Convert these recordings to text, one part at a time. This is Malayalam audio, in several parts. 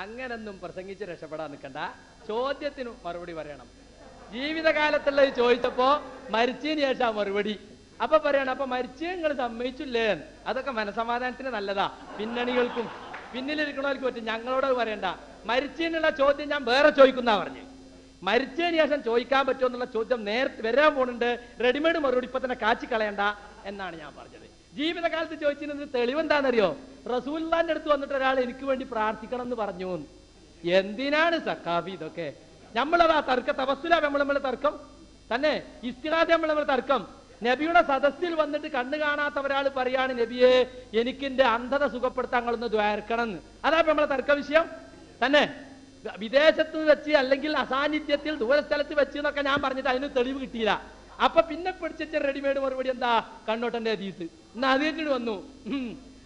അങ്ങനൊന്നും പ്രസംഗിച്ച് രക്ഷപ്പെടാൻ നിൽക്കണ്ട. ചോദ്യത്തിന് മറുപടി പറയണം. ജീവിതകാലത്തുള്ളത് ചോദിച്ചപ്പോ മരിച്ചതിന് ശേഷം മറുപടി. അപ്പൊ പറയണം, അപ്പൊ മരിച്ചു നിങ്ങൾ സമ്മതിച്ചില്ലേ? അതൊക്കെ മനസമാധാനത്തിന് നല്ലതാ. പിന്നണികൾക്കും പിന്നിലിരിക്കണവർക്കും പറ്റും. ഞങ്ങളോട് പറയണ്ട. മരിച്ചതിനുള്ള ചോദ്യം ഞാൻ വേറെ ചോദിക്കുന്ന പറഞ്ഞു. മരിച്ചതിന് ശേഷം ചോദിക്കാൻ പറ്റുമോ എന്നുള്ള ചോദ്യം നേരത്തെ വരാൻ പോകുന്നുണ്ട്. റെഡിമെയ്ഡ് മറുപടി ഇപ്പൊ തന്നെ കാച്ചിക്കളയണ്ട എന്നാണ് ഞാൻ പറഞ്ഞത്. ജീവിതകാലത്ത് ചോദിച്ചതിന് തെളിവെന്താണെന്നറിയോ? റസൂലുള്ളാഹിന്റെ അടുത്ത് വന്നിട്ട് ഒരാൾ എനിക്ക് വേണ്ടി പ്രാർത്ഥിക്കണം എന്ന് പറഞ്ഞു. എന്തിനാണ് സഖാഫി ഇതൊക്കെ? നമ്മളതാ തർക്ക തപസ്സുല നമ്മൾ തർക്കം തന്നെ, ഇസ്തിഹാദ നമ്മൾ തർക്കം. നബിയുടെ സദസ്സിൽ വന്നിട്ട് കണ്ണു കാണാത്ത ഒരാൾ പറയാണ്, നബിയെ എനിക്ക് എന്റെ അന്ധത സുഖപ്പെടുത്താൻ നിങ്ങളൊന്ന് ദ്വാരക്കണം. അതാ നമ്മളെ തർക്ക വിഷയം തന്നെ. വിദേശത്ത് വെച്ച് അല്ലെങ്കിൽ അസാന്നിധ്യത്തിൽ ദൂരസ്ഥലത്ത് വെച്ച് എന്നൊക്കെ ഞാൻ പറഞ്ഞിട്ട് അതിന് തെളിവ് കിട്ടിയില്ല. അപ്പൊ പിന്നെ പിടിച്ച റെഡിമെയ്ഡ് മറുപടി എന്താ? കണ്ണോട്ടന്റെ ഹദീസ്. എന്നാ അതിട്ട് വന്നു.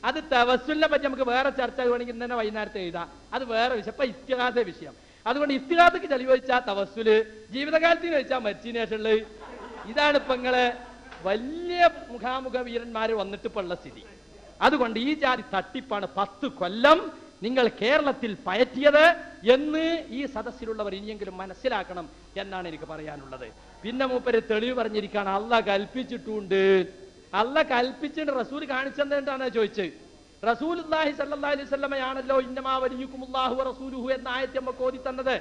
അത് തവസ്സുലിനെ പറ്റി നമുക്ക് വേറെ ചർച്ച വേണമെങ്കിൽ തന്നെ വൈകുന്നേരത്തെ എഴുതാം. അത് വേറെ വിഷയം. ഇപ്പൊ ഇസ്തിഹാസ വിഷയം. അതുകൊണ്ട് ഇസ്തിഹാസക്ക് തെളിവ് വെച്ചാൽ തവസ്സുല്, ജീവിതകാലത്തിന് വെച്ചാൽ മരിച്ചതിന് ശേഷമുള്ളത്. ഇതാണ് ഇപ്പൊ നിങ്ങളെ വലിയ മുഖാമുഖ വീരന്മാര് വന്നിട്ട് ഇപ്പൊ ഉള്ള സ്ഥിതി. അതുകൊണ്ട് ഈ ജാതി തട്ടിപ്പാണ് 10 കൊല്ലം നിങ്ങൾ കേരളത്തിൽ പയറ്റിയത് എന്ന് ഈ സദസ്സിലുള്ളവർ ഇനിയെങ്കിലും മനസ്സിലാക്കണം എന്നാണ് എനിക്ക് പറയാനുള്ളത്. പിന്നെ മൂപ്പര് തെളിവ് പറഞ്ഞിരിക്കുകയാണ്, അള്ളാഹ് കൽപ്പിച്ചിട്ടുണ്ട്. അള്ളാഹ് കൽപ്പിച്ചിട്ട് റസൂൽ കാണിച്ചെന്താണ് ചോദിച്ചത്. റസൂലുള്ളാഹി സ്വല്ലല്ലാഹി അലൈഹി വസല്ലമയാണല്ലോ ഇന്നമാ വലിയുക്കുമുല്ലാഹു വറസൂലുഹു എന്ന ആയത്ത് നമുക്ക് ഓതി തന്നത്.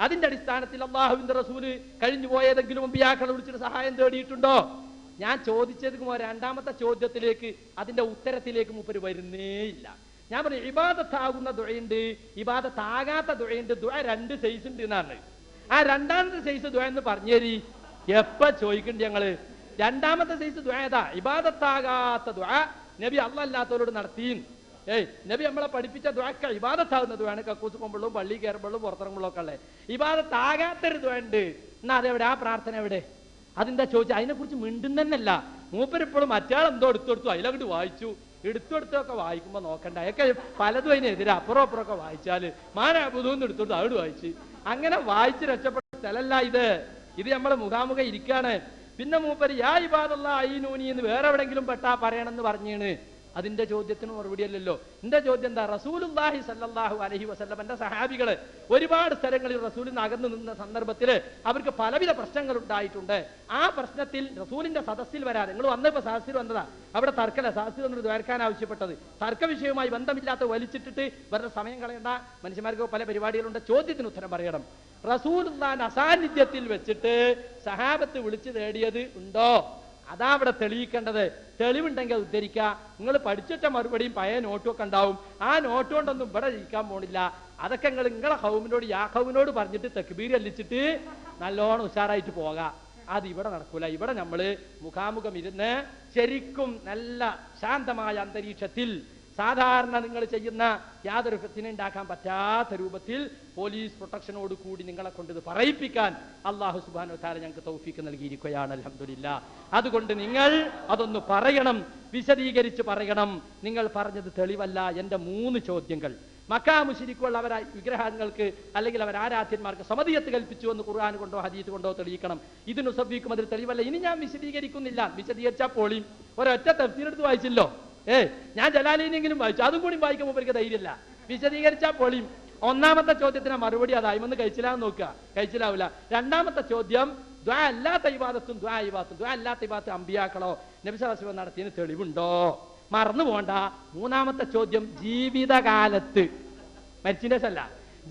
അതിന്റെ അടിസ്ഥാനത്തിൽ അള്ളാഹുവിന്റെ റസൂല് കഴിഞ്ഞു പോയതെങ്കിലും അമ്പിയാക്കളെ വിളിച്ചിട്ട് സഹായം തേടിയിട്ടുണ്ടോ? ഞാൻ ചോദിച്ചത് രണ്ടാമത്തെ ചോദ്യത്തിലേക്ക്, അതിന്റെ ഉത്തരത്തിലേക്ക് മൂപ്പര് വരുന്നേ ഇല്ല. ഞാൻ പറഞ്ഞു, ഇബാദത്താകുന്ന ദുആയുണ്ട്, ഇബാദത്താകാത്ത ദുആയുണ്ട്. ദുആ 2 സൈസ് ഉണ്ട് എന്നാണ്. ആ രണ്ടാമത്തെ സൈസ് ദുആ എന്ന് പറഞ്ഞേരി. എപ്പ ചോദിക്കണ്ട ഞങ്ങള്? രണ്ടാമത്തെ സൈസ് ദുആ ഏതാ? ഇബാദത്താകാത്ത ദുആ നബി അല്ലാത്തവരോട് നടത്തിയും. നബി നമ്മളെ പഠിപ്പിച്ച ദുആക്ക ഇബാദത്താകുന്ന ദുആണ്. കക്കൂസ് പോകുമ്പോഴും പള്ളി കയറുമ്പോഴും പുറത്തിറങ്ങുമ്പോഴും ഒക്കെ ഉള്ളത്. ഇബാദത്താകാത്തൊരു ദുആ ഉണ്ട്. എന്നാ അതെവിടെ? ആ പ്രാർത്ഥന എവിടെ? അതിന്റെ ചോദിച്ചാൽ അതിനെ കുറിച്ച് മിണ്ടുന്നല്ല. മൂപ്പരിപ്പോഴും മറ്റാൾ എന്തോ എടുത്തെടുത്തു, അതിലങ്ങോട്ട് വായിച്ചു. എടുത്തെടുത്തൊക്കെ വായിക്കുമ്പോ നോക്കണ്ട, ഒക്കെ പലതും അതിനെതിരെ അപ്പുറമൊക്കെ വായിച്ചാല് മാനാബുധൂന്ന് എടുത്തെടുത്ത് അവിടെ വായിച്ച് അങ്ങനെ വായിച്ച് രക്ഷപ്പെട്ട സ്ഥലല്ല ഇത്. ഇത് നമ്മളെ മുഖാമുഖം ഇരിക്കാണ്. പിന്നെ മൂപ്പര് യാ ഇബാദല്ലാഹി അയ്യൂനി എന്ന് വേറെ എവിടെങ്കിലും പെട്ടാ പറയണമെന്ന് പറഞ്ഞാണ്. അതിന്റെ ചോദ്യത്തിന് മറുപടി അല്ലല്ലോ. എന്റെ ചോദ്യം എന്താ? റസൂലുള്ളാഹി സ്വല്ലല്ലാഹു അലൈഹി വസല്ലമന്റെ സഹാബികള് ഒരുപാട് സ്ഥലങ്ങളിൽ റസൂലിന് അകന്നു നിന്ന സന്ദർഭത്തില് അവർക്ക് പലവിധ പ്രശ്നങ്ങൾ ഉണ്ടായിട്ടുണ്ട്. ആ പ്രശ്നത്തിൽ റസൂലിന്റെ സദസ്സിൽ വരാതെ, നിങ്ങൾ വന്നപ്പോ സദസ്സിൽ വന്നതാ, അവിടെ തർക്കല, സദസ്സിൽ വന്നിട്ട് ദ്വാരക്കാൻ ആവശ്യപ്പെട്ടത്. തർക്ക വിഷയവുമായി ബന്ധമില്ലാത്ത വലിച്ചിട്ടിട്ട് വെറുതെ സമയം കളയണ്ട. മനുഷ്യന്മാർക്ക് പല പരിപാടികളുണ്ട്. ചോദ്യത്തിന് ഉത്തരം പറയണം. റസൂലുള്ളാഹിന്റെ അസാന്നിധ്യത്തിൽ വെച്ചിട്ട് സഹാബത്ത് വിളിച്ചു തേടിയത് ഉണ്ടോ? അതാ അവിടെ തെളിയിക്കേണ്ടത്. തെളിവുണ്ടെങ്കിൽ അത് ഉദ്ധരിക്കുക. നിങ്ങൾ പഠിച്ചിട്ട മറുപടിയും പഴയ നോട്ടും ഒക്കെ ഉണ്ടാവും. ആ നോട്ട് കൊണ്ടൊന്നും ഇവിടെ ഇരിക്കാൻ പോണില്ല. അതൊക്കെ നിങ്ങളെ ഹൗമിനോട് യാഹൗവിനോട് പറഞ്ഞിട്ട് തക്ബീർ അല്ലിച്ചിട്ട് നല്ലോണം ഉഷാറായിട്ട് പോകാം. അത് ഇവിടെ നടക്കൂല. ഇവിടെ നമ്മള് മുഖാമുഖം ഇരുന്ന് ശരിക്കും നല്ല ശാന്തമായ അന്തരീക്ഷത്തിൽ സാധാരണ നിങ്ങൾ ചെയ്യുന്ന യാതൊരു ഫിത്ന ഉണ്ടാക്കാൻ പറ്റാത്ത രൂപത്തിൽ പോലീസ് പ്രൊട്ടക്ഷനോട് കൂടി നിങ്ങളെ കൊണ്ട് ഇത് പറയിപ്പിക്കാൻ അല്ലാഹു സുബ്ഹാനഹു വ തആല ഞങ്ങൾക്ക് തൗഫീഖ് നൽകിയിരിക്കുകയാണ്. അൽഹംദുലില്ലാ. അതുകൊണ്ട് നിങ്ങൾ അതൊന്ന് പറയണം, വിശദീകരിച്ച് പറയണം. നിങ്ങൾ പറഞ്ഞത് തെളിവല്ല. എന്റെ 3 ചോദ്യങ്ങൾ മക്കാ മുശ്രിക്കുകൾ അവരാ വിഗ്രഹങ്ങൾക്ക് അല്ലെങ്കിൽ അവർ ആരാധ്യന്മാർക്ക് സമദിയത്ത് കൽപ്പിച്ചു എന്ന് ഖുർആൻ കൊണ്ടോ ഹദീസ് കൊണ്ടോ തെളിയിക്കണം. ഇതിന് സബ്ബീക്കും അതിൽ തെളിവല്ല. ഇനി ഞാൻ വിശദീകരിക്കുന്നില്ല. വിശദീകരിച്ചാൽ പോളിയും ഒരൊറ്റ തഫ്സീർ എടുത്ത് വായിച്ചില്ലോ. ഞാൻ ജലാലിനെങ്കിലും വായിച്ചു, അതും കൂടി വായിക്കുമ്പോൾ എനിക്ക് ധൈര്യമില്ല. വിശദീകരിച്ചാൽ പൊളിയും. ഒന്നാമത്തെ ചോദ്യത്തിന് മറുപടി അതായ്മൊന്ന് കഴിച്ചില്ലാന്ന് നോക്കുക, കഴിച്ചിലാവില്ല. രണ്ടാമത്തെ ചോദ്യം, ദ്വാ അല്ലാത്ത ഇബാദത്തും ദ്വാ ഇബാദത്തും, ദ്വാ അല്ലാത്ത ഇബാദത്ത് അമ്പിയാക്കളോ നബി സല്ലല്ലാഹു അലൈഹി വസല്ലം നടത്തിയതിന് തെളിവുണ്ടോ? മറന്നു പോണ്ട. മൂന്നാമത്തെ ചോദ്യം, ജീവിതകാലത്ത്, മരിച്ചിന്റെ അല്ല,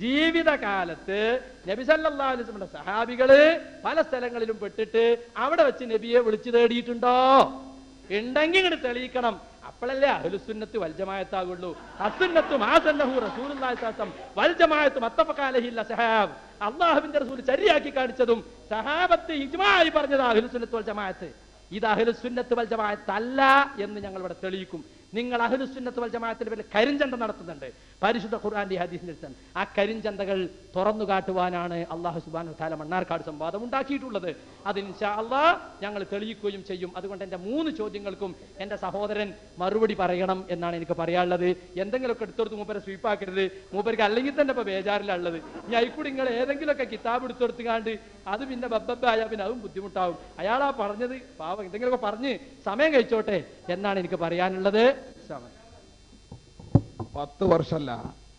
ജീവിതകാലത്ത് നബി സല്ലല്ലാഹു അലൈഹി വസല്ലം സഹാബികള് പല സ്ഥലങ്ങളിലും പെട്ടിട്ട് അവിടെ വെച്ച് നബിയെ വിളിച്ചു തേടിയിട്ടുണ്ടോ? ഉണ്ടെങ്കിൽ ഇങ്ങോട്ട് തെളിയിക്കണം. അപ്പോഴല്ലേ അഹ്ലുസുന്നത്ത് വൽ ജമാഅത്താകുള്ളൂ. അസുന്നത്തു മാ സന്നഹു റസൂലുള്ളാഹി സ്വല്ലല്ലാഹു അലൈഹി വസല്ലം വൽ ജമാഅത്തു മത്തഫഖ അലൈഹിൽ സഹാബ്. അല്ലാഹുവിന്റെ റസൂൽ ശരിയാക്കി കാണിച്ചതും സഹാബത്ത് ഇജ്മാഅി പറഞ്ഞത് അഹ്ലുസുന്നത്ത് വൽ ജമാഅത്ത്. ഇത് അഹ്ലുസുന്നത്ത് വൽ ജമാഅത്ത് അല്ല എന്ന് ഞങ്ങൾ ഇവിടെ തെളിയിക്കും. നിങ്ങൾ അഹ്ലുസുന്നത്ത് വൽ ജമാഅത്തിന്റെ പേരിൽ കരിഞ്ചന്ത നടത്തുന്നുണ്ട്. പരിശുദ്ധ ഖുർആന്റെ ഹദീസിന്റെ അടിസ്ഥാനം ആ കരിഞ്ചന്തകൾ തുറന്നു കാട്ടുവാനാണ് അല്ലാഹു സുബ്ഹാനഹു വ തആല മണ്ണാർക്കാട് സംവാദം ഉണ്ടാക്കിയിട്ടുള്ളത്. അത് ഇൻഷാ അല്ലാഹ് ഞങ്ങൾ തെളിയിക്കുകയും ചെയ്യും. അതുകൊണ്ട് എന്റെ 3 ചോദ്യങ്ങൾക്കും എന്റെ സഹോദരൻ മറുപടി പറയണം എന്നാണ് എനിക്ക് പറയാനുള്ളത്. എന്തെങ്കിലുമൊക്കെ എടുത്തെടുത്ത് മൂപ്പരെ സ്വീപ്പാക്കരുത്. മൂപ്പർക്ക് അല്ലെങ്കിൽ തന്നെ ഇപ്പൊ ബേജാറിലുള്ളത്. ഇനി അയിക്കൂടി നിങ്ങൾ ഏതെങ്കിലുമൊക്കെ കിതാബ് എടുത്തെടുത്തുകാണ്ട് അത് പിന്നെ ബബ്ബായാൽ പിന്നെ അതും ബുദ്ധിമുട്ടാവും. അയാളാ പറഞ്ഞത് പാവം എന്തെങ്കിലുമൊക്കെ പറഞ്ഞ് സമയം കഴിച്ചോട്ടെ എന്നാണ് എനിക്ക് പറയാനുള്ളത്. 10 വർഷമല്ല,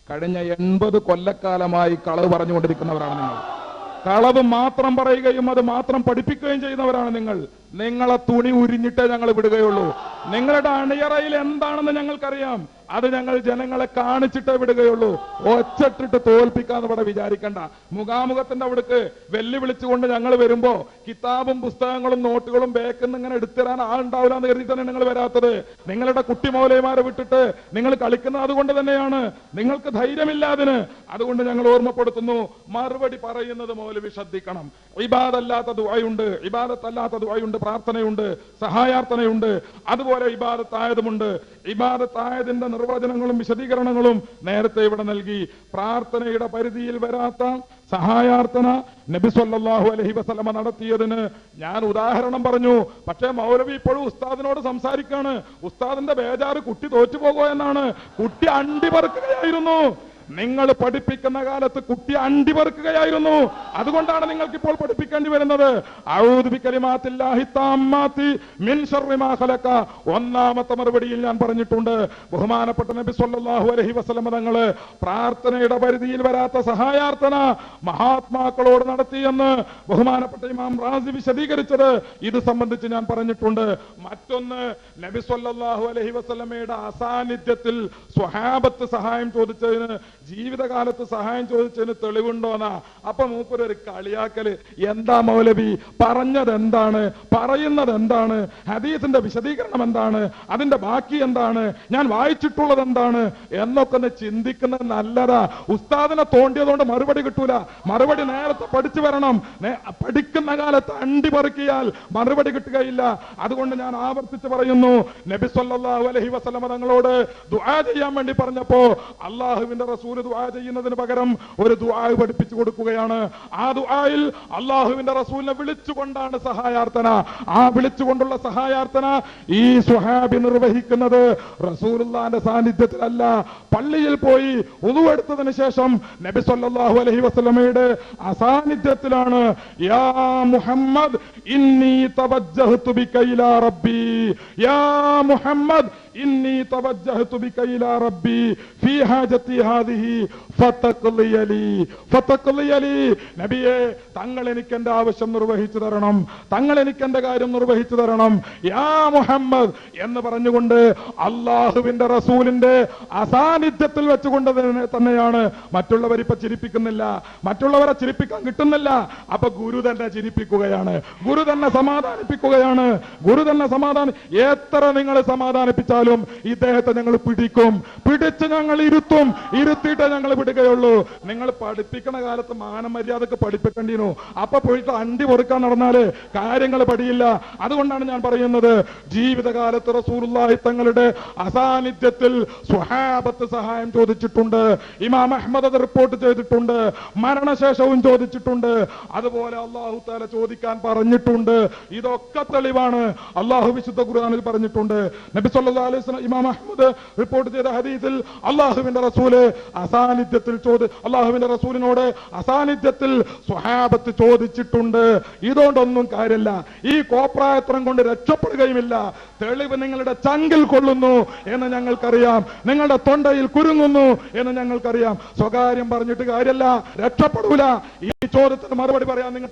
കഴിഞ്ഞ 80 കൊല്ലക്കാലമായി കളവ് പറഞ്ഞുകൊണ്ടിരിക്കുന്നവരാണ് നിങ്ങൾ. കളവ് മാത്രം പറയുകയും അത് മാത്രം പഠിപ്പിക്കുകയും ചെയ്യുന്നവരാണ് നിങ്ങൾ. നിങ്ങളെ തുണി ഉരിഞ്ഞിട്ടേ ഞങ്ങൾ വിടുകയുള്ളൂ. നിങ്ങളുടെ അണിയറയിൽ എന്താണെന്ന് ഞങ്ങൾക്കറിയാം. അത് ഞങ്ങൾ ജനങ്ങളെ കാണിച്ചിട്ടേ വിടുകയുള്ളൂ. ഒച്ചട്ടിട്ട് തോൽപ്പിക്കാന്ന് ഇവിടെ വിചാരിക്കണ്ട. മുഖാമുഖത്തിന്റെ അവിടേക്ക് വെല്ലുവിളിച്ചുകൊണ്ട് ഞങ്ങൾ വരുമ്പോ കിതാബും പുസ്തകങ്ങളും നോട്ടുകളും ബേക്കിന്ന് ഇങ്ങനെ എടുത്തിരാൻ ആളുണ്ടാവില്ല എന്ന് കരുതി തന്നെ നിങ്ങൾ വരാത്തത്. നിങ്ങളുടെ കുട്ടി മൗലവിമാരെ വിട്ടിട്ട് നിങ്ങൾ കളിക്കുന്നത് അതുകൊണ്ട് തന്നെയാണ്. നിങ്ങൾക്ക് ധൈര്യമില്ലാതിന്. അതുകൊണ്ട് ഞങ്ങൾ ഓർമ്മപ്പെടുത്തുന്നു, മറുപടി പറയുന്നത് മൗലവി ശ്രദ്ധിക്കണം. ഇബാദല്ലാത്ത ദുആയുണ്ട്, ഇബാദത്തല്ലാത്ത ദുആയുണ്ട്, പ്രാർത്ഥനയുണ്ട്, സഹായാർത്ഥനയുണ്ട്, അതുപോലെ ഇബാദത്തായതുമുണ്ട്. ഇബാദത്തായതിന്റെ നിർവചനങ്ങളും വിശദീകരണങ്ങളും നേരത്തെ ഇവിടെ നൽകി. പ്രാർത്ഥനയുടെ പരിധിയിൽ വരാത്ത സഹായാർത്ഥന നബി സല്ലല്ലാഹു അലൈഹി വസല്ലമ നടത്തിയതിന് ഞാൻ ഉദാഹരണം പറഞ്ഞു. പക്ഷേ മൗലവി ഇപ്പോഴും ഉസ്താദിനോട് സംസാരിക്കാണ്. ഉസ്താദിന്റെ ബേജാറ് കുട്ടി തോറ്റുപോകോ എന്നാണ്. കുട്ടി അണ്ടി പറക്കുകയായിരുന്നു. നിങ്ങൾ പഠിപ്പിക്കുന്ന കാലത്ത് കുട്ടി അണ്ടി പെറുക്കുകയായിരുന്നു. അതുകൊണ്ടാണ് നിങ്ങൾക്ക് ഇപ്പോൾ പഠിപ്പിക്കേണ്ടി വരുന്നത്. അഊദു ബികലിമാത്തില്ലാഹി തമ്മാത്തി മിൻ ശർരി മാ ഖലഖ. ഒന്നാമത്തെ മറുപടിയിൽ ഞാൻ പറഞ്ഞിട്ടുണ്ട്, ബഹുമാനപ്പെട്ട നബി സല്ലല്ലാഹു അലൈഹി വസല്ലം തങ്ങള് പ്രാർത്ഥനയുടെ പരിധിയിൽ വരാത്ത സഹായാർത്ഥന മഹാത്മാക്കളോട് നടത്തിയെന്ന് ബഹുമാനപ്പെട്ട ഇമാം റാസി വിശദീകരിച്ചത് ഇത് സംബന്ധിച്ച് ഞാൻ പറഞ്ഞിട്ടുണ്ട്. മറ്റൊന്ന്, നബി സല്ലല്ലാഹു അലൈഹി വസല്ലമയുടെ അസാന്നിധ്യത്തിൽ സ്വഹാബത്ത് സഹായം ചോദിച്ചതിന്, ജീവിതകാലത്ത് സഹായം ചോദിച്ചതിന് തെളിവുണ്ടോന്നാ. അപ്പൊ മൂപ്പരൊരു കളിയാക്കല്. എന്താ മൗലവി പറഞ്ഞത്? എന്താണ് പറയുന്നത്? എന്താണ് ഹദീസിന്റെ വിശദീകരണം? എന്താണ് അതിന്റെ ബാക്കി? എന്താണ് ഞാൻ വായിച്ചിട്ടുള്ളത്? എന്താണ് എന്നൊക്കെ ഒന്ന് ചിന്തിക്കുന്നത് നല്ലതാ. ഉസ്താദിനെ തോണ്ടിയതുകൊണ്ട് മറുപടി കിട്ടൂല. മറുപടി നേരത്തെ പഠിച്ചു വരണം. പഠിക്കുന്ന കാലത്ത് അണ്ടി പറിക്കിയാൽ മറുപടി കിട്ടുകയില്ല. അതുകൊണ്ട് ഞാൻ ആവർത്തിച്ച് പറയുന്നു, നബി സല്ലല്ലാഹു അലൈഹി വസല്ലം തങ്ങളോട് ദുആ ചെയ്യാൻ വേണ്ടി പറഞ്ഞപ്പോ അള്ളാഹുവിന്റെ റസൂൽ ദുആ ചെയ്യുന്നതിന് പകരം ഒരു ദുആ പഠിപ്പിച്ചു കൊടുക്കുകയാണ്. ആ ദുആയിൽ അള്ളാഹുവിന്റെ റസൂലിനെ വിളിച്ചുകൊണ്ടാണ് സഹായാർത്ഥന. ആ വിളിച്ചുകൊണ്ടുള്ള സഹായാർത്ഥന ഈ സ്വഹാബി നിർവഹിക്കുന്നത് റസൂലുള്ളാഹിന്റെ സാന്നിധ്യത്തിലല്ല. പള്ളിയിൽ പോയി വുളു എടുത്തതിന് ശേഷം നബി സല്ലല്ലാഹു അലൈഹി വസല്ലമയുടെ അസാന്നിധ്യത്തിലാണ് യാ മുഹമ്മദ് ഇന്നി തവജ്ജഹ്തു ബിക ഇലാ റബ്ബി, യാ മുഹമ്മദ് ഇന്നി തവജ്ജഹ്തു ബിക ഇലാ റബ്ബി ഫീ ഹാജതി ഹാദിഹി ഫതഖ്ലിയലി ഫതഖ്ലിയലി. നബിയെ, തങ്ങൾ എനിക്ക് എന്റെ ആവശ്യം നിർവഹിച്ചു തരണം, തങ്ങൾ എനിക്ക് എന്റെ കാര്യം നിർവഹിച്ചു തരണം. യാ മുഹമ്മദ് എന്ന് പറഞ്ഞുകൊണ്ട് അള്ളാഹുവിന്റെ റസൂലിന്റെ അസാന്നിധ്യത്തിൽ വെച്ചുകൊണ്ട് തന്നെയാണ്. മറ്റുള്ളവർ ഇപ്പൊ ചിരിപ്പിക്കുന്നില്ല, മറ്റുള്ളവരെ ചിരിപ്പിക്കാൻ കിട്ടുന്നില്ല. അപ്പൊ ഗുരു തന്നെ ചിരിപ്പിക്കുകയാണ്, ഗുരു തന്നെ സമാധാനിപ്പിക്കുകയാണ്, ഗുരു തന്നെ എത്ര നിങ്ങൾ സമാധാനിപ്പിച്ചാലും ഇദ്ദേഹത്തെ ഞങ്ങൾ പിടിക്കും, പിടിച്ച് ഞങ്ങൾ ഇരുത്തും, ഇരുത്തിയിട്ടേ ഞങ്ങൾ വിടുകയുള്ളൂ. നിങ്ങൾ പഠിപ്പിക്കണ കാലത്ത് മാനമര്യാദക്ക് പഠിപ്പിക്കേണ്ടിനു. അപ്പൊ പോയിട്ട് അണ്ടി പൊറുക്കാൻ നടന്നാല് കാര്യങ്ങൾ പഠിയില്ല. അതുകൊണ്ടാണ് ഞാൻ പറയുന്നത്, ജീവിതകാലത്ത് റസൂലുള്ളാഹി തങ്ങളുടെ അസാന്നിധ്യത്തിൽ സ്വഹാബത്ത് സഹായം ചോദിച്ചിട്ടുണ്ട്. ഇമാം അഹ്മദ് അത് റിപ്പോർട്ട് ചെയ്തിട്ടുണ്ട്. മരണശേഷവും ചോദിച്ചിട്ടുണ്ട്. അതുപോലെ അല്ലാഹു തആല ചോദിക്കാൻ പറഞ്ഞിട്ടുണ്ട്. ഇതൊക്കെ തെളിവാണ്. അല്ലാഹു വിശുദ്ധ ഖുർആനിൽ പറഞ്ഞിട്ടുണ്ട്. നബി സല്ലല്ലാഹു അലൈഹി വസല്ലം ഇമാം അഹ്മദ് റിപ്പോർട്ട് ചെയ്ത ഹദീസിൽ അല്ലാഹുവിന്റെ റസൂല് അസാന്നിധ്യത്തിൽ അല്ലാഹുവിന്റെ റസൂലിനോട് അസാന്നിധ്യത്തിൽ സ്വഹാബത്ത് ചോദിച്ചിട്ടുണ്ട്. ഇതുകൊണ്ടൊന്നും കാര്യമില്ല. ഈ കോപ്രായത്രം കൊണ്ട് രക്ഷപ്പെടുകയുമില്ല. തെളിവ് നിങ്ങളുടെ ചങ്കിൽ കൊള്ളുന്നു എന്ന് ഞങ്ങൾക്കറിയാം, നിങ്ങളുടെ തൊണ്ടയിൽ കുരുങ്ങുന്നു എന്ന് ഞങ്ങൾക്കറിയാം. സ്വകാര്യം പറഞ്ഞിട്ട് കാര്യമല്ല, രക്ഷപ്പെടൂല. ഈ ചോദ്യത്തിന് മറുപടി പറയാൻ നിങ്ങൾ,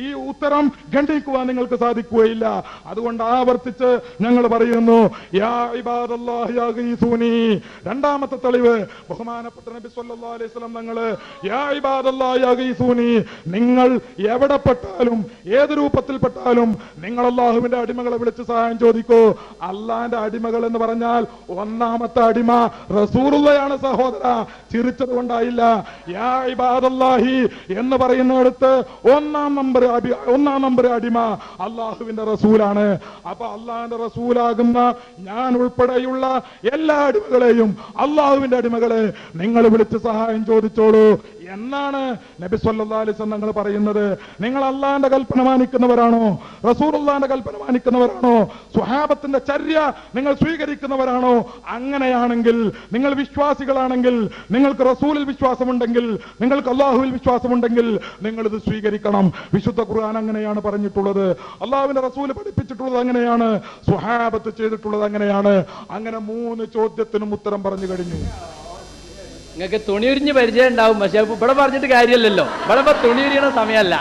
ഈ ഉത്തരം ഖണ്ഡിക്കുവാൻ നിങ്ങൾക്ക് സാധിക്കുകയില്ല. അതുകൊണ്ട് ആവർത്തിച്ച് ഞങ്ങൾ പറയുന്നു, യാ ഇബാദല്ലാഹി യഗീസൂനി. രണ്ടാമത്തെ തെളിവ് ബഹുമാനപ്പെട്ട നബി സല്ലല്ലാഹു അലൈഹി വസല്ലം തങ്ങള് യാ ഇബാദല്ലാഹി യഗീസൂനി, നിങ്ങൾ എവിടെ പെട്ടാലും ഏത് രൂപത്തിൽപ്പെട്ടാലും നിങ്ങൾ അല്ലാഹുവിന്റെ അടിമകളെ വിളിച്ച് സഹായം ചോദിക്കൂ. അള്ളാന്റെ അടിമകൾ എന്ന് പറഞ്ഞാൽ ഒന്നാമത്തെ അടിമ റസൂലുള്ളയാണ് സഹോദര. ചിരിച്ചത് കൊണ്ടായില്ല. യാ ഇബാദല്ലാഹി എന്ന് പറയുന്നിടത്ത് ഒന്നാം നമ്പർ അടിമ അള്ളാഹുവിന്റെ റസൂലാണ്. അപ്പൊ അള്ളാഹിന്റെ റസൂലാകുന്ന ഞാൻ ഉൾപ്പെടെയുള്ള എല്ലാ അടിമകളെയും, അള്ളാഹുവിന്റെ അടിമകളെ നിങ്ങൾ വിളിച്ച് സഹായം ചോദിച്ചോളൂ എന്നാണ് നബി സല്ലല്ലാഹു അലൈഹി വസല്ലം തങ്ങൾ പറയുന്നത്. നിങ്ങൾ അള്ളാഹിന്റെ കൽപ്പന മാനിക്കുന്നവരാണോ? റസൂലുള്ളാഹിന്റെ കൽപ്പന മാനിക്കുന്നവരാണോ? സ്വഹാബത്തിന്റെ ചര്യ നിങ്ങൾ സ്വീകരിക്കുന്നവരാണോ? അങ്ങനെയാണെങ്കിൽ, നിങ്ങൾ വിശ്വാസികളാണെങ്കിൽ, നിങ്ങൾക്ക് റസൂലിൽ വിശ്വാസമുണ്ടെങ്കിൽ, നിങ്ങൾക്ക് അള്ളാഹുവിൽ വിശ്വാസമുണ്ടെങ്കിൽ നിങ്ങൾ ഇത് സ്വീകരിക്കണം. വിശുദ്ധ ഖുർആൻ അങ്ങനെയാണ് പറഞ്ഞിട്ടുള്ളത്. അള്ളാഹുവിന്റെ റസൂൽ പഠിപ്പിച്ചിട്ടുള്ളത് അങ്ങനെയാണ്. സ്വഹാബത്ത് ചെയ്തിട്ടുള്ളത് അങ്ങനെയാണ്. അങ്ങനെ 3 ചോദ്യത്തിനും ഉത്തരം പറഞ്ഞു കഴിഞ്ഞു. നിങ്ങൾക്ക് തുണി ഉരിഞ്ഞ് പരിചയം ഉണ്ടാവും, പക്ഷെ ഇവിടെ പറഞ്ഞിട്ട് കാര്യമല്ലല്ലോ. ഇവിടെ ഇപ്പൊ തുണി ഉരിയണ സമയമല്ല.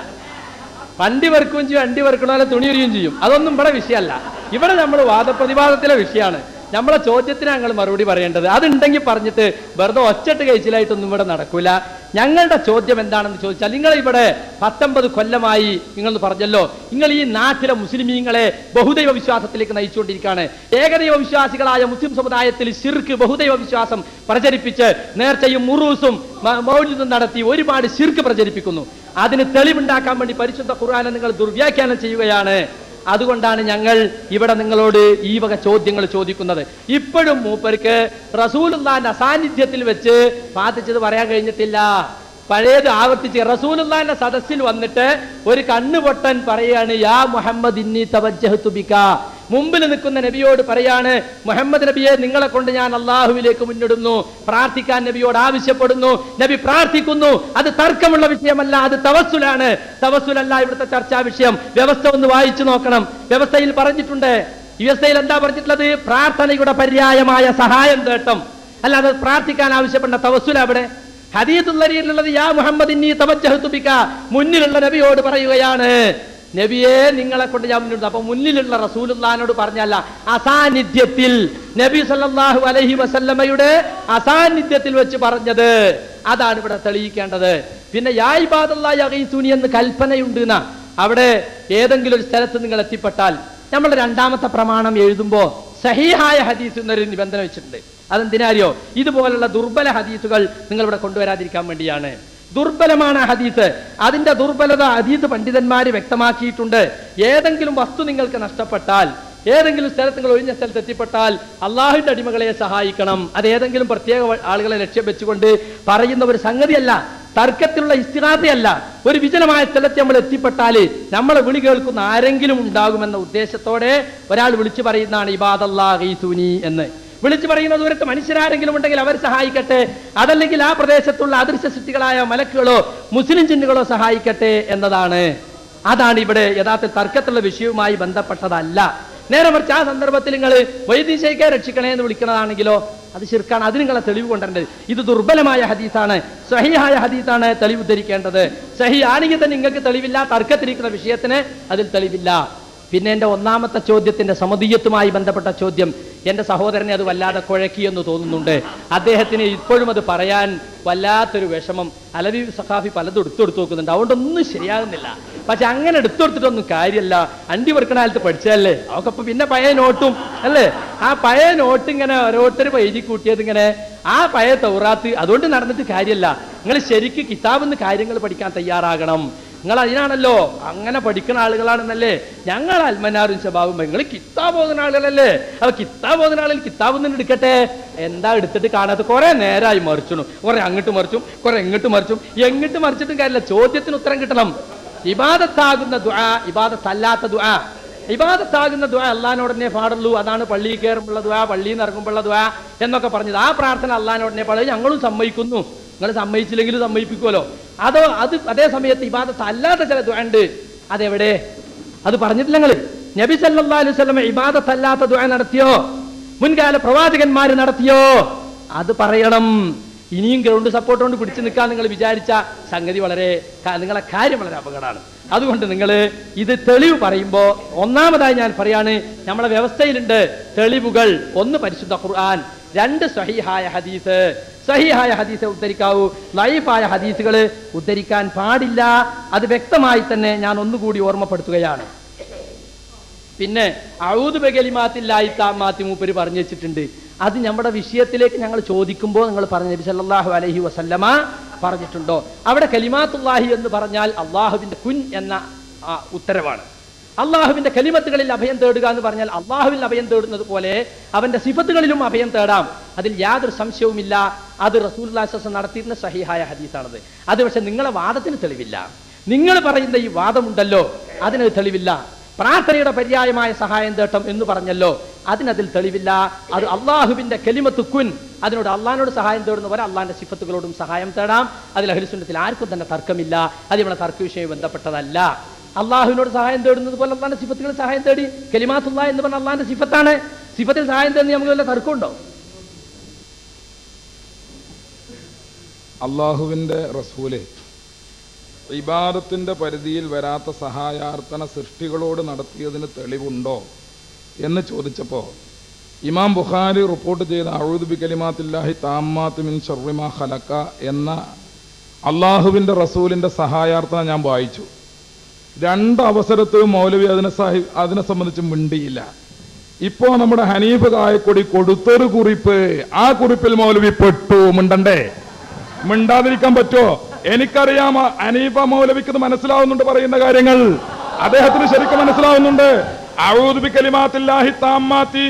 വണ്ടി വെറുക്കുകയും ചെയ്യും, വണ്ടി വെറുക്കണ പോലെ തുണി ഉരിയും ചെയ്യും. അതൊന്നും ഇവിടെ വിഷയമല്ല. ഇവിടെ നമ്മൾ വാദപ്രതിവാദത്തിലെ വിഷയമാണ്. നമ്മളെ ചോദ്യത്തിന് ഞങ്ങൾ മറുപടി പറയേണ്ടത്. അതുണ്ടെങ്കിൽ പറഞ്ഞിട്ട് വെറുതെ ഒച്ചട്ട് കഴിച്ചിലായിട്ടൊന്നും ഇവിടെ നടക്കൂല. ഞങ്ങളുടെ ചോദ്യം എന്താണെന്ന് ചോദിച്ചാൽ, നിങ്ങൾ ഇവിടെ 19 കൊല്ലമായി നിങ്ങൾ പറഞ്ഞല്ലോ, നിങ്ങൾ ഈ നാട്ടിലെ മുസ്ലിമീങ്ങളെ ബഹുദൈവ വിശ്വാസത്തിലേക്ക് നയിച്ചുകൊണ്ടിരിക്കുകയാണ്. ഏകദൈവ വിശ്വാസികളായ മുസ്ലിം സമുദായത്തിൽ ശിർക്ക്, ബഹുദൈവ വിശ്വാസം പ്രചരിപ്പിച്ച് നേർച്ചയും മുറൂസും മൗലിദും നടത്തി ഒരുപാട് ശിർക്ക് പ്രചരിപ്പിക്കുന്നു. അതിന് തെളിവുണ്ടാക്കാൻ വേണ്ടി പരിശുദ്ധ ഖുർആനെ നിങ്ങൾ ദുർവ്യാഖ്യാനം ചെയ്യുകയാണ്. അതുകൊണ്ടാണ് ഞങ്ങൾ ഇവിടെ നിങ്ങളോട് ഈ വക ചോദ്യങ്ങൾ ചോദിക്കുന്നത്. ഇപ്പോഴും മൂപ്പർക്ക് റസൂലുള്ളാഹിന്റെ അസാന്നിധ്യത്തിൽ വെച്ച് ബാധിച്ചത് പറയാൻ കഴിഞ്ഞിട്ടില്ല. പഴയത് ആവർത്തിച്ച് റസൂലുള്ളാഹിന്റെ സദസ്സിൽ വന്നിട്ട് ഒരു കണ്ണുപൊട്ടൻ പറയാണ്, യാ മുഹമ്മദ് ഇന്നി തവജ്ജഹ്തു ബിക. മുമ്പിൽ നിൽക്കുന്ന നബിയോട് പറയാണ്, മുഹമ്മദ് നബിയെ നിങ്ങളെ കൊണ്ട് ഞാൻ അള്ളാഹുവിലേക്ക് മുന്നിടുന്നു, പ്രാർത്ഥിക്കാൻ നബിയോട് ആവശ്യപ്പെടുന്നു. നബി പ്രാർത്ഥിക്കുന്നു. അത് തർക്കമുള്ള വിഷയമല്ല, അത് തവസ്സുലാണ്. തവസ്സുലല്ല ഇവിടുത്തെ ചർച്ചാ വിഷയം. വ്യവസ്ഥ ഒന്ന് വായിച്ചു നോക്കണം. വ്യവസ്ഥയിൽ പറഞ്ഞിട്ടുണ്ട്. വ്യവസ്ഥയിൽ എന്താ പറഞ്ഞിട്ടുള്ളത്? പ്രാർത്ഥനയുടെ പര്യായമായ സഹായം തേട്ടം, അല്ലാതെ പ്രാർത്ഥിക്കാൻ ആവശ്യപ്പെട്ട തവസ്സുല. അവിടെ ഹദീസുള്ളതിലുള്ളത് യാ മുഹമ്മദ് ഇന്നി തവജ്ജഹ്തു ബിക. മുന്നിലുള്ള നബിയോട് പറയുകയാണ്, നബിയെ നിങ്ങളെ കൊണ്ട് ഞാൻ മുന്നിടുന്നു. അപ്പൊ മുന്നിലുള്ള റസൂലുള്ളാഹിനോട് പറഞ്ഞല്ല, അസാന്നിധ്യത്തിൽ നബി സല്ലല്ലാഹു അലൈഹി വസല്ലമയുടെ അസാന്നിധ്യത്തിൽ വെച്ച് പറഞ്ഞത്. അതാണ് ഇവിടെ തെളിയിക്കേണ്ടത്. പിന്നെ യാ ഇബാദല്ലാഹി അഗീസൂനി എന്ന് കൽപ്പനയുണ്ട് എന്നാ. അവിടെ ഏതെങ്കിലും ഒരു സ്ഥലത്ത് നിങ്ങൾ എത്തിപ്പെട്ടാൽ നമ്മൾ രണ്ടാമത്തെ പ്രമാണം എഴുതുമ്പോ സഹീഹായ ഹദീസ് എന്നൊരു നിബന്ധന വെച്ചിട്ടുണ്ട്. അതെന്തിനാരിയോ? ഇതുപോലുള്ള ദുർബല ഹദീസുകൾ നിങ്ങൾ ഇവിടെ കൊണ്ടുവരാതിരിക്കാൻ വേണ്ടിയാണ്. ദുർബലമാണ് ഹദീസ്. അതിന്റെ ദുർബലത ഹദീസ് പണ്ഡിതന്മാര് വ്യക്തമാക്കിയിട്ടുണ്ട്. ഏതെങ്കിലും വസ്തു നിങ്ങൾക്ക് നഷ്ടപ്പെട്ടാൽ, ഏതെങ്കിലും സ്ഥലത്ത് നിങ്ങൾ ഒഴിഞ്ഞ സ്ഥലത്ത് എത്തിപ്പെട്ടാൽ അള്ളാഹുവിന്റെ അടിമകളെ സഹായിക്കണം. അത് ഏതെങ്കിലും പ്രത്യേക ആളുകളെ ലക്ഷ്യം വെച്ചുകൊണ്ട് പറയുന്ന ഒരു സംഗതിയല്ല, തർക്കത്തിലുള്ള ഇസ്തിഗാസയല്ല. ഒരു വിജനമായ സ്ഥലത്ത് നമ്മൾ എത്തിപ്പെട്ടാല് നമ്മളെ വിളി കേൾക്കുന്ന ആരെങ്കിലും ഉണ്ടാകുമെന്ന ഉദ്ദേശത്തോടെ ഒരാൾ വിളിച്ചു പറയുന്നതാണ് ഇബാദല്ലാഹി ഗീസൂനി എന്ന്. വിളിച്ചു പറയുന്ന ദൂരത്ത് മനുഷ്യരാരെങ്കിലും ഉണ്ടെങ്കിൽ അവർ സഹായിക്കട്ടെ, അതല്ലെങ്കിൽ ആ പ്രദേശത്തുള്ള അദൃശ്യ സൃഷ്ടികളായ മലക്കുകളോ മുസ്ലിം ജിന്നുകളോ സഹായിക്കട്ടെ എന്നതാണ്. അതാണ് ഇവിടെ യഥാർത്ഥ തർക്കത്തിലുള്ള വിഷയവുമായി ബന്ധപ്പെട്ടതല്ല. നേരെ മറിച്ച് ആ സന്ദർഭത്തിൽ നിങ്ങൾ വൈദ്യശേഖരെ രക്ഷിക്കണേ എന്ന് വിളിക്കുന്നതാണെങ്കിലോ അത് ശിർക്കാണ്. അത് നിങ്ങളെ തെളിവ് കൊണ്ടുവരേണ്ടത്. ഇത് ദുർബലമായ ഹദീസാണ്, സഹിഹായ ഹദീസാണ് തെളിവ് ധരിക്കേണ്ടത്. സഹി ആണെങ്കിൽ തന്നെ നിങ്ങൾക്ക് തെളിവില്ല, തർക്കത്തിരിക്കുന്ന വിഷയത്തിന് അതിൽ തെളിവില്ല. പിന്നെ എൻ്റെ ഒന്നാമത്തെ ചോദ്യത്തിന്റെ സമദീയത്തുമായി ബന്ധപ്പെട്ട ചോദ്യം എൻ്റെ സഹോദരനെ അത് വല്ലാതെ കുഴക്കിയെന്ന് തോന്നുന്നുണ്ട്. അദ്ദേഹത്തിന് ഇപ്പോഴും അത് പറയാൻ വല്ലാത്തൊരു വിഷമം. അലവി സഖാഫി പലതും എടുത്തെടുത്ത് നോക്കുന്നുണ്ട്, അതുകൊണ്ടൊന്നും ശരിയാകുന്നില്ല. പക്ഷെ അങ്ങനെ എടുത്തെടുത്തിട്ടൊന്നും കാര്യമല്ല. അണ്ടി വെറുക്കണ കാലത്ത് പഠിച്ചതല്ലേ അവർക്ക്. അപ്പൊ പിന്നെ പഴയ നോട്ടും അല്ലേ, ആ പഴയ നോട്ട് ഇങ്ങനെ ഓരോരുത്തർ എഴുതി കൂട്ടിയത് ഇങ്ങനെ, ആ പഴയ തൗറാത്ത് അതുകൊണ്ട് നടന്നിട്ട് കാര്യമല്ല. നിങ്ങൾ ശരിക്ക് കിതാബിന്ന് കാര്യങ്ങൾ പഠിക്കാൻ തയ്യാറാകണം. നിങ്ങൾ അതിനാണല്ലോ അങ്ങനെ പഠിക്കുന്ന ആളുകളാണെന്നല്ലേ ഞങ്ങൾ അൽമനാറും ശബാബും. നിങ്ങൾ കിതാബ് ഓതുന്ന ആളുകളല്ലേ, അപ്പൊ കിതാബ് ഓതുന്ന ആളുകൾ കിതാബ് നിന്ന് എടുക്കട്ടെ. എന്താ എടുത്തിട്ട് കാണാത്ത? കുറെ നേരമായി മറിച്ചു, കുറെ അങ്ങോട്ട് മറിച്ചും, കുറെ എങ്ങോട്ട് മറിച്ചും. എങ്ങോട്ട് മറിച്ചിട്ടും കാര്യമില്ല, ചോദ്യത്തിന് ഉത്തരം കിട്ടണം. ഇബാദത്താകുന്ന ദുആ, ഇബാദത്തല്ലാത്ത ദുആ. ഇബാദത്താകുന്ന ദുആ അള്ളാഹിനോടനെ പാടുള്ളൂ. അതാണ് പള്ളിയിൽ കയറുമ്പോഴുള്ള ദുആ, പള്ളിയിൽ നിന്ന് ഇറങ്ങുമ്പോഴുള്ള ദുആ എന്നൊക്കെ പറഞ്ഞത്. ആ പ്രാർത്ഥന അള്ളാഹിനോടനെ പാടുക ഞങ്ങളും സമ്മതിക്കുന്നു. നിങ്ങൾ സമ്മതിച്ചില്ലെങ്കിലും സമ്മതിപ്പിക്കുമല്ലോ. അതേ സമയത്ത് ഇബാദത്ത് അല്ലാത്ത ചില ദുആ ഉണ്ട്. അതെവിടെ? അത് പറഞ്ഞിട്ടില്ല നിങ്ങൾ. നബി സല്ലല്ലാഹു അലൈഹി വസല്ലം ഇബാദത്ത് അല്ലാത്ത ദുആ നടത്തിയോ? മുൻകാല പ്രവാചകന്മാര് നടത്തിയോ? അത് പറയണം. ഇനിയും ഗ്രൗണ്ട് സപ്പോർട്ട് കൊണ്ട് പിടിച്ചു നിൽക്കാൻ നിങ്ങൾ വിചാരിച്ച സംഗതി നിങ്ങളെ കാര്യം വളരെ അപകടമാണ്. അതുകൊണ്ട് നിങ്ങൾ ഇത് തെളിവ് പറയുമ്പോൾ ഒന്നാമതായി ഞാൻ പറയാണ്, നമ്മളെ വ്യവസ്ഥയിലുണ്ട് തെളിവുകൾ. ഒന്ന് പരിശുദ്ധ ഖുർആൻ, രണ്ട് സഹീഹായ ഹദീസ്. സഹീഹായ ഹദീസ് ഉദ്ധരിക്കാവൂ, ലൈഫായ ഹദീസുകൾ ഉദ്ധരിക്കാൻ പാടില്ല. അത് വ്യക്തമായി തന്നെ ഞാൻ ഒന്നുകൂടി ഓർമ്മപ്പെടുത്തുകയാണ്. പിന്നെ അഊദു ബികലിമാത്തില്ലാഹി താമ്മാത്തി മൂപ്പര് പറഞ്ഞു വെച്ചിട്ടുണ്ട്. അത് നമ്മുടെ വിഷയത്തിലേക്ക് ഞങ്ങൾ ചോദിക്കുമ്പോൾ നിങ്ങൾ പറഞ്ഞ നബി സല്ലല്ലാഹു അലൈഹി വസല്ലമ പറഞ്ഞിട്ടുണ്ടോ? അവിടെ കലിമാത്തുല്ലാഹി എന്ന് പറഞ്ഞാൽ അള്ളാഹുവിന്റെ കുൻ എന്ന ഉത്തരവാണ്. അള്ളാഹുവിന്റെ കലിമത്തുകളിൽ അഭയം തേടുക എന്ന് പറഞ്ഞാൽ അള്ളാഹുവിൽ അഭയം തേടുന്നത് പോലെ അവന്റെ സിഫത്തുകളിലും അഭയം തേടാം. അതിൽ യാതൊരു സംശയവുമില്ല. അത് റസൂലുള്ളാഹി സ്വല്ലല്ലാഹു അലൈഹി വസല്ലം നടത്തിയിരുന്ന സഹീഹായ ഹദീസാണത്. അത് പക്ഷെ നിങ്ങളെ വാദത്തിന് തെളിവില്ല. നിങ്ങൾ പറയുന്ന ഈ വാദമുണ്ടല്ലോ, അതിനത് തെളിവില്ല. പ്രാർത്ഥനയുടെ പര്യായമായ സഹായം തേട്ടം എന്ന് പറഞ്ഞല്ലോ, അതിനതിൽ തെളിവില്ല. അത് അള്ളാഹുവിന്റെ കലിമത്ത് കുൻ, അതിനോട് അള്ളാഹിനോട് സഹായം തേടുന്നവരെ അള്ളാഹിന്റെ സിഫത്തുകളോടും സഹായം തേടാം. അതിൽ അഹ്ലുസുന്നത്തിൽ ആർക്കും തന്നെ തർക്കമില്ല. അത് നമ്മളെ തർക്ക വിഷയം ബന്ധപ്പെട്ടതല്ല. അള്ളാഹുവിനോട് സഹായം തേടുന്നത് പോലെ അള്ളാഹിന്റെ സിഫത്തുകൾ സഹായം തേടി. കലിമാത്തുല്ലാഹ് എന്ന് പറഞ്ഞാൽ അള്ളാഹിന്റെ സിഫത്താണ്. സിഫത്തിൽ സഹായം തേടുന്ന നമുക്ക് വല്ല തർക്കമുണ്ടോ? അള്ളാഹുവിൻ്റെ റസൂല് ഇബാദത്തിന്റെ പരിധിയിൽ വരാത്ത സഹായാർത്ഥന സൃഷ്ടികളോട് നടത്തിയതിന് തെളിവുണ്ടോ എന്ന് ചോദിച്ചപ്പോൾ ഇമാം ബുഖാരി റിപ്പോർട്ട് ചെയ്ത അഊദു ബികലിമാത്തില്ലാഹി താമ്മാത്തി മിൻ ശർരി മാ ഖലഖ എന്ന അള്ളാഹുവിൻ്റെ റസൂലിൻ്റെ സഹായാർത്ഥന ഞാൻ വായിച്ചു. രണ്ട് അവസരത്തിലും മൗലവി അതിനെ സംബന്ധിച്ച് മിണ്ടിയില്ല. ഇപ്പോ നമ്മുടെ ഹനീഫ് കായക്കൊടി കൊടുത്തൊരു കുറിപ്പ്, ആ കുറിപ്പിൽ മൗലവി പെട്ടു. മിണ്ടണ്ടേ? മിണ്ടാതിരിക്കാൻ പറ്റുമോ? എനിക്കറിയാം ഹനീഫ മൗലവിക്ക് ഇത് മനസ്സിലാവുന്നുണ്ട്, പറയുന്ന കാര്യങ്ങൾ അദ്ദേഹത്തിന് ശരിക്കും മനസ്സിലാവുന്നുണ്ട്. അഊദു ബികലിമാത്തില്ലാഹി താമ്മാത്തി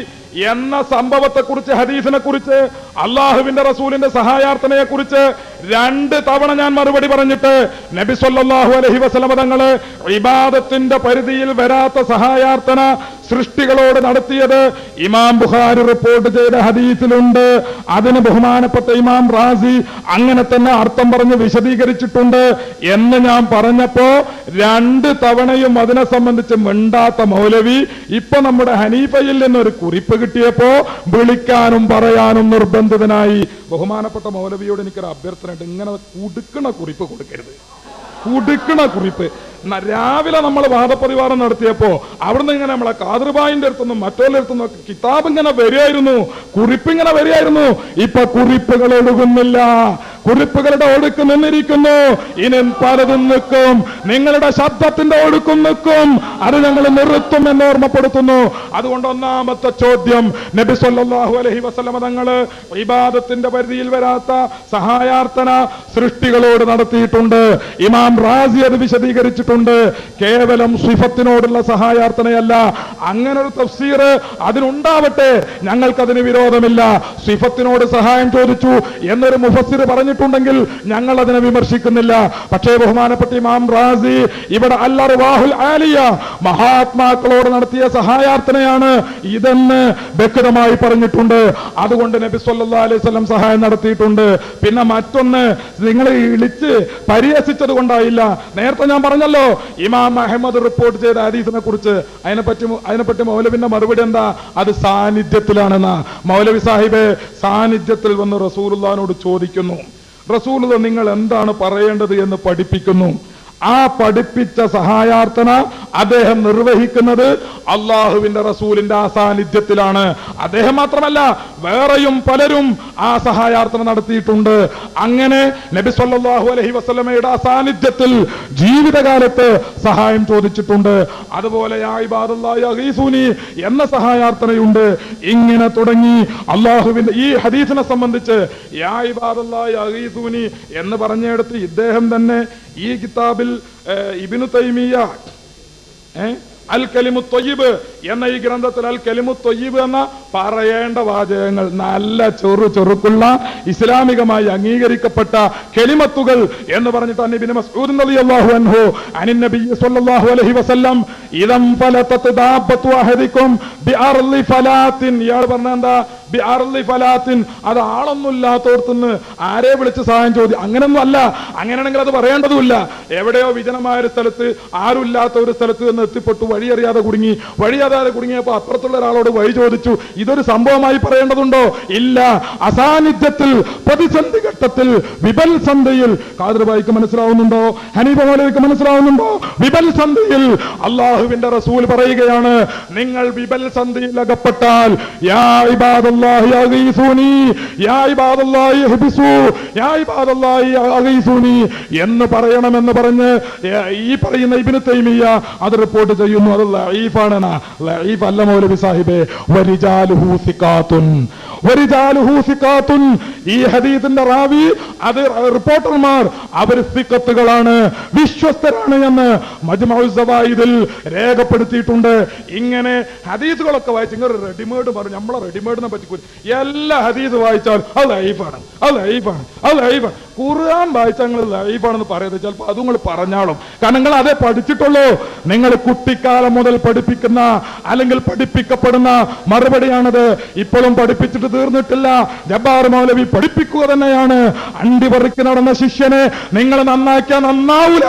എന്ന സംഭവത്തെക്കുറിച്ച്, ഹദീസിനെ കുറിച്ച്, അള്ളാഹുവിന്റെ റസൂലിന്റെ സഹായാർത്ഥനയെ കുറിച്ച് 2 തവണ ഞാൻ മറുപടി പറഞ്ഞിട്ട് നബി സല്ലല്ലാഹു അലൈഹി വസല്ലം തങ്ങള് ഇബാദത്തിന്റെ പരിധിയിൽ വരാത്ത സഹായാർത്ഥന സൃഷ്ടികളോട് നടത്തിയത് ഇമാം ബുഖാരി റിപ്പോർട്ട് ചെയ്ത ഹദീസിലുണ്ട്. അതിന് ബഹുമാനപ്പെട്ട ഇമാം റാസി അങ്ങനെ തന്നെ അർത്ഥം പറഞ്ഞ് വിശദീകരിച്ചിട്ടുണ്ട് എന്ന് ഞാൻ പറഞ്ഞപ്പോ 2 തവണയും അതിനെ സംബന്ധിച്ച് മിണ്ടാത്ത മൗലവി ഇപ്പൊ നമ്മുടെ ഹനീഫയിൽ നിന്നൊരു കുറിപ്പ് കിട്ടിയപ്പോ വിളിക്കാനും പറയാനും നിർബന്ധിതനായി. ബഹുമാനപ്പെട്ട മൗലവിയോട് എനിക്കൊരു അഭ്യർത്ഥനയുണ്ട്, ഇങ്ങനെ കുടുക്കണ കുറിപ്പ് കൊടുക്കരുത്. കുടുക്കണ കുറിപ്പ് രാവിലെ നമ്മൾ വാദപ്രതിവാദം നടത്തിയപ്പോ അവിടുന്ന് ഇങ്ങനെ നമ്മളെ കാദർബായിന്റെ അടുത്തുനിന്നും മറ്റോരുടെ അടുത്തുനിന്നും ഒക്കെ കിതാബ് ഇങ്ങനെ വരികയായിരുന്നു, കുറിപ്പിങ്ങനെ വരികയായിരുന്നു. ഇപ്പൊ കുറിപ്പുകൾ ഒഴുകുന്നില്ല, കുറിപ്പുകളുടെ ഒഴുക്ക് നിന്നിരിക്കുന്നു. ഇനി പലതും നിൽക്കും, നിങ്ങളുടെ ശബ്ദത്തിന്റെ ഒഴുക്കും നിൽക്കും. അത് ഞങ്ങൾ നിർത്തും എന്ന് ഓർമ്മപ്പെടുത്തുന്നു. അതുകൊണ്ട് ഒന്നാമത്തെ ചോദ്യം, നബി സല്ലല്ലാഹു അലൈഹി വസല്ലം തങ്ങള് ഇബാദത്തിന്റെ പരിധിയിൽ വരാത്ത സഹായാർത്ഥന സൃഷ്ടികളോട് നടത്തിയിട്ടുണ്ട്. ഇമാം റാസി അത് വിശദീകരിച്ചിട്ടുണ്ട്. കേവലം സിഫത്തിനോടുള്ള സഹായാർത്ഥനയല്ല. അങ്ങനൊരു തഫ്സീർ അതിനുണ്ടാവട്ടെ, ഞങ്ങൾക്കതിന് വിരോധമില്ല. സിഫത്തിനോട് സഹായം ചോദിച്ചു എന്നൊരു മുഫസ്സിർ പറഞ്ഞിട്ടുണ്ടെങ്കിൽ ഞങ്ങൾ അതിനെ വിമർശിക്കുന്നില്ല. പക്ഷേ ബഹുമാനപ്പെട്ട ഇമാം റാസി ഇവിടെ അൽ-അർവാഹുൽ ആലിയ, മഹാത്മാക്കളോട് നടത്തിയ സഹായാർത്ഥനയാണ് ഇതെന്ന് വ്യക്തമായി പറഞ്ഞിട്ടുണ്ട്. അതുകൊണ്ട് നബി സല്ലല്ലാഹു അലൈഹി വസല്ലം സഹായം നടത്തിയിട്ടുണ്ട്. പിന്നെ മറ്റൊന്ന്, നിങ്ങൾ ഇളിച്ച് പരിഹസിച്ചത് കൊണ്ടായില്ല. നേരത്തെ ഞാൻ പറഞ്ഞല്ലോ ഇമാം അഹ്മദ് റിപ്പോർട്ട് ചെയ്ത ഹദീസിനെ കുറിച്ച്, അതിനെപ്പറ്റി മൗലവിന്റെ മറുപടി എന്താ? അത് സാന്നിധ്യത്തിലാണെന്നാ. മൗലവി സാഹിബ് സാന്നിധ്യത്തിൽ വന്ന് റസൂലുള്ളാഹിനോട് ചോദിക്കുന്നു, റസൂലുള്ളാഹി നിങ്ങൾ എന്താണ് പറയേണ്ടത് എന്ന് പഠിപ്പിക്കുന്നു. ആ പഠിപ്പിച്ച സഹായാർത്ഥന അദ്ദേഹം നിർവഹിക്കുന്നത് അള്ളാഹുവിന്റെ റസൂലിന്റെ ആ സാന്നിധ്യത്തിലാണ്. അദ്ദേഹം മാത്രമല്ല, വേറെയും പലരും ആ സഹായാർത്ഥന നടത്തിയിട്ടുണ്ട്. അങ്ങനെ നബി സല്ലല്ലാഹു അലൈഹി വസല്ലമയുടെ ആ സാന്നിധ്യത്തിൽ ജീവിതകാലത്ത് സഹായം ചോദിച്ചിട്ടുണ്ട്. അതുപോലെ യാ ഇബാദല്ലാഹി അഗീസൂനി എന്ന സഹായാർത്ഥനയുണ്ട്. ഇങ്ങനെ തുടങ്ങി അള്ളാഹുവിന്റെ ഈ ഹദീസിനെ സംബന്ധിച്ച് യാ ഇബാദല്ലാഹി അഗീസൂനി എന്ന് പറഞ്ഞെടുത്ത് ഇദ്ദേഹം തന്നെ ഈ കിതാബിൽ ഇബ്നു തൈമിയ്യ അൽ കലിമു ത്വയ്യിബ് എന്ന ഈ ഗ്രന്ഥത്തിൽ അൽ കലിമു ത്വയ്യിബ് എന്ന പറയേണ്ട വാചകങ്ങൾ, നല്ല ചെറുക്കുള്ള ഇസ്ലാമികമായി അംഗീകരിക്കപ്പെട്ട കെലിമത്തുകൾ എന്ന് പറഞ്ഞിട്ട് ഇബ്നു മസ്ഊദ് റളിയല്ലാഹു അൻഹു അനിൻ നബി സ്വല്ലല്ലാഹു അലൈഹി വസല്ലം ഇദം ഫലതത് ദാബത്തു അഹദികും ബിഅർളി ഫലാത്തിൻ. ഇയാൾ പറഞ്ഞ എന്താ? ബിഅർളി ഫലാത്തിൻ, അത് ആളൊന്നുമില്ലാത്തോടത്തുനിന്ന് ആരെ വിളിച്ച് സഹായം ചോദിക്കും? അങ്ങനൊന്നും അല്ല. അങ്ങനെയാണെങ്കിൽ അത് പറയേണ്ടതുമില്ല. എവിടെയോ വിജനമായ ഒരു സ്ഥലത്ത്, ആരുമില്ലാത്ത ഒരു സ്ഥലത്ത് നിന്ന് എത്തിപ്പെട്ടു, വഴിയറിയാതെ കുടുങ്ങിയപ്പോ അപ്പുറത്തുള്ള ഒരാളോട് വഴി ചോദിച്ചു. ഇതൊരു സംഭവമായി പറയേണ്ടതുണ്ടോ? ഇല്ല. അസാന്നിധ്യത്തിൽ, പ്രതിസന്ധി ഘട്ടത്തിൽ, വിബൽ സന്ധിയിൽ, ഖാദിർബായിക്ക് മനസ്സിലാവുന്നുണ്ടോ? ഹനീഫ മൗലവിക്ക് മനസ്സിലാവുന്നുണ്ടോ? വിബൽ സന്ധിയിൽ അള്ളാഹുവിന്റെ റസൂൽ പറയുകയാണ്, നിങ്ങൾ വിബൽ സന്ധിയിൽ അകപ്പെട്ടാൽ യാ ഇബാദല്ലാഹി അഗീസൂനി, യാ ഇബാദല്ലാഹി ഇഹ്ബിസൂ, യാ ഇബാദല്ലാഹി അഗീസൂനി എന്ന് പറയണമെന്ന് പറഞ്ഞ് ഈ പറയുന്ന ഇബ്നു തൈമിയ്യ അത് റിപ്പോർട്ട് ചെയ്യുന്നു. അത് ലഈഫാണ്. ലഈഫ് അല്ല മൗലവി സാഹിബേ. വരിജാലുഹു സിഖാത്തുൻ, വരിജാലുഹു സിഖാത്തുൻ. ഈ ഹദീസിന്റെ റാവി, അത് റിപ്പോർട്ടർമാർ അവർ സിഖത്തുകളാണ്, വിശ്വസ്തരാണ് എന്ന് മജ്മുഉസ് സവായിദിൽ രേഖപ്പെടുത്തിയിട്ടുണ്ട്. ഇങ്ങനെ ഹദീസുകളൊക്കെ വായിച്ച് ഇങ്ങനെ റെഡിമേഡ് പറഞ്ഞു, നമ്മളെ റെഡിമേഡിനെ പറ്റി എല്ലാ ഹദീസ് വായിച്ചാൽ അത് ലഈഫാണ്, അത് ലഈഫാണ്, അത് ലഈഫാണ്. ഖുർആൻ വായിച്ചാൽ നിങ്ങൾ ലഈഫാണെന്ന് പറയരുത്. ചിലപ്പോൾ അത് നിങ്ങൾ പറഞ്ഞാളും. കാരണം നിങ്ങൾ അതേ പഠിച്ചിട്ടുള്ളൂ. നിങ്ങൾ കുട്ടിക്കാലം മുതൽ പഠിപ്പിക്കുന്ന അല്ലെങ്കിൽ പഠിപ്പിക്കപ്പെടുന്ന മറുപടിയാണത്. ഇപ്പോഴും പഠിപ്പിച്ചിട്ട് തീർന്നിട്ടില്ല. ജബ്ബാർ മൗലവി പഠിപ്പിക്കുക തന്നെയാണ്. അണ്ടിപറിക്ക് നടന്ന ശിഷ്യനെ നിങ്ങൾ നന്നാക്കിയാൽ നന്നാവൂല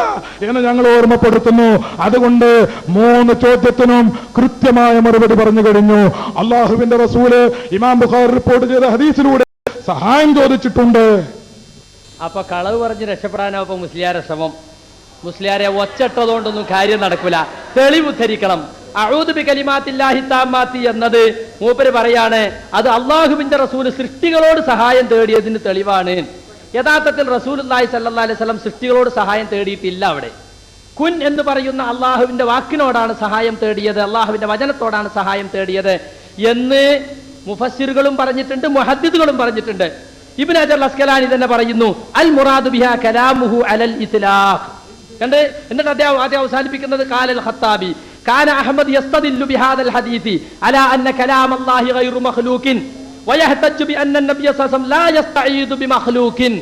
എന്ന് ഞങ്ങൾ ഓർമ്മപ്പെടുത്തുന്നു. അതുകൊണ്ട് 3 ചോദ്യത്തിനും കൃത്യമായ മറുപടി പറഞ്ഞു കഴിഞ്ഞു. അള്ളാഹുവിന്റെ റസൂല് ഇമാം ബുഖാരി റിപ്പോർട്ട് ചെയ്ത ഹദീസിലൂടെ സഹായം ചോദിച്ചിട്ടുണ്ട്. അപ്പൊ കളവ് പറഞ്ഞ് രക്ഷപ്പെടാനാവുമ്പോ മുസ്ലിയാരെ ശ്രമം. മുസ്ലിയാരെ ഒച്ചട്ടതുകൊണ്ടൊന്നും കാര്യം നടക്കൂല, തെളിവ് ധരിക്കണം. അഊദു ബി കലിമാത്തില്ലാഹി താമ്മാത്തി എന്നത് മൂപ്പര് പറയാണ്, അത് അള്ളാഹുവിന്റെ റസൂല് സൃഷ്ടികളോട് സഹായം തേടിയതിന് തെളിവാണ്. യഥാർത്ഥത്തിൽ റസൂലുള്ളാഹി സ്വല്ലല്ലാഹി അലൈഹി വസല്ലം സൃഷ്ടികളോട് സഹായം തേടിയിട്ടില്ല. അവിടെ കുൻ എന്ന് പറയുന്ന അള്ളാഹുവിന്റെ വാക്കിനോടാണ് സഹായം തേടിയത്, അള്ളാഹുവിന്റെ വചനത്തോടാണ് സഹായം തേടിയത് എന്ന് മുഫസ്സിറുകളും പറഞ്ഞിട്ടുണ്ട്, മുഹദ്ദിദുകളും പറഞ്ഞിട്ടുണ്ട്. ഇബ്നു ഹജർ അസ്കലാനി തന്നെ പറയുന്നു, അൽ മുറാദു ബിഹാ കലാമുഹു അലൽ ഇത്ലാഖ്. കണ്ട് എന്നിട്ട് അദ്ദേഹം ആദ്യം അവസാനിപ്പിക്കുന്നത് ഖാലൽ ഖത്താബി കാന അഹ്മദ് യസ്തദില്ലു ബിഹാദൽ ഹദീസി അലാ അന്ന കലാം അല്ലാഹി ഗൈറു മഖ്ലൂഖിൻ വയഹ്തജ്ജു ബി അന്ന നബിയ സല്ലല്ലാഹു അലൈഹി വസല്ലം ലാ യസ്തഈദു ബിമഖ്ലൂഖിൻ.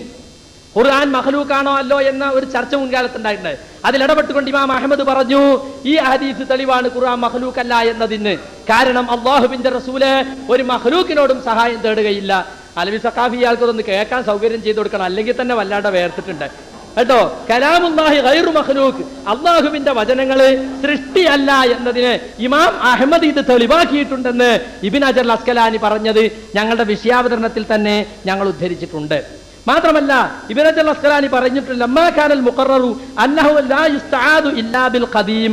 ഖുർആൻ മഖ്ലൂഖാണോ അല്ലോ എന്ന ഒരു ചർച്ച മുൻകാലത്ത് ഉണ്ടായിട്ടുണ്ട്. അതിൽ ഇടപെട്ടുകൊണ്ട് ഇമാം അഹ്മദ് പറഞ്ഞു, ഈ ഹദീസ് തെളിവാണ് ഖുർആൻ മഖ്ലൂഖ് അല്ല എന്നതിന്. കാരണം അല്ലാഹുവിന്റെ റസൂല് ഒരു മഖ്ലൂഖിനോടും സഹായം തേടുകയില്ല. അലവി സഖാഫി ഇയാൾക്കതൊന്ന് കേൾക്കാൻ സൗകര്യം ചെയ്തു കൊടുക്കണം, അല്ലെങ്കിൽ തന്നെ വല്ലാണ്ട് വേർത്തിട്ടുണ്ട് കേട്ടോ. കലാമുല്ലാഹി ഗൈറു മഖ്ലൂഖ്, അള്ളാഹുവിന്റെ വചനങ്ങള് സൃഷ്ടിയല്ല എന്നതിന് ഇമാം അഹ്മദ് ഇത് തെളിവാക്കിയിട്ടുണ്ടെന്ന് ഇബ്നു ഹജർ അസ്കലാനി പറഞ്ഞത് ഞങ്ങളുടെ വിഷയാവതരണത്തിൽ തന്നെ ഞങ്ങൾ ഉദ്ധരിച്ചിട്ടുണ്ട്. മാത്രമല്ല ഇബ്നു ഹജർ അസ്കലാനി പറഞ്ഞിട്ടുണ്ട്, ലമ്മാ കാനൽ മുഖററു അന്നഹു ലാ യുസ്തആദു ഇല്ലാ ബിൽ ഖദീം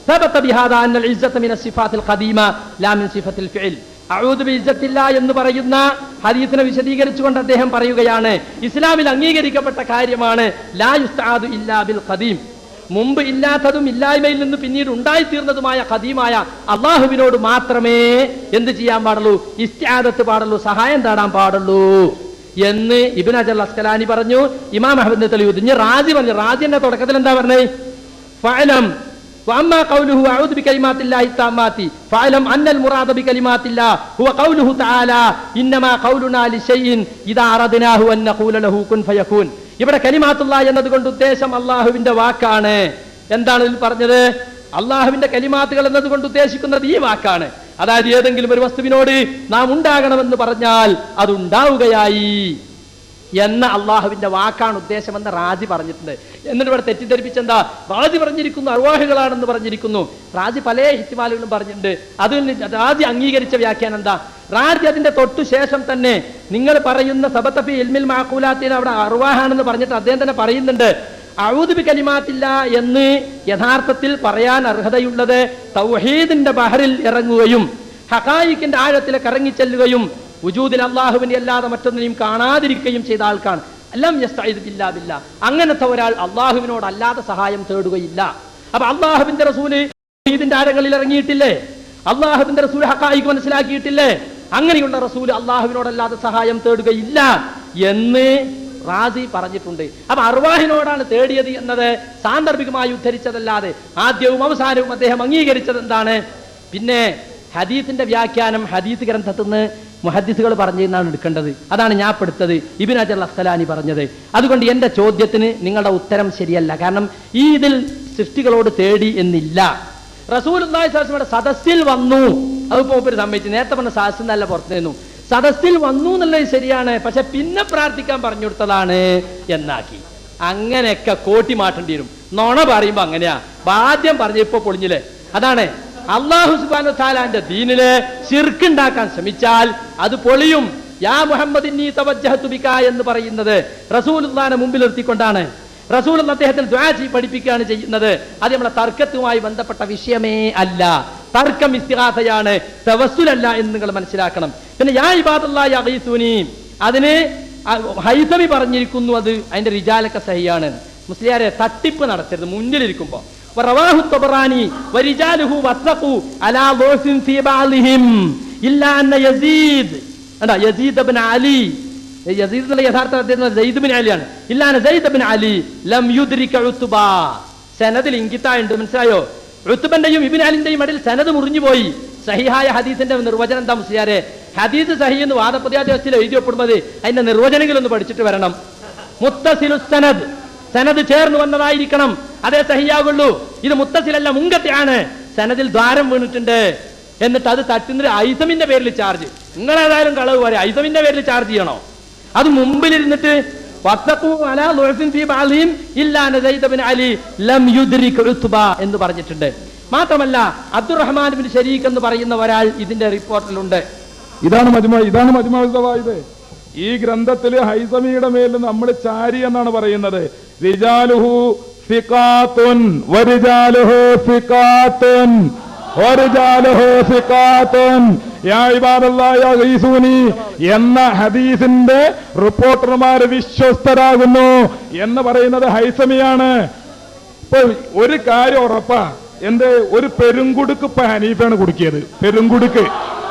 ثبت بهذا ان العزه من الصفات القديمه لا من صفه الفعل. അഊദു ബി ഇസ്സത്തില്ലാ എന്ന് പറയുന്ന ഹദീസിനെ വിശദീകരിച്ചുകൊണ്ട് അദ്ദേഹം പറയുകയാണ്, ഇസ്ലാമിൽ അംഗീകരിക്കപ്പെട്ട കാര്യമാണ് ലാ യുസ്തആദു ഇല്ലാ ബിൽ ഖദീം, മുമ്പ് ഇല്ലാത്തതും ഇല്ലായ്മയിൽ നിന്ന് പിന്നീട് ഉണ്ടായിത്തീർന്നതുമായ ഖദീമായ അള്ളാഹുവിനോട് മാത്രമേ എന്ത് ചെയ്യാൻ പാടുള്ളൂ, ഇസ്തിആദത്ത് പാടുള്ളൂ, സഹായം തേടാൻ പാടുള്ളൂ എന്ന് ഇബ്നു ഹജർ അസ്കലാനി പറഞ്ഞു. ഇമാം അഹ്മദ് തെളിവ് ഇനി റാജി പറഞ്ഞു. റാജിന്റെ തുടക്കത്തിൽ എന്താ പറഞ്ഞേ, ഫഅലം وأما قوله أعوذ بكلمات الله التامات فاعلم أن المراد بكلمات الله هو قوله تعالى إنما قولنا لشيء إذا أردناه أن نقول له كن فيكون. ഇവിടെ കലിമാത്തുള്ള എന്നതുകൊണ്ട് ഉദ്ദേശം അള്ളാഹുവിന്റെ വാക്കാണ്. എന്താണ് ഇതിൽ പറഞ്ഞത്? അള്ളാഹുവിന്റെ കലിമാത്തുകൾ എന്നതുകൊണ്ട് ഉദ്ദേശിക്കുന്നത് ഈ വാക്കാണ്. അതായത് ഏതെങ്കിലും ഒരു വസ്തുവിനോട് നാം ഉണ്ടാകണമെന്ന് പറഞ്ഞാൽ അതുണ്ടാവുകയായി എന്ന അള്ളാഹുവിന്റെ വാക്കാണ് ഉദ്ദേശമെന്ന് റാജി പറഞ്ഞിട്ടുണ്ട്. എന്നിട്ട് ഇവിടെ തെറ്റിദ്ധരിപ്പിച്ചെന്താ, റാജി പറഞ്ഞിരിക്കുന്നു അർവാഹുകളാണെന്ന് പറഞ്ഞിരിക്കുന്നു. റാജി പല ഇഹ്തിമാലുകളും പറഞ്ഞിട്ടുണ്ട്. അതിൽ റാജി അംഗീകരിച്ച വ്യാഖ്യാനം എന്താ? റാജി അതിന്റെ തൊട്ടു ശേഷം തന്നെ നിങ്ങൾ പറയുന്ന സബതഫി ഇൽമിൽ മാഖൂലാത്തിന് അവിടെ അർവാഹാണെന്ന് പറഞ്ഞിട്ട് അദ്ദേഹം തന്നെ പറയുന്നുണ്ട്, അഊദു ബി കലിമാത്തില്ല എന്ന് യഥാർത്ഥത്തിൽ പറയാൻ അർഹതയുള്ളത് തൗഹീദിന്റെ ബഹറിൽ ഇറങ്ങുകയും ഹഖായിഖിന്റെ ആഴത്തിലേക്ക് ഇറങ്ങിച്ചെല്ലുകയും വുജൂദിൽ അള്ളാഹുവിനെ അല്ലാതെ മറ്റൊന്നിനെയും കാണാതിരിക്കുകയും ചെയ്ത ആൾക്കാണ്. അല്ലം യസ്തഈദു ബില്ലാ ബില്ലാ, അങ്ങനത്തെ ഒരാൾ അള്ളാഹുവിനോട് അല്ലാതെ സഹായം തേടുകയില്ല. അപ്പൊ അള്ളാഹുവിന്റെ റസൂല് തൗഹീദിന്റെ ആഴങ്ങളിൽ ഇറങ്ങിയിട്ടില്ലേ? അള്ളാഹുവിന്റെ റസൂൽ ഹഖായിഖ് മനസ്സിലാക്കിയിട്ടില്ലേ? അങ്ങനെയുള്ള റസൂല് അള്ളാഹുവിനോടല്ലാതെ സഹായം തേടുകയില്ല എന്ന് റാസി പറഞ്ഞിട്ടുണ്ട്. അപ്പൊ അർവാഹിനോടാണ് തേടിയത് എന്നത് സാന്ദർഭികമായി ഉദ്ധരിച്ചതല്ലാതെ ആദ്യവും അവസാനവും അദ്ദേഹം അംഗീകരിച്ചത് എന്താണ്? പിന്നെ ഹദീസിന്റെ വ്യാഖ്യാനം ഹദീസ് ഗ്രന്ഥത്തിൽ നിന്ന് മുഹദ്ദിസുകൾ പറഞ്ഞാണ് എടുക്കേണ്ടത്. അതാണ് ഞാൻ പെടുത്തത്, ഇബ്നു ഹജർ അസ്കലാനി പറഞ്ഞത്. അതുകൊണ്ട് എന്റെ ചോദ്യത്തിന് നിങ്ങളുടെ ഉത്തരം ശരിയല്ല. കാരണം ഈ ഇതിൽ സൃഷ്ടികളോട് തേടി എന്നില്ല. റസൂലുള്ളാഹി സ്വല്ലല്ലാഹു അലൈഹി വസല്ലം സദസ്സിൽ വന്നു, അതിപ്പോ ഒരു സമ്മതിച്ചു. നേരത്തെ പറഞ്ഞ സദസ്സിൽ നല്ല പുറത്തു നിന്നു. സദസ്സിൽ വന്നു എന്നുള്ളത് ശരിയാണ്, പക്ഷെ പിന്നെ പ്രാർത്ഥിക്കാൻ പറഞ്ഞു കൊടുത്തതാണ് എന്നാക്കി. അങ്ങനെയൊക്കെ കോട്ടി മാറ്റേണ്ടി വരും. നുണ പറയുമ്പോ അങ്ങനെയാ. ആദ്യം പറഞ്ഞു ഇപ്പൊ പൊളിഞ്ഞില്ലേ? അതാണ് അല്ലാഹു സുബ്ഹാനഹു തആലാന്റെ ദീനില് ശിർക്ക് ഉണ്ടാക്കാൻ ശ്രമിച്ചാൽ അത് പൊളിയും. യാ മുഹമ്മദിന്നി തവജ്ജഹതു ബിക എന്ന് പറയുന്നത് റസൂലുള്ളാഹിനെ മുമ്പിൽ നിർത്തിക്കൊണ്ടാണ്. റസൂൽ അദ്ദേഹത്തിന് ദുആ പഠിപ്പിക്കുകയാണ് ചെയ്യുന്നത്. അത് നമ്മളെ തർക്കത്തുമായി ബന്ധപ്പെട്ട വിഷയമേ അല്ല. തർക്കം ഇസ്തിഗാസയാണ്, തവസ്സുലല്ല എന്ന് നിങ്ങൾ മനസ്സിലാക്കണം. പിന്നെ യാ ഇബാദല്ലാഹി അഗീസുനി, അതിന് ഹൈസമി പറഞ്ഞിരിക്കുന്നു, അത് അതിന്റെ റിജാലൊക്കെ സഹിയാണ്. മുസ്ലിയാരെ തട്ടിപ്പ് നടത്തരുത് മുന്നിലിരിക്കുമ്പോ. ورواه الطبراني ورجاله وثقوا على ضعف في بعضهم إلا أن يزيد بن علي യസീദ് എന്നുള്ള യഥാർത്ഥ Syed bin അലിയാണ്. ഇല്ലാന Syed bin Ali ലം യുദ്രിക ഉത്ബ. സനദിൽ ഇംഗിതായുണ്ട്, മനസ്സിലായോ? ഉത്ബന്റെയും ഇബ്നു അലിന്റെയും ഇടയിൽ സനദ് മുറിഞ്ഞു പോയി. സഹിഹായ ഹദീസിന്റെ നിർവചനം എന്താ മുസ്ലിയാരെ? ഹദീസ് സഹീഹ് എന്ന് വാദപ്രതിവാദത്തിൽ എഴുതി ഒപ്പിടുന്നത് അതിന്റെ നിർവചനങ്ങളൊന്ന് പഠിച്ചിട്ട് വരണം. മുത്തസിലുസ് സനദ്, സനദ് ചേർന്ന് വന്നതായിരിക്കണം, അതേ സഹിയാകുള്ളൂ. ഇത് മുത്തസിലല്ല, മുങ്കത്തെയാണ്. സനദിൽ ദ്വാരം വീണിട്ടുണ്ട്. എന്നിട്ട് അത് തട്ടുന്നത് ഐസമിന്റെ പേരിൽ ചാർജ്. നിങ്ങൾ ഏതായാലും കളവ് പോലെ ഐസമിന്റെ പേരിൽ ചാർജ് ചെയ്യണോ? അത് മുമ്പിലിരുന്നിട്ട് എന്ന് പറഞ്ഞിട്ടുണ്ട്. മാത്രമല്ല അബ്ദുറഹ്മാൻ ബിൻ ശരീഖ് എന്ന് പറയുന്ന ഒരാൾ ഇതിന്റെ റിപ്പോർട്ടിലുണ്ട്. ഇതാണ് മജ്മു, ഇതാണ് മജ്മു സവായിദ്. ഈ ഗ്രന്ഥത്തില് ഹൈസമിയുടെ മേൽ നമ്മൾ ചാരി എന്നാണ് പറയുന്നത്. റിജാലുഹു സിഖാത്തുൻ വരിജാലുഹു സിഖാത്തുൻ വരിജാലുഹു സിഖാത്തുൻ യാ ഇബാദല്ലാഹി അഗീസൂനി എന്ന ഹദീസിന്റെ റിപ്പോർട്ടർമാർ വിശ്വസ്തരാകുന്നു എന്ന് പറയുന്നത് ഹൈസമിയാണ്. ഇപ്പൊ ഒരു കാര്യം ഉറപ്പാ, എന്റെ ഒരു പെരുങ്കുടുക്ക് ഇപ്പൊ ഹനീഫാണ് കുടുക്കിയത്. പെരുങ്കുടുക്ക്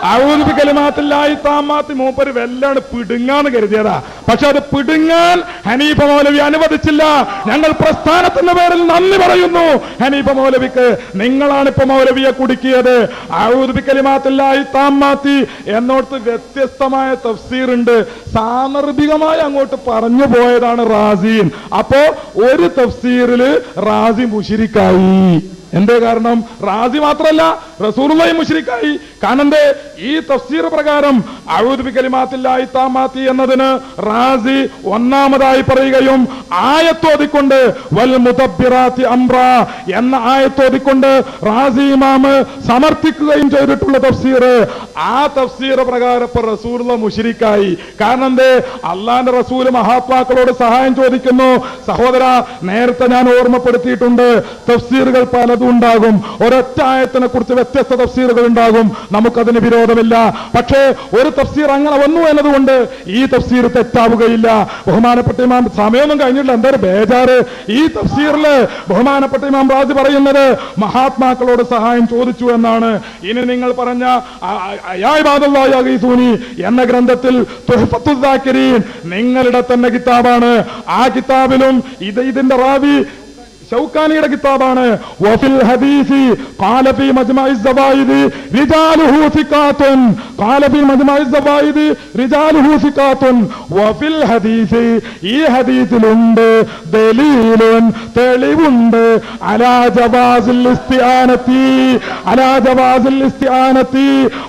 ഔദു ബികലിമാത്തില്ലാഹി താമ്മാത്തി മൂപ്പര് വെല്ലാണ് പിടുങ്ങാന്ന് കരുതിയതാ. പക്ഷെ അത് പിടുങ്ങാൻ ഹനീഫ മൗലവി അനുവദിച്ചില്ല. ഞങ്ങൾ പ്രസ്ഥാനത്തിന്റെ പേരിൽ നന്ദി പറയുന്നു ഹനീഫ മൗലവിക്ക്. നിങ്ങളാണ് ഇപ്പൊ മൗലവിയെ കുടുക്കിയത്. ഔദു ബികലിമാത്തില്ലാഹി താമ്മാത്തി എന്നോടത്ത് വ്യത്യസ്തമായ തഫ്സീർ ഉണ്ട്. സാന്ദർഭികമായി അങ്ങോട്ട് പറഞ്ഞു പോയതാണ് റാസിൻ. അപ്പോ ഒരു തഫ്സീറില് റാസി മുശ്രിക്കായി. എന്തേ കാരണം? റാസി മാത്രല്ല റസൂലുള്ളാഹി മുശ്രിക്കായി. കാരണം ഈ തഫ്സീർ പ്രകാരം അഊദു ബികലിമാത്തില്ലാഹി താമ്മാത്തി എന്നതിന് റാസി ഒന്നാമതായി പറയുകയും ആയത്തോതിക്കൊണ്ട് വൽ മുദബ്ബിറാത്തി അംറ എന്ന ആയത്തോതിക്കൊണ്ട് റാസി ഇമാമ് സമർത്ഥിക്കുകയും ചെയ്തിട്ടുള്ള തഫ്സീർ, ആ തഫ്സീർ പ്രകാരം ഇപ്പൊ റസൂലുള്ളാഹി മുശ്രിക്കായി. കാരണം അള്ളാന്റെ റസൂല് മഹാത്മാക്കളോട് സഹായം ചോദിക്കുന്നു. സഹോദര, നേരത്തെ ഞാൻ ഓർമ്മപ്പെടുത്തിയിട്ടുണ്ട്, തഫ്സീറുകൾ പലതും ഉണ്ടാകും. ഒരൊറ്റ ആയത്തിനെ കുറിച്ച് വ്യത്യസ്ത തഫ്സീറുകൾ ഉണ്ടാകും. നമുക്കതിന് വിരോധമില്ല. പക്ഷേ ഒരു തഫ്സീർ അങ്ങനെ വന്നു എന്നതുകൊണ്ട് ഈ തഫ്സീർ തെറ്റാവുകയില്ല. ബഹുമാനപ്പെട്ട ഇമാം, സമയമൊന്നും കഴിഞ്ഞിട്ടില്ല, എന്തായാലും ബേജാറ്. ഈ തഫ്സീറില് ബഹുമാനപ്പെട്ട ഇമാം റാസി പറയുന്നത് മഹാത്മാക്കളോട് സഹായം ചോദിച്ചു എന്നാണ്. ഇനി നിങ്ങൾ പറഞ്ഞ യാ ഇബാദല്ലാഹി അഗീസൂനി എന്ന ഗ്രന്ഥത്തിൽ തുഹ്ഫത്തുൽ ദാക്കിരീൻ നിങ്ങളുടെ തന്നെ കിതാബാണ്. ആ കിതാബിലും ഇതിന്റെ റാവി ഷൗക്കാനിയുടെ കിതാബാണ്. വഫിൽ ഹദീസി ഖാല ഫീ മജ്മഇ സവായിദ് റിജാലുഹു സിഖാത്തുൻ ഖാല ഫീ മജ്മഇ സവായിദ് റിജാലുഹു സിഖാത്തുൻ വഫിൽ ഹദീസി ഈ ഹദീസിലുണ്ട് ദലീലുൻ തെളിവുണ്ട് അലാ ജവാസിൽ ഇസ്തിആനത്തി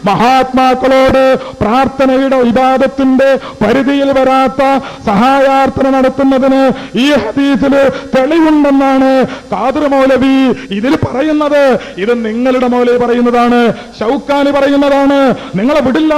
മഹാത്മാക്കളോട് പ്രാർത്ഥനയുടെ ഇബാദത്തിന്റെ പരിധിയിൽ വരാത്ത സഹായാർത്ഥന നടത്തുന്നതിന് ഈ ഹദീസിൽ തെളിവുണ്ടെന്നാണ് ഖാദിർ മൗലവി ഇതിൽ പറയുന്നത്. ഇത് നിങ്ങളുടെ മൗലവി പറയുന്നതാണ്, ഷൗക്കാനി പറയുന്നതാണ്. നിങ്ങളെ വിടില്ല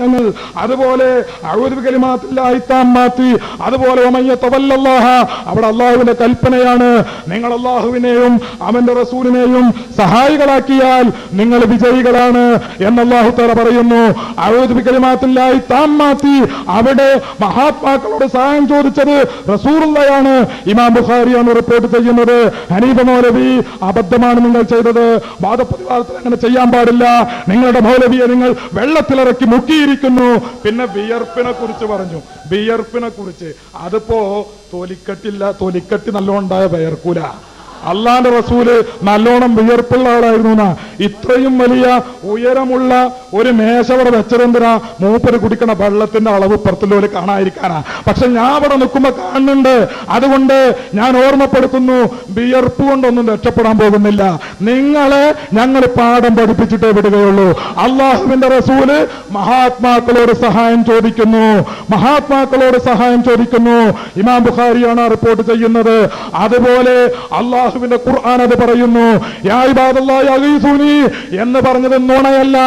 ഞങ്ങൾ. അതുപോലെ അഊദു ബികലിമാത്തില്ലാഹി താമ്മാത്തി, അതുപോലെ വമൻ യതവല്ലല്ലാഹ, അവിടെ അള്ളാഹുവിന്റെ കൽപ്പനയാണ്. നിങ്ങൾ അള്ളാഹുവിനെയും അവന്റെ റസൂലിനെയും സഹായികളാക്കിയാൽ നിങ്ങൾ വിജയികളാണ് എന്ന് അല്ലാഹു തആല പറയുന്നു. അഊദു ബികലിമാത്തില്ലാഹി താമ്മാത്തി, അവിടെ മഹാത്മാക്കളോട് സഹായം ചോദിച്ചത് റസൂലുള്ളാഹിയാണ്. ഇമാം ബുഖാരിയാണ് റിപ്പോർട്ട് ചെയ്യുന്നത്. ഹനീഫ മൗലവി അബദ്ധമാണ് നിങ്ങൾ ചെയ്തത്. വാദപ്രതിവാദത്തിൽ അങ്ങനെ ചെയ്യാൻ പാടില്ല. നിങ്ങളുടെ മൗലവിയെ നിങ്ങൾ വെള്ളത്തിലിറക്കി മുക്കിയിരിക്കുന്നു. പിന്നെ വിയർപ്പിനെ കുറിച്ച് പറഞ്ഞു. വിയർപ്പിനെ കുറിച്ച് അതിപ്പോ തൊലിക്കട്ടി നല്ലോണം ഉണ്ടായ വിയർക്കൂല. അള്ളാന്റെ റസൂല് നല്ലോണം വിയർപ്പുള്ള ആളായിരുന്നു. ഇത്രയും വലിയ ഉയരമുള്ള ഒരു മേശ അവിടെ വെച്ചതെന്തിനാ? മൂപ്പര് കുടിക്കണ വെള്ളത്തിന്റെ അളവ് പുറത്തുള്ളവര് കാണാതിരിക്കാനാ. പക്ഷെ ഞാൻ അവിടെ നിൽക്കുമ്പോ കാണുന്നുണ്ട്. അതുകൊണ്ട് ഞാൻ ഓർമ്മപ്പെടുത്തുന്നു, വിയർപ്പ് കൊണ്ടൊന്നും രക്ഷപ്പെടാൻ പോകുന്നില്ല. നിങ്ങളെ ഞങ്ങൾ പാഠം പഠിപ്പിച്ചിട്ടേ വിടുകയുള്ളൂ. അള്ളാഹുവിന്റെ റസൂല് മഹാത്മാക്കളോട് സഹായം ചോദിക്കുന്നു. ഇമാം ബുഖാരിയാണ് റിപ്പോർട്ട് ചെയ്യുന്നത്. അതുപോലെ അള്ളാഹുവിന്റെ ഖുർആൻ അത് പറയുന്നു. യാ ഇബാദല്ലാഹി അഗീസൂനി എന്ന് പറഞ്ഞത് നുണയല്ല.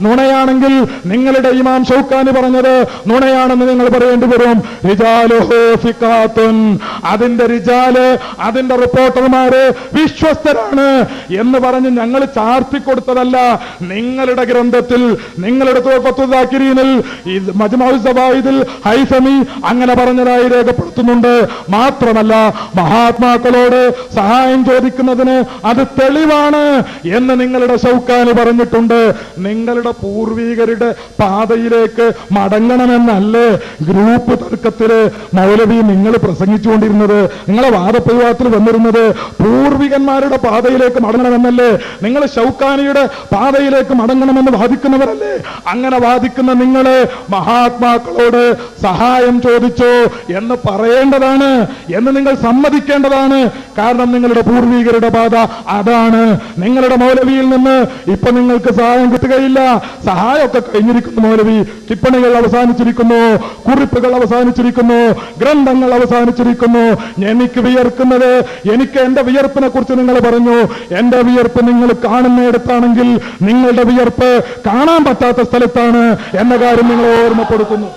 നുണയാണെങ്കിൽ നിങ്ങളുടെ ഇമാം ഷൗക്കാനി പറഞ്ഞത് നുണയാണെന്ന് നിങ്ങൾ പറയേണ്ടി വരും. റിജാലുഹു സിഖാത്തുൻ, അതിന്റെ റിജാല്, അതിന്റെ റിപ്പോർട്ടർമാര് വിശ്വസ്തരാണ് എന്ന് പറഞ്ഞ് ഞങ്ങൾ ചാർത്തിക്കൊടുത്തതല്ല. നിങ്ങളുടെ ഗ്രന്ഥത്തിൽ, നിങ്ങളുടെ തുഹ്ഫത്തുൽ ദാക്കിരീനിൽ, മജ്മഉ സവായിദിൽ ഹൈസമി അങ്ങനെ പറഞ്ഞതായി രേഖപ്പെടുത്തുന്നുണ്ട്. മാത്രമല്ല മഹാത്മാക്കളോട് സഹായം ചോദിക്കുന്നതിന് അത് തെളിവാണ് എന്ന് നിങ്ങളുടെ ഷൗക്കാനി പറഞ്ഞിട്ടുണ്ട്. നിങ്ങളുടെ പൂർവികരുടെ പാതയിലേക്ക് മടങ്ങണമെന്നല്ലേ ഗ്രൂപ്പ് തർക്കത്തില് മൗലവി നിങ്ങൾ പ്രസംഗിച്ചുകൊണ്ടിരുന്നത്? നിങ്ങളെ വാദപ്രതിവാദത്തിൽ വന്നിരുന്നത് പൂർവികന്മാരുടെ പാതയിലേക്ക് മടങ്ങണമെന്നല്ലേ? നിങ്ങൾ ഷൗക്കാനിയുടെ പാതയിലേക്ക് മടങ്ങണമെന്ന് വാദിക്കുന്നവരല്ലേ? അങ്ങനെ വാദിക്കുന്ന നിങ്ങള് മഹാത്മാക്കളോട് സഹായം ചോദിച്ചോ എന്ന് പറയേണ്ടതാണ്, എന്ന് നിങ്ങൾ സമ്മതിക്കേണ്ടതാണ്. കാരണം നിങ്ങളുടെ പൂർവികരുടെ പാത അതാണ്. നിങ്ങളുടെ മൗലവിയിൽ നിന്ന് ഇപ്പൊ നിങ്ങൾക്ക് സഹായം കിട്ടുകയില്ല. സഹായമൊക്കെ കഴിഞ്ഞിരിക്കുന്നു. മൗലവി ടിപ്പണികൾ അവസാനിച്ചിരിക്കുന്നു, കുറിപ്പുകൾ അവസാനിച്ചിരിക്കുന്നു, ഗ്രന്ഥങ്ങൾ അവസാനിച്ചിരിക്കുന്നു. എനിക്ക് വിയർക്കുന്നത്, എനിക്ക് എന്റെ വിയർപ്പിനെ കുറിച്ച് നിങ്ങൾ പറഞ്ഞു. എന്റെ വിയർപ്പ് നിങ്ങൾ കാണുന്നിടത്താണെങ്കിൽ നിങ്ങളുടെ വിയർപ്പ് കാണാൻ പറ്റാത്ത സ്ഥലത്താണ് എന്ന കാര്യം നിങ്ങൾ ഓർമ്മപ്പെടുത്തുന്നു.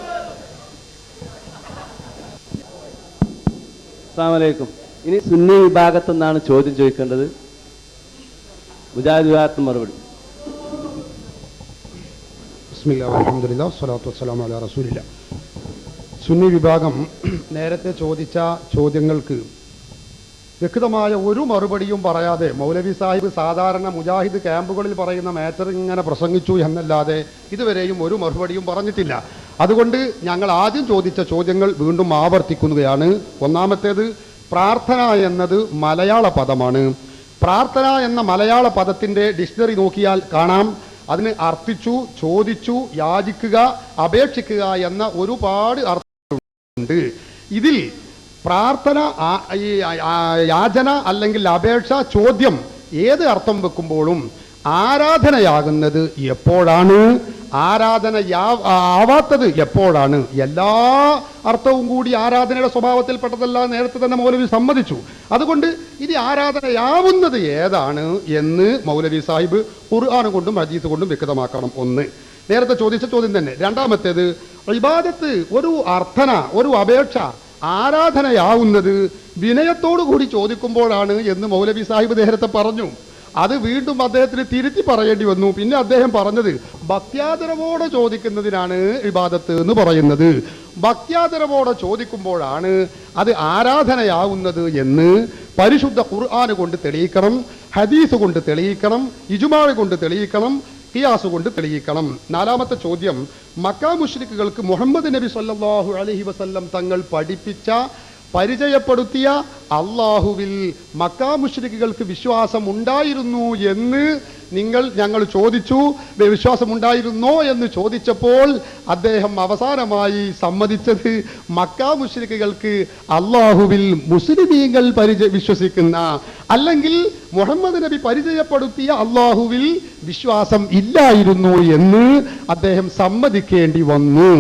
അസ്സലാമു അലൈക്കും. ഇനി സുന്നി വിഭാഗത്തു നിന്നാണ് ചോദ്യം ചോദിക്കേണ്ടത്. മുജാഹിദ് വിഭാഗത്തിന് മറുപടി. ബിസ്മില്ലാഹി അൽഹംദുലില്ലാഹി വസ്സലാത്തു വസ്സലാമു അലാ റസൂലില്ലാഹ്. സുന്നി വിഭാഗം നേരത്തെ ചോദിച്ച ചോദ്യങ്ങൾക്ക് വ്യക്തമായ ഒരു മറുപടിയും പറയാതെ മൗലവി സാഹിബ് സാധാരണ മുജാഹിദ് ക്യാമ്പുകളിൽ പറയുന്ന മാറ്റർ ഇങ്ങനെ പ്രസംഗിച്ചു എന്നല്ലാതെ ഇതുവരെയും ഒരു മറുപടിയും പറഞ്ഞിട്ടില്ല. അതുകൊണ്ട് ഞങ്ങൾ ആദ്യം ചോദിച്ച ചോദ്യങ്ങൾ വീണ്ടും ആവർത്തിക്കുകയാണ്. ഒന്നാമത്തേത്, പ്രാർത്ഥന എന്നത് മലയാള പദമാണ്. പ്രാർത്ഥന എന്ന മലയാള പദത്തിൻ്റെ ഡിക്ഷണറി നോക്കിയാൽ കാണാം, അതിന് അർത്ഥിച്ചു, ചോദിച്ചു, യാചിക്കുക, അപേക്ഷിക്കുക എന്ന ഒരുപാട് അർത്ഥമുണ്ട്. ഇതിൽ പ്രാർത്ഥന, യാചന അല്ലെങ്കിൽ അപേക്ഷ, ചോദ്യം ഏത് അർത്ഥം വെക്കുമ്പോഴും ആരാധനയാകുന്നത് എപ്പോഴാണ്, ആവാത്തത് എപ്പോഴാണ്, എല്ലാ അർത്ഥവും കൂടി ആരാധനയുടെ സ്വഭാവത്തിൽപ്പെട്ടതല്ല നേരത്തെ തന്നെ മൗലവി സമ്മതിച്ചു. അതുകൊണ്ട് ഇത് ആരാധനയാവുന്നത് ഏതാണ് എന്ന് മൗലവി സാഹിബ് ഖുർആൻ കൊണ്ടും ഹദീസ് കൊണ്ടും വ്യക്തമാക്കണം. ഒന്ന്, നേരത്തെ ചോദിച്ച ചോദ്യം തന്നെ. രണ്ടാമത്തേത്, ഇബാദത്ത്, ഒരു അർത്ഥന, ഒരു അപേക്ഷ ആരാധനയാവുന്നത് വിനയത്തോടു കൂടി ചോദിക്കുമ്പോഴാണ് എന്ന് മൗലവി സാഹിബ് നേരത്തെ പറഞ്ഞു. അത് വീണ്ടും അദ്ദേഹത്തിന് തിരുത്തി പറയേണ്ടി വന്നു. പിന്നെ അദ്ദേഹം പറഞ്ഞത് ഭക്ത്യാദരവോടെ ചോദിക്കുന്നതിനാണ് ഇബാദത്ത് എന്ന് പറയുന്നത്. ഭക്ത്യാദരവോടെ ചോദിക്കുമ്പോഴാണ് അത് ആരാധനയാവുന്നത് എന്ന് പരിശുദ്ധ ഖുർആൻ കൊണ്ട് തെളിയിക്കണം, ഹദീസ് കൊണ്ട് തെളിയിക്കണം, ഇജ്മാ കൊണ്ട് തെളിയിക്കണം, ഖിയാസ് കൊണ്ട് തെളിയിക്കണം. നാലാമത്തെ ചോദ്യം, മക്കാ മുശ്രിക്കുകൾക്ക് മുഹമ്മദ് നബി സല്ലല്ലാഹു അലൈഹി വസല്ലം തങ്ങൾ പഠിപ്പിച്ച, പരിചയപ്പെടുത്തിയ അള്ളാഹുവിൽ മക്കാ മുശ്രിക്കുകൾക്ക് വിശ്വാസം ഉണ്ടായിരുന്നു എന്ന് ഞങ്ങൾ ചോദിച്ചു. വിശ്വാസമുണ്ടായിരുന്നോ എന്ന് ചോദിച്ചപ്പോൾ അദ്ദേഹം അവസാനമായി സമ്മതിച്ചത് മക്കാ മുശ്രിക്കുകൾക്ക് അള്ളാഹുവിൽ മുസ്ലിമീങ്ങൾ വിശ്വസിക്കുന്ന, അല്ലെങ്കിൽ മുഹമ്മദ് നബി പരിചയപ്പെടുത്തിയ അള്ളാഹുവിൽ വിശ്വാസം ഇല്ലായിരുന്നു എന്ന് അദ്ദേഹം സമ്മതിക്കേണ്ടി വന്നു.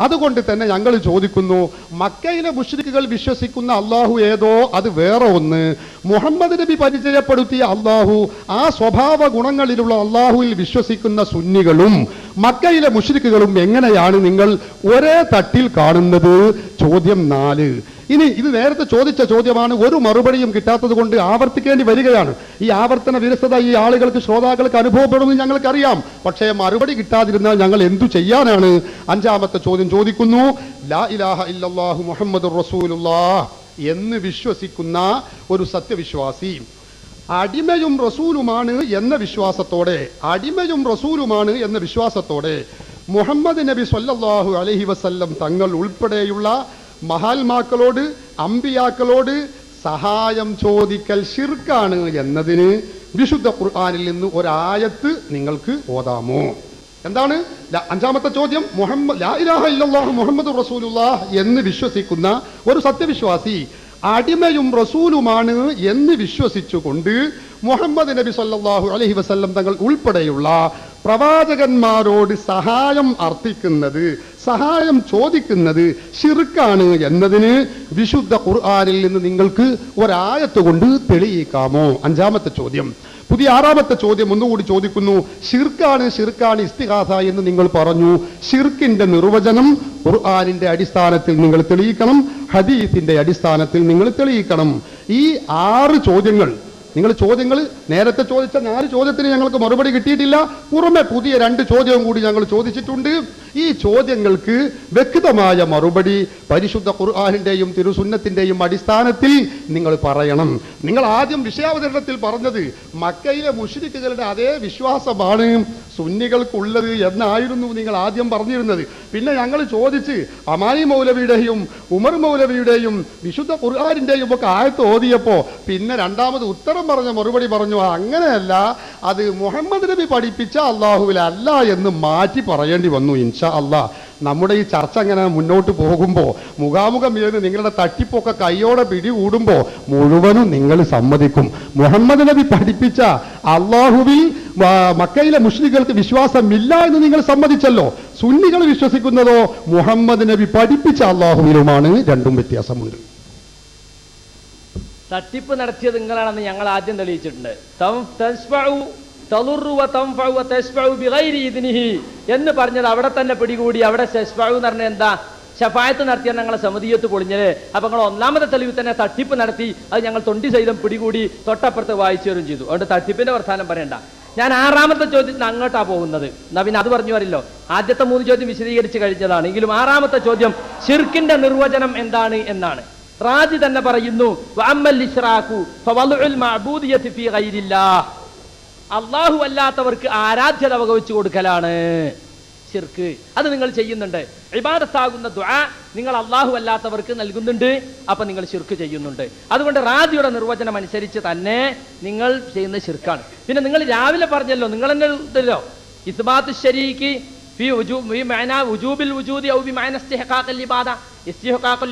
അതുകൊണ്ട് തന്നെ ഞങ്ങൾ ചോദിക്കുന്നു, മക്കയിലെ മുശ്രിക്കുകൾ വിശ്വസിക്കുന്ന അള്ളാഹു ഏതോ അത് വേറെ ഒന്ന്, മുഹമ്മദ് നബി പരിചയപ്പെടുത്തിയ അള്ളാഹു, ആ സ്വഭാവ ഗുണങ്ങളിലുള്ള അള്ളാഹുവിൽ വിശ്വസിക്കുന്ന സുന്നികളും മക്കയിലെ മുശ്രിക്കുകളും എങ്ങനെയാണ് നിങ്ങൾ ഒരേ തട്ടിൽ കാണുന്നത്? ചോദ്യം 4. ഇനി ഇത് നേരത്തെ ചോദിച്ച ചോദ്യമാണ്, ഒരു മറുപടിയും കിട്ടാത്തത് കൊണ്ട് ആവർത്തിക്കേണ്ടി വരികയാണ്. ഈ ആവർത്തന വിരസത ഈ ആളുകൾക്ക്, ശ്രോതാക്കൾക്ക് അനുഭവപ്പെടുമെന്ന് ഞങ്ങൾക്കറിയാം. പക്ഷേ മറുപടി കിട്ടാതിരുന്നാൽ ഞങ്ങൾ എന്തു ചെയ്യാനാണ്? 5-ാമത്തെ ചോദ്യം ചോദിക്കുന്നു, ലാ ഇലാഹ ഇല്ലല്ലാഹു മുഹമ്മദുർ റസൂലുള്ളാഹ് എന്ന് വിശ്വസിക്കുന്ന ഒരു സത്യവിശ്വാസി അടിമയും റസൂലുമാണ് എന്ന വിശ്വാസത്തോടെ മുഹമ്മദ് നബി സല്ലല്ലാഹു അലൈഹി വസല്ലം തങ്ങൾ ഉൾപ്പെടെയുള്ള മഹാത്മാക്കളോട്, അമ്പിയാക്കളോട് സഹായം ചോദിക്കൽ ശിർക്കാണ് എന്നതിന് വിശുദ്ധ ഖുർആനിൽ നിന്ന് ഒരായത്ത് നിങ്ങൾക്ക് ഓതാമോ? എന്താണ് 5-ാമത്തെ ചോദ്യം? ലാ ഇലാഹ ഇല്ലല്ലാഹു മുഹമ്മദുർ റസൂലുള്ളാഹ് എന്ന് വിശ്വസിക്കുന്ന ഒരു സത്യവിശ്വാസി അടിമയും റസൂലുമാണ് എന്ന് വിശ്വസിച്ചുകൊണ്ട് മുഹമ്മദ് നബി സല്ലല്ലാഹു അലൈഹി വസല്ലം തങ്ങൾ ഉൾപ്പെടെയുള്ള പ്രവാചകന്മാരോട് സഹായം അർത്ഥിക്കുന്നത്, സഹായം ചോദിക്കുന്നത് ശിർക്കാണ് എന്നതിന് വിശുദ്ധ ഖുർആനിൽ നിന്ന് നിങ്ങൾക്ക് ഒരായത്ത് കൊണ്ട് തെളിയിക്കാമോ? 5-ാമത്തെ ചോദ്യം. പുതിയ 6-ാമത്തെ ചോദ്യം ഒന്നുകൂടി ചോദിക്കുന്നു. ഷിർക്കാണ് ഇസ്തിഗാസ എന്ന് നിങ്ങൾ പറഞ്ഞു. ഷിർക്കിന്റെ നിർവചനം ഖുർആനിന്റെ അടിസ്ഥാനത്തിൽ നിങ്ങൾ തെളിയിക്കണം, ഹദീസിന്റെ അടിസ്ഥാനത്തിൽ നിങ്ങൾ തെളിയിക്കണം. ഈ 6 ചോദ്യങ്ങൾ നേരത്തെ ചോദിച്ച 4 ചോദ്യത്തിന് ഞങ്ങൾക്ക് മറുപടി കിട്ടിയിട്ടില്ല. പുറമെ പുതിയ 2 ചോദ്യവും കൂടി ഞങ്ങൾ ചോദിച്ചിട്ടുണ്ട്. ഈ ചോദ്യങ്ങൾക്ക് വ്യക്തമായ മറുപടി പരിശുദ്ധ ഖുർആനിന്റെയും തിരുസുന്നത്തിന്റെയും അടിസ്ഥാനത്തിൽ നിങ്ങൾ പറയണം. നിങ്ങൾ ആദ്യം വിഷയാവതരണത്തിൽ പറഞ്ഞത് മക്കയിലെ മുശ്രിക്കുകളുടെ അതേ വിശ്വാസമാണ് സുന്നികൾക്കുള്ളത് എന്നായിരുന്നു നിങ്ങൾ ആദ്യം പറഞ്ഞിരുന്നത്. പിന്നെ ഞങ്ങൾ ചോദിച്ച് അമാനി മൗലവിയുടെയും ഉമർ മൗലവിയുടെയും വിശുദ്ധ ഖുർആനിന്റെയും ഒക്കെ ആയത്ത് ഓതിയപ്പോ പിന്നെ രണ്ടാമത് ഉത്തരം പറഞ്ഞ മറുപടി പറഞ്ഞു, അങ്ങനെയല്ല, അത് മുഹമ്മദ് നബി പഠിപ്പിച്ച അള്ളാഹുവിലല്ല എന്ന് മാറ്റി പറയേണ്ടി വന്നു. ഇൻഷാ അള്ളാഹ് നമ്മുടെ ഈ ചർച്ച അങ്ങനെ മുന്നോട്ട് പോകുമ്പോൾ മുഖാമുഖം ഇരുന്ന് നിങ്ങളുടെ തട്ടിപ്പൊക്കെ കൈയോടെ പിടികൂടുമ്പോൾ മുഴുവനും നിങ്ങൾ സമ്മതിക്കും. മുഹമ്മദ് നബി പഠിപ്പിച്ച അള്ളാഹുവിൽ മക്കയിലെ മുസ്ലിങ്ങൾക്ക് വിശ്വാസമില്ല എന്ന് നിങ്ങൾ സമ്മതിച്ചല്ലോ. സുന്നികൾ വിശ്വസിക്കുന്നതോ മുഹമ്മദ് നബി പഠിപ്പിച്ച അള്ളാഹുവിലുമാണ്. രണ്ടും വ്യത്യാസമുണ്ട്. തട്ടിപ്പ് നടത്തിയത് നിങ്ങളാണെന്ന് ഞങ്ങൾ ആദ്യം തെളിയിച്ചിട്ടുണ്ട്. എന്ന് പറഞ്ഞത് അവിടെ തന്നെ പിടികൂടി. അവിടെ ശസ്ഫഉ എന്ന് പറഞ്ഞാൽ എന്താ? ശഫായത്ത് നടത്തിയാൽ ഞങ്ങളെ സമിതിയത്ത് പൊളിഞ്ഞത്. അപ്പൊ നിങ്ങൾ ഒന്നാമത്തെ തെളിവ് തന്നെ തട്ടിപ്പ് നടത്തി, അത് ഞങ്ങൾ തൊണ്ടി സഹിതം പിടികൂടി തൊട്ടപ്പുറത്ത് വായിച്ചു തരും ചെയ്തു. അതുകൊണ്ട് തട്ടിപ്പിന്റെ വർത്താനം പറയണ്ട. ഞാൻ 6ാമത്തെ ചോദ്യത്തിന് അങ്ങോട്ടാ പോകുന്നത്. എന്നാ പിന്നെ അത് പറഞ്ഞു വരില്ലോ. ആദ്യത്തെ 3 ചോദ്യം വിശദീകരിച്ച് കഴിഞ്ഞതാണ്. എങ്കിലും 6ാമത്തെ ചോദ്യം ശിർക്കിന്റെ നിർവചനം എന്താണ് എന്നാണ്. റാജി തന്നെ പറയുന്നു, അള്ളാഹു അല്ലാത്തവർക്ക് ആരാധ്യത വകവെച്ചു കൊടുക്കലാണ് ശിർക്ക്. അത് നിങ്ങൾ ചെയ്യുന്നുണ്ട്. ഇബാദത്താകുന്ന ദുആ നിങ്ങൾ അള്ളാഹു അല്ലാത്തവർക്ക് നൽകുന്നുണ്ട്, അപ്പൊ നിങ്ങൾ ശിർക്ക് ചെയ്യുന്നുണ്ട്. അതുകൊണ്ട് റാജിയുടെ നിർവചനം അനുസരിച്ച് തന്നെ നിങ്ങൾ ചെയ്യുന്ന ശിർക്കാണ്. പിന്നെ നിങ്ങൾ രാവിലെ പറഞ്ഞല്ലോ, നിങ്ങൾ തന്നെ ഉണ്ടല്ലോ ഇസ്ബാത്തു ശരീക്ക്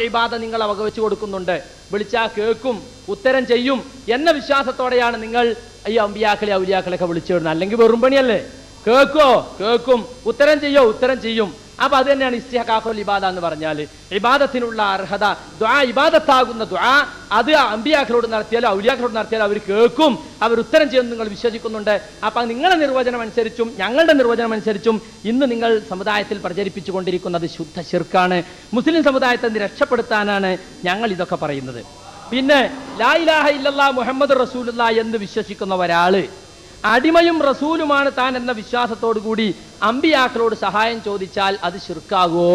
ഇബാദ നിങ്ങൾ വകവെച്ചു കൊടുക്കുന്നുണ്ട്. വിളിച്ചാ കേൾക്കും, ഉത്തരം ചെയ്യും എന്ന വിശ്വാസത്തോടെയാണ് നിങ്ങൾ ഈ അമ്പിയാക്കളെ ഔലിയാക്കളെയൊക്കെ വിളിച്ചു വിടുന്നത്. അല്ലെങ്കിൽ വെറും പണിയല്ലേ? കേൾക്കോ? കേൾക്കും. ഉത്തരം ചെയ്യോ? ഉത്തരം ചെയ്യും. അപ്പൊ അത് തന്നെയാണ് ഇസ്തിഹഖാഖുൽ ഇബാദ എന്ന് പറഞ്ഞാൽ. ഇബാദത്തിനുള്ള അർഹത, ദുആ ഇബാദത്താകുന്ന ദുആ അത് അമ്പിയാക്കളോട് നടത്തിയാലും ഔലിയാക്കളോട് നടത്തിയാലും അവർ കേൾക്കും, അവർ ഉത്തരം ചെയ്യുമെന്ന് നിങ്ങൾ വിശ്വസിക്കുന്നുണ്ട്. അപ്പൊ നിങ്ങളുടെ നിർവചനം അനുസരിച്ചും ഞങ്ങളുടെ നിർവചനം അനുസരിച്ചും ഇന്ന് നിങ്ങൾ സമുദായത്തിൽ പ്രചരിപ്പിച്ചു കൊണ്ടിരിക്കുന്നത് ശുദ്ധ ശിർക്കാണ്. മുസ്ലിം സമുദായത്തെ രക്ഷപ്പെടുത്താനാണ് ഞങ്ങൾ ഇതൊക്കെ പറയുന്നത്. പിന്നെ ലാ ഇലാഹ ഇല്ലല്ലാഹ് മുഹമ്മദ് റസൂലുള്ളാഹ് എന്ന് വിശ്വസിക്കുന്ന ഒരാള് അടിമയും റസൂലുമാണ് താൻ എന്ന വിശ്വാസത്തോടു കൂടി അമ്പിയാക്കളോട് സഹായം ചോദിച്ചാൽ അത് ശിർക്കാകുമോ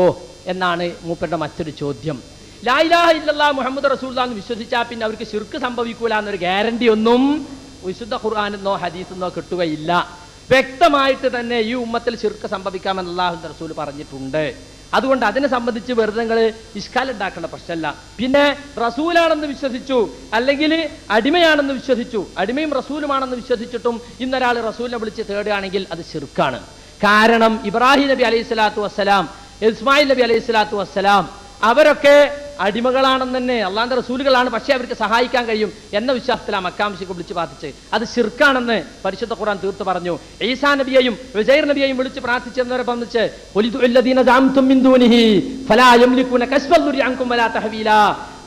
എന്നാണ് മൂപ്പരുടെ മറ്റൊരു ചോദ്യം. ലാ ഇലാഹ ഇല്ലല്ലാഹ് മുഹമ്മദ് റസൂലുള്ളാഹ് എന്ന് വിശ്വസിച്ചാൽ പിന്നെ അവർക്ക് ശിർക്ക് സംഭവിക്കൂല എന്നൊരു ഗ്യാരണ്ടി ഒന്നും വിശുദ്ധ ഖുർആനിന്നോ ഹദീസിന്നോ കിട്ടുകയില്ല. വ്യക്തമായിട്ട് തന്നെ ഈ ഉമ്മത്തിൽ ശിർക്ക് സംഭവിക്കാമെന്ന് അല്ലാഹുവിന്റെ റസൂൽ പറഞ്ഞിട്ടുണ്ട്. അതുകൊണ്ട് അതിനെ സംബന്ധിച്ച് വെറുതെ നിങ്ങൾ ഇഷ്കാൽ ഉണ്ടാക്കേണ്ട പ്രശ്നമല്ല. പിന്നെ റസൂലാണെന്ന് വിശ്വസിച്ചു, അല്ലെങ്കിൽ അടിമയാണെന്ന് വിശ്വസിച്ചു, അടിമയും റസൂലുമാണെന്ന് വിശ്വസിച്ചിട്ടും ഇന്നൊരാൾ റസൂലിനെ വിളിച്ച് തേടുകയാണെങ്കിൽ അത് ശിർക്കാണ്. കാരണം ഇബ്രാഹിം നബി അലൈഹി സ്വലാത്തു വസ്സലാം, ഇസ്മായിൽ നബി അലൈഹി സ്വലാത്തു വസ്സലാം അവരൊക്കെ അടിമകളാണെന്ന് തന്നെ, അള്ളാന്റെ റസൂലുകളാണ്, പക്ഷേ അവർക്ക് സഹായിക്കാൻ കഴിയും എന്ന വിശ്വാസത്തിൽ ആ മക്കാംശിക്ക് വിളിച്ച് പ്രാർത്ഥിച്ച് അത് ശിർക്കാണെന്ന് പരിശുദ്ധ ഖുർആൻ തീർത്തു പറഞ്ഞു. ഈസാ നബിയെയും ഉസൈർ നബിയെയും വിളിച്ച് പ്രാർത്ഥിച്ചെന്നവരെ സംബന്ധിച്ച്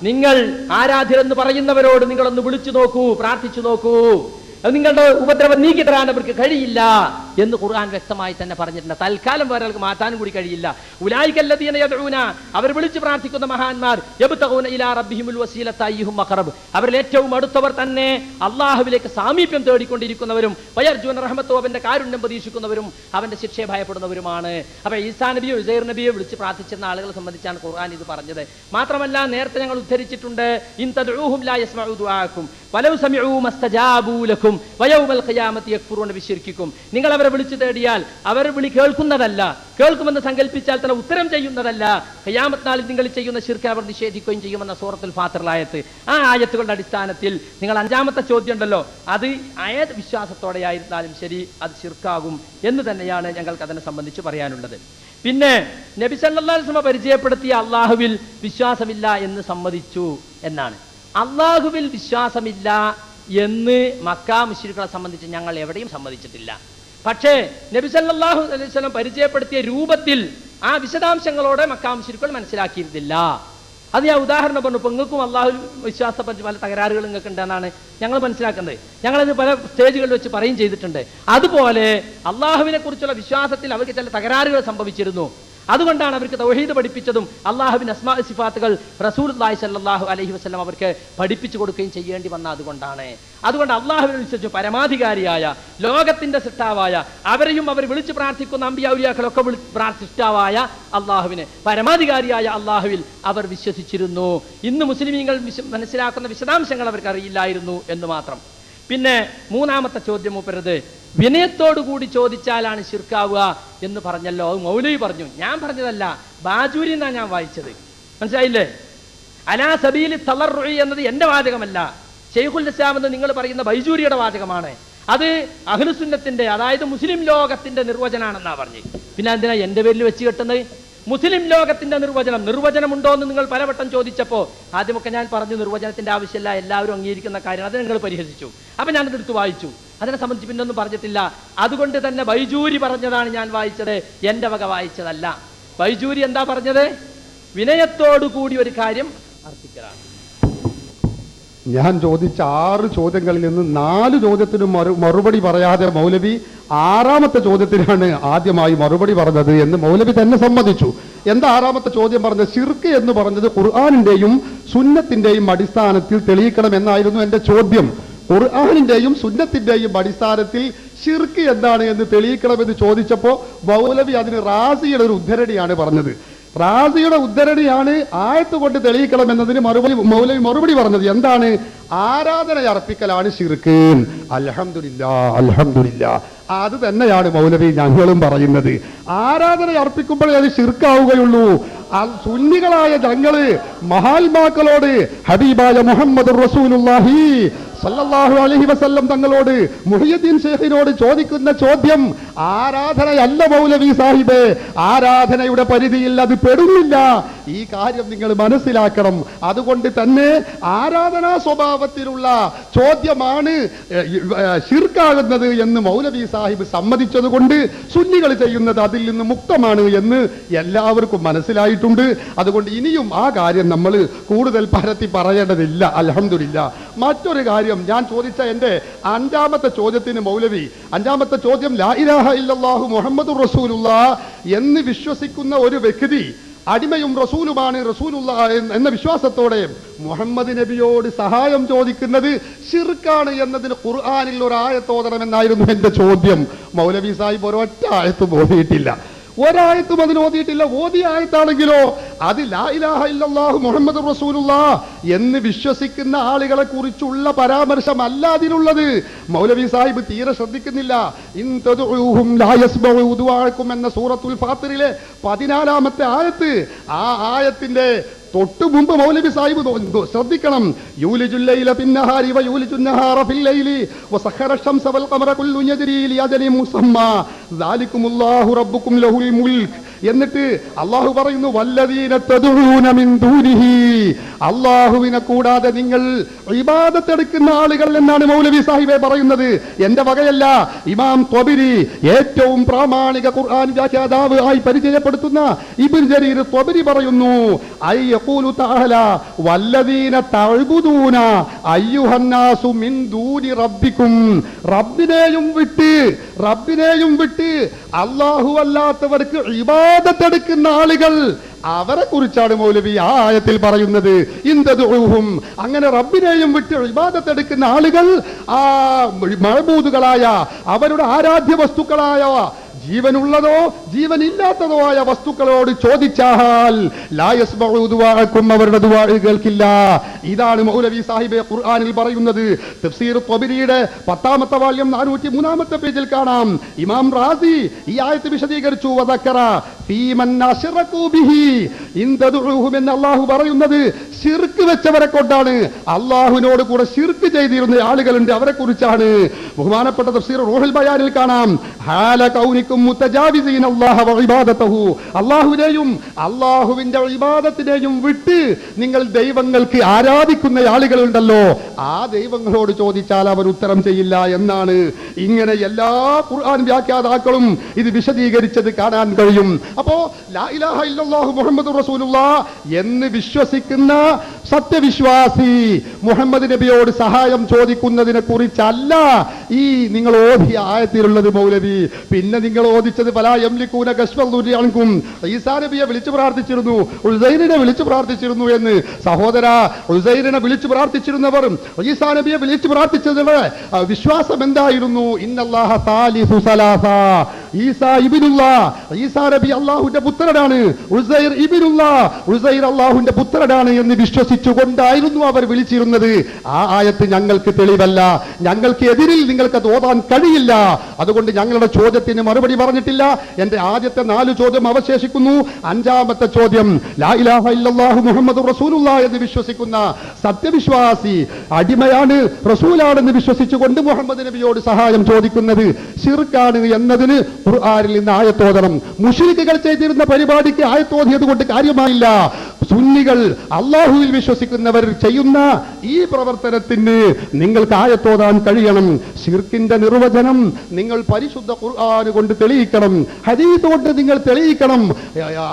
നിങ്ങൾ ആരാധ്യരെന്ന് പറയുന്നവരോട് നിങ്ങളൊന്ന് വിളിച്ചു നോക്കൂ, പ്രാർത്ഥിച്ചു നോക്കൂ, നിങ്ങളുടെ ഉപദ്രവം നീക്കി തരാൻ അവർക്ക് കഴിയില്ല എന്ന് ഖുർആൻ വ്യക്തമായി തന്നെ പറഞ്ഞിട്ടുണ്ട്. തൽക്കാലം വേറെ മാറ്റാനും കൂടി കഴിയില്ല. ഉലൈകല്ലദീന യദ്ഊന, അവർ വിളിച്ചു പ്രാർത്ഥിക്കുന്ന മഹാന്മാർ, യബ്തഗൂന ഇലാ റബ്ബിഹിമുൽ വസീലത അയ്യുഹും അഖറബ്, അവരിൽ ഏറ്റവും അടുത്തവർ തന്നെ അല്ലാഹുവിലേക്ക് സാമീപ്യം തേടിക്കൊണ്ടിരിക്കുന്നവരും വയർജൂന റഹ്മത്തു, അവന്റെ കാരുണ്യം പ്രതീക്ഷിക്കുന്നവരും അവന്റെ ശിക്ഷയെ ഭയപ്പെടുന്നവരുമാണ്. അപ്പൊ ഈസാ നബിയോ ഉസൈർ നബിയോ വിളിച്ച് പ്രാർത്ഥിച്ചിരുന്ന ആളുകളെ സംബന്ധിച്ചാണ് ഖുർആൻ ഇത് പറഞ്ഞത്. മാത്രമല്ല നേരത്തെ ഞങ്ങൾ ഉദ്ധരിച്ചിട്ടുണ്ട്, ഇൻ തദ്ഊഹും ലാ യസ്മഉ ദുആഅക്കും വലൗ സമിഉ മസ്തജാബൂ ലക്കും വയൗമൽ ഖിയാമത്തി യക്ഫുറൂന ബിശിർക്കിക്കും. നിങ്ങൾ അവരെ വിളിച്ചു തേടിയാൽ അവർ വിളി കേൾക്കുന്നതല്ല, കേൾക്കുമെന്ന് സങ്കല്പിച്ചാൽ തന്നെ ഉത്തരം ചെയ്യുന്നതല്ല. ഖിയാമത്ത് നാളിൽ നിങ്ങൾ ചെയ്യുന്ന ശിർക്ക് അവർ നിഷേധിക്കുകയും ചെയ്യുമെന്ന സൂറത്തുൽ ഫാത്തിർ ആയത്ത്. ആ ആയത്തുകളുടെ അടിസ്ഥാനത്തിൽ നിങ്ങൾ 5ാമത്തെ ചോദ്യം ഉണ്ടല്ലോ, അത് ഏത് വിശ്വാസത്തോടെയായിരുന്നാലും ശരി അത് ശിർക്കാകും എന്ന് തന്നെയാണ് ഞങ്ങൾക്ക് അതിനെ സംബന്ധിച്ച് പറയാനുള്ളത്. പിന്നെ നബി സല്ലല്ലാഹു അലൈഹി വസല്ലം പരിചയപ്പെടുത്തിയ അള്ളാഹുവിൽ വിശ്വാസമില്ല എന്ന് സമ്മതിച്ചു എന്നാണ്. അള്ളാഹുവിൽ വിശ്വാസമില്ല എന്ന് മക്കാ മുശ്രിക്കുകളെ സംബന്ധിച്ച് ഞങ്ങൾ എവിടെയും സമ്മതിച്ചിട്ടില്ല. പക്ഷേ നബി സല്ലല്ലാഹു അലൈഹി വസല്ലം പരിചയപ്പെടുത്തിയ രൂപത്തിൽ ആ വിശദാംശങ്ങളോടെ മക്കാ മുശ്രിക്കുകൾ മനസ്സിലാക്കിയിരുന്നില്ല. അത് ഞാൻ ഉദാഹരണം പറഞ്ഞു. ഇപ്പൊ നിങ്ങൾക്കും അള്ളാഹു വിശ്വാസത്തെ പല തകരാറുകൾ നിങ്ങൾക്ക് ഉണ്ടെന്നാണ് ഞങ്ങൾ മനസ്സിലാക്കുന്നത്. ഞങ്ങളത് പല സ്റ്റേജുകളിൽ വെച്ച് പറയും ചെയ്തിട്ടുണ്ട്. അതുപോലെ അള്ളാഹുവിനെ കുറിച്ചുള്ള വിശ്വാസത്തിൽ അവർക്ക് ചില തകരാറുകൾ സംഭവിച്ചിരുന്നു. അതുകൊണ്ടാണ് അവർക്ക് തൗഹീദ് പഠിപ്പിച്ചതും അള്ളാഹുവിന്റെ അസ്മാ സിഫാത്തുകൾ റസൂലുള്ളാഹി സ്വല്ലല്ലാഹു അലൈഹി വസല്ലം അവർക്ക് പഠിപ്പിച്ചു കൊടുക്കുകയും ചെയ്യേണ്ടി വന്ന അതുകൊണ്ടാണ്. അതുകൊണ്ട് അള്ളാഹുവിനെ വിശ്വസിച്ചു പരമാധികാരിയായ ലോകത്തിന്റെ സൃഷ്ടാവായ അവരെയും അവർ വിളിച്ചു പ്രാർത്ഥിക്കുന്ന അമ്പിയാ ഔലിയാക്കളൊക്കെ സൃഷ്ടാവായ അള്ളാഹുവിനെ, പരമാധികാരിയായ അള്ളാഹുവിൽ അവർ വിശ്വസിച്ചിരുന്നു. ഇന്ന് മുസ്ലിമീങ്ങൾ മനസ്സിലാക്കുന്ന വിശദാംശങ്ങൾ അവർക്ക് അറിയില്ലായിരുന്നു എന്ന് മാത്രം. പിന്നെ 3ാമത്തെ ചോദ്യം മൂപ്പരത് വിനയത്തോടു കൂടി ചോദിച്ചാലാണ് ശിർക്കാവുക എന്ന് പറഞ്ഞല്ലോ. അത് മൗലവി പറഞ്ഞു, ഞാൻ പറഞ്ഞതല്ല, ബാജൂരി എന്നാ ഞാൻ വായിച്ചത്. മനസ്സിലായില്ലേ? അലാ സബീലി തളർറുഇ എന്നത് എന്റെ വാചകമല്ല, ശൈഖുൽ ഇസ്ലാം എന്ന് നിങ്ങൾ പറയുന്ന ബൈജൂരിയുടെ വാചകമാണ്. അത് അഹ്ലുസുന്നത്തിന്റെ, അതായത് മുസ്ലിം ലോകത്തിന്റെ നിർവചനാണെന്നാ പറഞ്ഞു. പിന്നെ എന്തിനാ എന്റെ പേരിൽ വെച്ച് കെട്ടുന്നത്? മുസ്ലിം ലോകത്തിന്റെ നിർവചനമുണ്ടോ എന്ന് നിങ്ങൾ പലവട്ടം ചോദിച്ചപ്പോ ആദ്യമൊക്കെ ഞാൻ പറഞ്ഞു നിർവചനത്തിന്റെ ആവശ്യമില്ല, എല്ലാവരും അംഗീകരിക്കുന്ന കാര്യം. അത് നിങ്ങൾ പരിഹസിച്ചു. അപ്പൊ ഞാനത് എടുത്ത് വായിച്ചു. അതിനെ സംബന്ധിച്ച് പിന്നൊന്നും പറഞ്ഞിട്ടില്ല. അതുകൊണ്ട് തന്നെ ബൈജൂരി പറഞ്ഞതാണ് ഞാൻ വായിച്ചത്, എന്റെ വക വായിച്ചതല്ല. ബൈജൂരി എന്താ പറഞ്ഞത്? വിനയത്തോടു കൂടി ഒരു കാര്യം അർത്ഥിക്കലാണ്. ഞാൻ ചോദിച്ച 6 ചോദ്യങ്ങളിൽ നിന്ന് 4 ചോദ്യത്തിനും മറുപടി പറയാതെ മൗലവി 6ാമത്തെ ചോദ്യത്തിനാണ് ആദ്യമായി മറുപടി പറഞ്ഞത് എന്ന് മൗലവി തന്നെ സമ്മതിച്ചു. എന്താ ആറാമത്തെ ചോദ്യം പറഞ്ഞത്? ശിർക്ക് എന്ന് പറഞ്ഞത് ഖുർആനിന്റെയും സുന്നത്തിന്റെയും അടിസ്ഥാനത്തിൽ തെളിയിക്കണം എന്നായിരുന്നു എന്റെ ചോദ്യം. ഖുർആനിന്റെയും സുന്നത്തിന്റെയും അടിസ്ഥാനത്തിൽ ശിർക്ക് എന്താണ് എന്ന് തെളിയിക്കണമെന്ന് ചോദിച്ചപ്പോ മൗലവി അതിന് റാസിയുടെ ഒരു ഉദ്ധരണിയാണ് പറഞ്ഞത്. റാസിയുടെ ഉദ്ധരണിയാണ് ആയത്ത് കൊണ്ട് തെളിയിക്കണം എന്നതിന് മൗലവി മറുപടി പറഞ്ഞത് എന്താണ്? ആരാധന അർപ്പിക്കലാണ് ശിർക്ക്. അൽഹംദുലില്ലാ, അൽഹംദുലില്ലാ, അത് തന്നെയാണ് മൗലവി ഞങ്ങളും പറയുന്നത്. ആരാധന അർപ്പിക്കുമ്പോഴേ അത് ശിർക്കാവുകയുള്ളൂ. സുന്നികളായ ഞങ്ങള് മഹാത്മാക്കളോട്, ഹബീബായ മുഹമ്മദ് റസൂലുള്ളാഹി സല്ലല്ലാഹു അലൈഹി വസല്ലം തങ്ങളോട്, മുഹിയുദ്ദീൻ ശൈഖിനോട് ചോദിക്കുന്ന ചോദ്യം ആരാധനയല്ല മൗലവി സാഹിബേ, ആരാധനയുടെ പരിധിയിൽ അത് പെടുന്നില്ല. ഈ കാര്യം നിങ്ങൾ മനസ്സിലാക്കണം. അതുകൊണ്ട് തന്നെ ആരാധനാ സ്വഭാവത്തിലുള്ള ചോദ്യമാണ് ശിർക്കാകുന്നത് എന്ന് മൗലവി സാഹിബ് സമ്മതിച്ചതുകൊണ്ട് സുന്നികൾ ചെയ്യുന്നത് അതിൽ നിന്ന് മുക്തമാണ് എന്ന് എല്ലാവർക്കും മനസ്സിലായിട്ടുണ്ട്. അതുകൊണ്ട് ഇനിയും ആ കാര്യം നമ്മൾ കൂടുതൽ പരത്തി പറയേണ്ടതില്ല. അൽഹംദുലില്ലാ. മറ്റൊരു കാര്യം ഞാൻ ചോദിച്ച എന്റെ അഞ്ചാമത്തെ ചോദ്യത്തിന് മൗലവി, അഞ്ചാമത്തെ ചോദ്യം ലാ ഇലാഹ ഇല്ലല്ലാഹു മുഹമ്മദുർ റസൂലുള്ളാഹ് എന്ന് വിശ്വസിക്കുന്ന ഒരു വ്യക്തി അടിമയും റസൂലുമാണ് റസൂലുള്ളാഹ് എന്ന വിശ്വാസത്തോടെ മുഹമ്മദ് നബിയോട് സഹായം ചോദിക്കുന്നത് ശിർക്കാണ് എന്നതിന് ഖുർആനിൽ ഒരു ആയത്തോതണമെന്നായിരുന്നു എന്റെ ചോദ്യം. മൗലവി സാഹിബ് ഒരൊറ്റ ആയത്തും ഓതിയിട്ടില്ല, ഒരായത്തും അതിന് ഓതിയിട്ടില്ല. ഓതിയ ആയത്താണെങ്കിലോ അത് ലാ ഇലാഹ ഇല്ലല്ലാഹു മുഹമ്മദ് റസൂലുള്ളാഹ് എന്ന് വിശ്വസിക്കുന്ന ആളുകളെ കുറിച്ചുള്ള പരാമർശമല്ല അതിലുള്ളത്. മൗലവി സാഹിബ് തീരെ ശ്രദ്ധിക്കുന്നില്ല. ഇൻ തദ്ഉഹും ലാ യസ്മഉ ദുആഅക്കും എന്ന സൂറത്തുൽ ഫാത്തിറിലെ 14ാമത്തെ ആയത്ത്, ആ ആയത്തിന്റെ തൊട്ടു മുമ്പ് മൗലവി സാഹിബ് ശ്രദ്ധിക്കണം. യൂലിജുൽ ലൈല ഫിന്നഹാരി വയൂലിജുൻ നഹാറ ഫിൽ ലൈലി വസഖറ ശംസ വൽ ഖമറ കുല്ലു യജ്രി ലിഅജലിൻ മുസമ്മാ ദാലികുമുല്ലാഹു റബ്ബുക്കും ലഹുൽ മുൽക്ക്. എന്നിട്ട് അല്ലാഹു പറയുന്നു വല്ലദീന തദ്ഊന മിൻ ദൂനിഹി, അല്ലാഹുവിനെ കൂടാതെ നിങ്ങൾ ഇബാദത്ത് എടുക്കുന്ന ആളുകൾ എന്നാണ് മൗലവി സാഹിബ് പറയുന്നത്. എന്റെ വകയല്ല. ഇമാം ത്വബരി, ഏറ്റവും പ്രാമാണിക ഖുർആൻ വ്യാഖ്യാതാവ് ആയി പരിചയപ്പെടുത്തുന്ന ഇബ്നു ജരീർ ത്വബരി പറയുന്നു ഐ യഖൂലു തആല വല്ലദീന തഅബുദൂന അയ്യുഹന്നാസു മിൻ ദൂനി റബ്ബിക്കും, റബ്ബിനെയും വിട്ട് അല്ലാഹു അല്ലാത്തവർക്ക് ഇബാദത്തെടുക്കുന്ന ആളുകൾ, അവരെ കുറിച്ചാണ് മൗലവി ആ ആയത്തിൽ പറയുന്നത്. ഇന്തദുഉഹും, അങ്ങനെ റബ്ബിനെയും വിട്ട് ഇബാദത്തെടുക്കുന്ന ആളുകൾ ആ മഅബൂദുകളായ, അവരുടെ ആരാധ്യ വസ്തുക്കളായ, ജീവനുള്ളതോ ജീവനില്ലാത്തതോ ആയ വസ്തുക്കളോട് ചോദിച്ചാൽ ലാ യസ്മഉ ദുആഅക്കും, അവരുടെ ദുആ കേൾക്കില്ല. ഇതാണ് മൗലവി സാഹിബ് ഖുർആനിൽ പറയുന്നത്. തഫ്സീർ ത്വബരിയുടെ 10ാമത്തെ വാല്യം 403ാമത്തെ പേജിൽ കാണാം. ഇമാം റാസി ഈ ആയത്ത് വിശദീകരിച്ചു. വദക്കറ ഫീമൻ അശ്റകൂ ബിഹി, ഇൻ തദ്ഉഹും എന്ന് അല്ലാഹു പറയുന്നത് ശിർക്ക് വെച്ചവരെ കൊണ്ടാണ്. അല്ലാഹുവിനോട് കൂടെ ശിർക്ക് ചെയ്തിരുന്ന ആളുകളുണ്ട്, അവരെ കുറിച്ചാണ്. ബഹുമാനപ്പെട്ട തഫ്സീർ റൂഹുൽ ബയാനിൽ കാണാം ഹാല കൗനിക്കും മുതജാവിസീന അല്ലാഹ വ ഇബാദതഹു, അല്ലാഹുവിനെയും അല്ലാഹുവിന്റെ ഇബാദത്തിനെയും വിട്ട് നിങ്ങൾ ദൈവങ്ങൾക്ക് ആരാധിക്കുന്ന ആളുകളുണ്ടല്ലോ, ആ ദൈവങ്ങളോട് ചോദിച്ചാൽ അവർ ഉത്തരം ചെയ്യില്ല എന്നാണ്. ഇങ്ങനെ എല്ലാ ഖുർആൻ വ്യാഖ്യാതാക്കളും ഇത് വിശദീകരിച്ചത് കാണാൻ കഴിയും. അപ്പോ ലാ ഇലാഹ ഇല്ലല്ലാഹു മുഹമ്മദുർ റസൂലുള്ളാഹ് എന്ന് വിശ്വസിക്കുന്ന സത്യവിശ്വാസി മുഹമ്മദ് നബിയോട് സഹായം ചോദിക്കുന്നതിനെ കുറിച്ചല്ല ഈ നിങ്ങൾ ഓതിയ ആയത്തിലുള്ളത് മൗലവി. പിന്നെ നിങ്ങൾ ഓദിച്ചത് ഫലാ യംലികൂന കശ്ഫൽ ദുരിഅൻകും, ഈസാ നബിയെ വിളിച്ചു പ്രാർത്ഥിച്ചിരുന്നു, ഉസൈറിനെ വിളിച്ചു പ്രാർത്ഥിച്ചിരുന്നു എന്ന്. സഹോദര, ഉസൈറിനെ വിളിച്ചു പ്രാർത്ഥിച്ചിരുന്നവർ ഈസാ നബിയെ വിളിച്ചു പ്രാർത്ഥിച്ചതിന്റെ വിശ്വാസം എന്തായിരുന്നു? ഇന്നല്ലാഹ സാലിസു സലാസ, ഈസാ ഇബ്നുല്ലാഹ്, ഈസാ നബി അല്ലാഹുവിന്റെ പുത്രനാണ്, ഉസൈർ ഇബ്നുല്ലാഹ്, ഉസൈർ അല്ലാഹുവിന്റെ പുത്രനാണ് എന്ന് വിശ്വസിച്ചുകൊണ്ടായിരുന്നു അവർ വിളിച്ചിരുന്നത്. ആ ആയത്ത് ഞങ്ങൾക്ക് തെളിവല്ല, ഞങ്ങൾക്ക് എതിരിൽ നിങ്ങൾക്ക് അത് ഓതാൻ കഴിയില്ല. അതുകൊണ്ട് ഞങ്ങളുടെ ചോദ്യത്തിന് മറുപടി പറഞ്ഞിട്ടില്ല. എന്റെ ആദ്യത്തെ 4 ചോദ്യം അവശേഷിക്കുന്നു. 5ാമത്തെ ചോദ്യം, ലാ ഇലാഹ ഇല്ലല്ലാഹു മുഹമ്മദുർ റസൂലുള്ളാഹ് എന്ന് വിശ്വസിക്കുന്ന സത്യവിശ്വാസി അടിമയാണ്, റസൂലാണെന്ന് വിശ്വസിച്ചുകൊണ്ട് മുഹമ്മദ് നബിയോട് സഹായം ചോദിക്കുന്നത് ശിർക്കാണ് എന്നതിന് ഖുർആനിൽ നിന്ന് ആയത്തോതണം. മുശ്രിക്കുകൾ ചെയ്തിരുന്ന പരിപാടിക്ക് ആയത്തോതിയത് കൊണ്ട് കാര്യമായില്ല. സുന്നികൾ, അല്ലാഹുവിൽ വിശ്വസിക്കുന്നവർ ചെയ്യുന്ന ഈ പ്രവർത്തനത്തിന് നിങ്ങൾക്ക് ആയത്തോതാൻ കഴിയണം. ശിർക്കിന്റെ നിർവചനം നിങ്ങൾ പരിശുദ്ധ ഖുർആൻ കൊണ്ട് തെളിയിക്കണം, ഹദീസ് കൊണ്ട് നിങ്ങൾ തെളിയിക്കണം.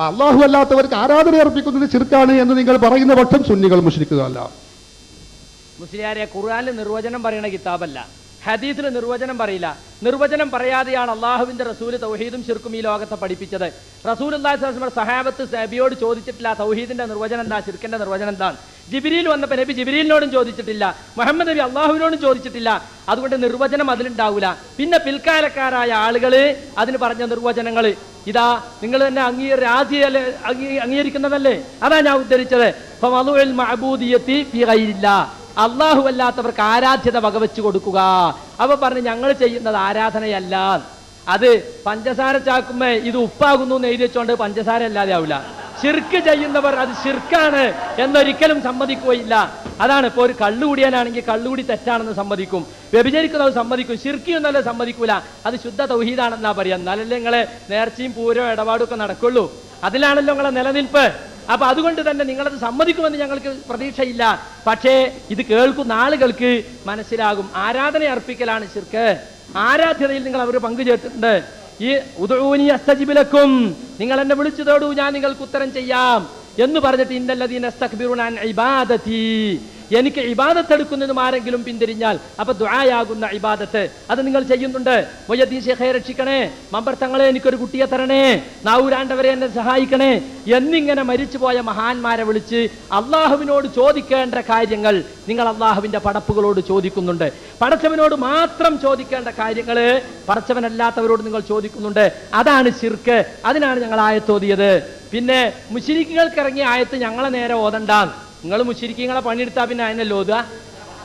അല്ലാഹു അല്ലാത്തവർക്ക് ആരാധന അർപ്പിക്കുന്നത് ശിർക്കാണ് എന്ന് നിങ്ങൾ പറയുന്ന പക്ഷം സുന്നികൾ മുശ്രിക്കുകളല്ല. മുസ്ലിയാരെ, ഖുർആനിൽ നിർവചനം പറയുന്ന കിതാബല്ല, ഹദീസിന് നിർവചനം പറയില്ല. നിർവചനം പറയാതെയാണ് അള്ളാഹുവിന്റെ റസൂൽ തൗഹീദും ശിർക്കും ഈ ലോകത്തെ പഠിപ്പിച്ചത്. റസൂലുള്ളാഹി സ്വല്ലല്ലാഹു അലൈഹി വസല്ലം സഹാബത്ത് നബിയോട് ചോദിച്ചിട്ടില്ല തൗഹീദിന്റെ നിർവചനം എന്താ, ശിർക്കിന്റെ നിർവചനം എന്താണ്. ജിബ്രീൽ വന്നപ്പോൾ നബി ജിബ്രീലിനോടും ചോദിച്ചിട്ടില്ല, മുഹമ്മദ് നബി അള്ളാഹുവിനോടും ചോദിച്ചിട്ടില്ല. അതുകൊണ്ട് നിർവചനം അതിലുണ്ടാവില്ല. പിന്നെ പിൽക്കാലക്കാരായ ആളുകൾ അതിന് പറഞ്ഞ നിർവചനങ്ങൾ ഇതാ നിങ്ങൾ തന്നെ അംഗീകരിക്കുന്നതല്ലേ, അതാ ഞാൻ ഉദ്ധരിച്ചത്. അള്ളാഹു അല്ലാത്തവർക്ക് ആരാധ്യത വകവെച്ചു കൊടുക്കുക. അവ പറഞ്ഞ് ഞങ്ങൾ ചെയ്യുന്നത് ആരാധനയല്ല, അത് പഞ്ചസാര ചാക്കുമ്പോ ഇത് ഉപ്പാകുന്നു എന്ന് എഴുതി വെച്ചോണ്ട് പഞ്ചസാര അല്ലാതെ ആവില്ല. ശിർക്ക് ചെയ്യുന്നവർ അത് ശിർക്കാണ് എന്നൊരിക്കലും സമ്മതിക്കുകയില്ല. അതാണ് ഇപ്പോൾ ഒരു കള്ളുകൂടിയാനാണെങ്കിൽ കള്ളുകൂടി തെറ്റാണെന്ന് സമ്മതിക്കും, വ്യഭിചരിക്കുന്നത് സമ്മതിക്കും, ശിർക്ക് എന്നല്ല സമ്മതിക്കൂല, അത് ശുദ്ധ തൗഹീദാണെന്നാ പറയാം. എന്നാലല്ലേ നിങ്ങളെ നേർച്ചയും പൂരോ ഇടപാടും ഒക്കെ നടക്കുള്ളൂ, അതിലാണല്ലോ നിങ്ങളെ നിലനിൽപ്പ്. അപ്പൊ അതുകൊണ്ട് തന്നെ നിങ്ങളത് സമ്മതിക്കുമെന്ന് ഞങ്ങൾക്ക് പ്രതീക്ഷയില്ല. പക്ഷേ ഇത് കേൾക്കുന്ന ആളുകൾക്ക് മനസ്സിലാകും ആരാധന അർപ്പിക്കലാണ് ശിർക്ക്. ആരാധ്യതയിൽ നിങ്ങൾ അവർ പങ്കുചേർത്തിട്ടുണ്ട്. ഈ ഉദഊനി അസ്തജിബ് ലക്കും, നിങ്ങൾ എന്നെ വിളിച്ചു തേടൂ ഞാൻ നിങ്ങൾക്ക് ഉത്തരം ചെയ്യാം എന്ന് പറഞ്ഞിട്ട് ഇന്നല്ലദീന യസ്തക്ബിറൂന അൻ ഇബാദതി, എനിക്ക് ഇബാദത്ത് എടുക്കുന്നതും ആരെങ്കിലും പിന്തിരിഞ്ഞാൽ അപ്പൊ ദുആയാകുന്ന ഇബാദത്ത് അത് നിങ്ങൾ ചെയ്യുന്നുണ്ട്. മൊയ്യദ്ദീൻ ശൈഖെ രക്ഷിക്കണേ, മമ്പർ തങ്ങളെ എനിക്കൊരു കുട്ടിയെ തരണേ, നാവൂരാണ്ടവരെ എന്നെ സഹായിക്കണേ എന്നിങ്ങനെ മരിച്ചുപോയ മഹാന്മാരെ വിളിച്ച് അള്ളാഹുവിനോട് ചോദിക്കേണ്ട കാര്യങ്ങൾ നിങ്ങൾ അള്ളാഹുവിന്റെ പടപ്പുകളോട് ചോദിക്കുന്നുണ്ട്. പടച്ചവനോട് മാത്രം ചോദിക്കേണ്ട കാര്യങ്ങൾ പടച്ചവനല്ലാത്തവരോട് നിങ്ങൾ ചോദിക്കുന്നുണ്ട്. അതാണ് ശിർക്ക്. അതിനാണ് ഞങ്ങൾ ആയത്തോതിയത്. പിന്നെ മുശ്രിക്കുകൾക്ക് ഇറങ്ങിയ ആയത്ത് ഞങ്ങളെ നേരെ ഓതണ്ടാൻ, നിങ്ങൾ മുശ്രിക്കീങ്ങളെ പണിയെടുത്താൽ പിന്നെ അതിനല്ലേ ഓതുക.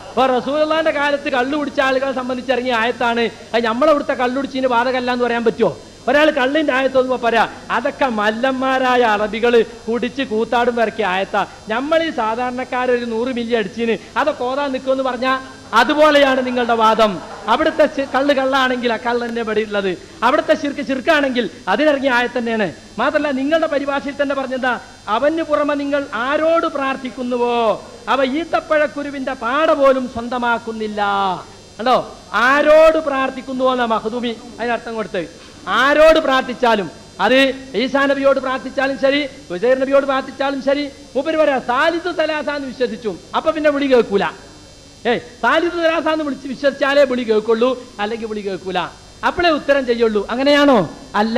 അപ്പൊ റസൂലുള്ളാഹിന്റെ കാലത്ത് കള്ളു കുടിച്ച ആളുകളെ സംബന്ധിച്ച് ഇറങ്ങിയ ആയത്താണ്. അത് നമ്മളവിടുത്തെ കള്ളുടിച്ചിന് ബാധകല്ല എന്ന് പറയാൻ പറ്റുമോ? ഒരാൾ കള്ളിന്റെ ആയത്തൊന്നുമ്പോ പറയാ അതൊക്കെ മല്ലന്മാരായ അറബികള് കുടിച്ച് കൂത്താടും ഇറക്കിയ ആയത്താ, നമ്മൾ ഈ സാധാരണക്കാരൊരു 100 മില്ലി അടിച്ചിന് അതൊക്കെ ഓതാൻ നിൽക്കുമെന്ന് പറഞ്ഞാ അതുപോലെയാണ് നിങ്ങളുടെ വാദം. അവിടുത്തെ കള്ള് കള്ളാണെങ്കിൽ ആ കള്ള് തന്നെ ഇവിടെ ഉള്ളത്, അവിടുത്തെ ശിർക്ക് ശിർക്കാണെങ്കിൽ അതിനിറങ്ങിയ ആയത്തന്നെയാണ്. മാത്രമല്ല നിങ്ങളുടെ പരിഭാഷയിൽ തന്നെ പറഞ്ഞെന്താ, അവന് പുറമെ നിങ്ങൾ ആരോട് പ്രാർത്ഥിക്കുന്നുവോ അവ ഈത്തപ്പഴക്കുരുവിന്റെ പാട പോലും സ്വന്തമാക്കുന്നില്ല. കണ്ടോ, ആരോട് പ്രാർത്ഥിക്കുന്നുവോ എന്നാ മഖ്ദൂമി അതിനർത്ഥം കൊടുത്ത്. ആരോട് പ്രാർത്ഥിച്ചാലും, അത് ഈസാ നബിയോട് പ്രാർത്ഥിച്ചാലും ശരി, ഉസൈർ നബിയോട് പ്രാർത്ഥിച്ചാലും ശരി, മൂപ്പര് പറയാ സാലിസു സലാസാന്ന് വിശ്വസിച്ചു, അപ്പൊ പിന്നെ വിളി കേൾക്കൂല. സാലിസു സലാസാന്ന് വിളിച്ച് വിശ്വസിച്ചാലേ വിളി കേൾക്കുള്ളൂ, അല്ലെങ്കിൽ വിളി കേൾക്കൂല. അപ്പോഴേ ഉത്തരം ചെയ്യുള്ളൂ. അങ്ങനെയാണോ? അല്ല.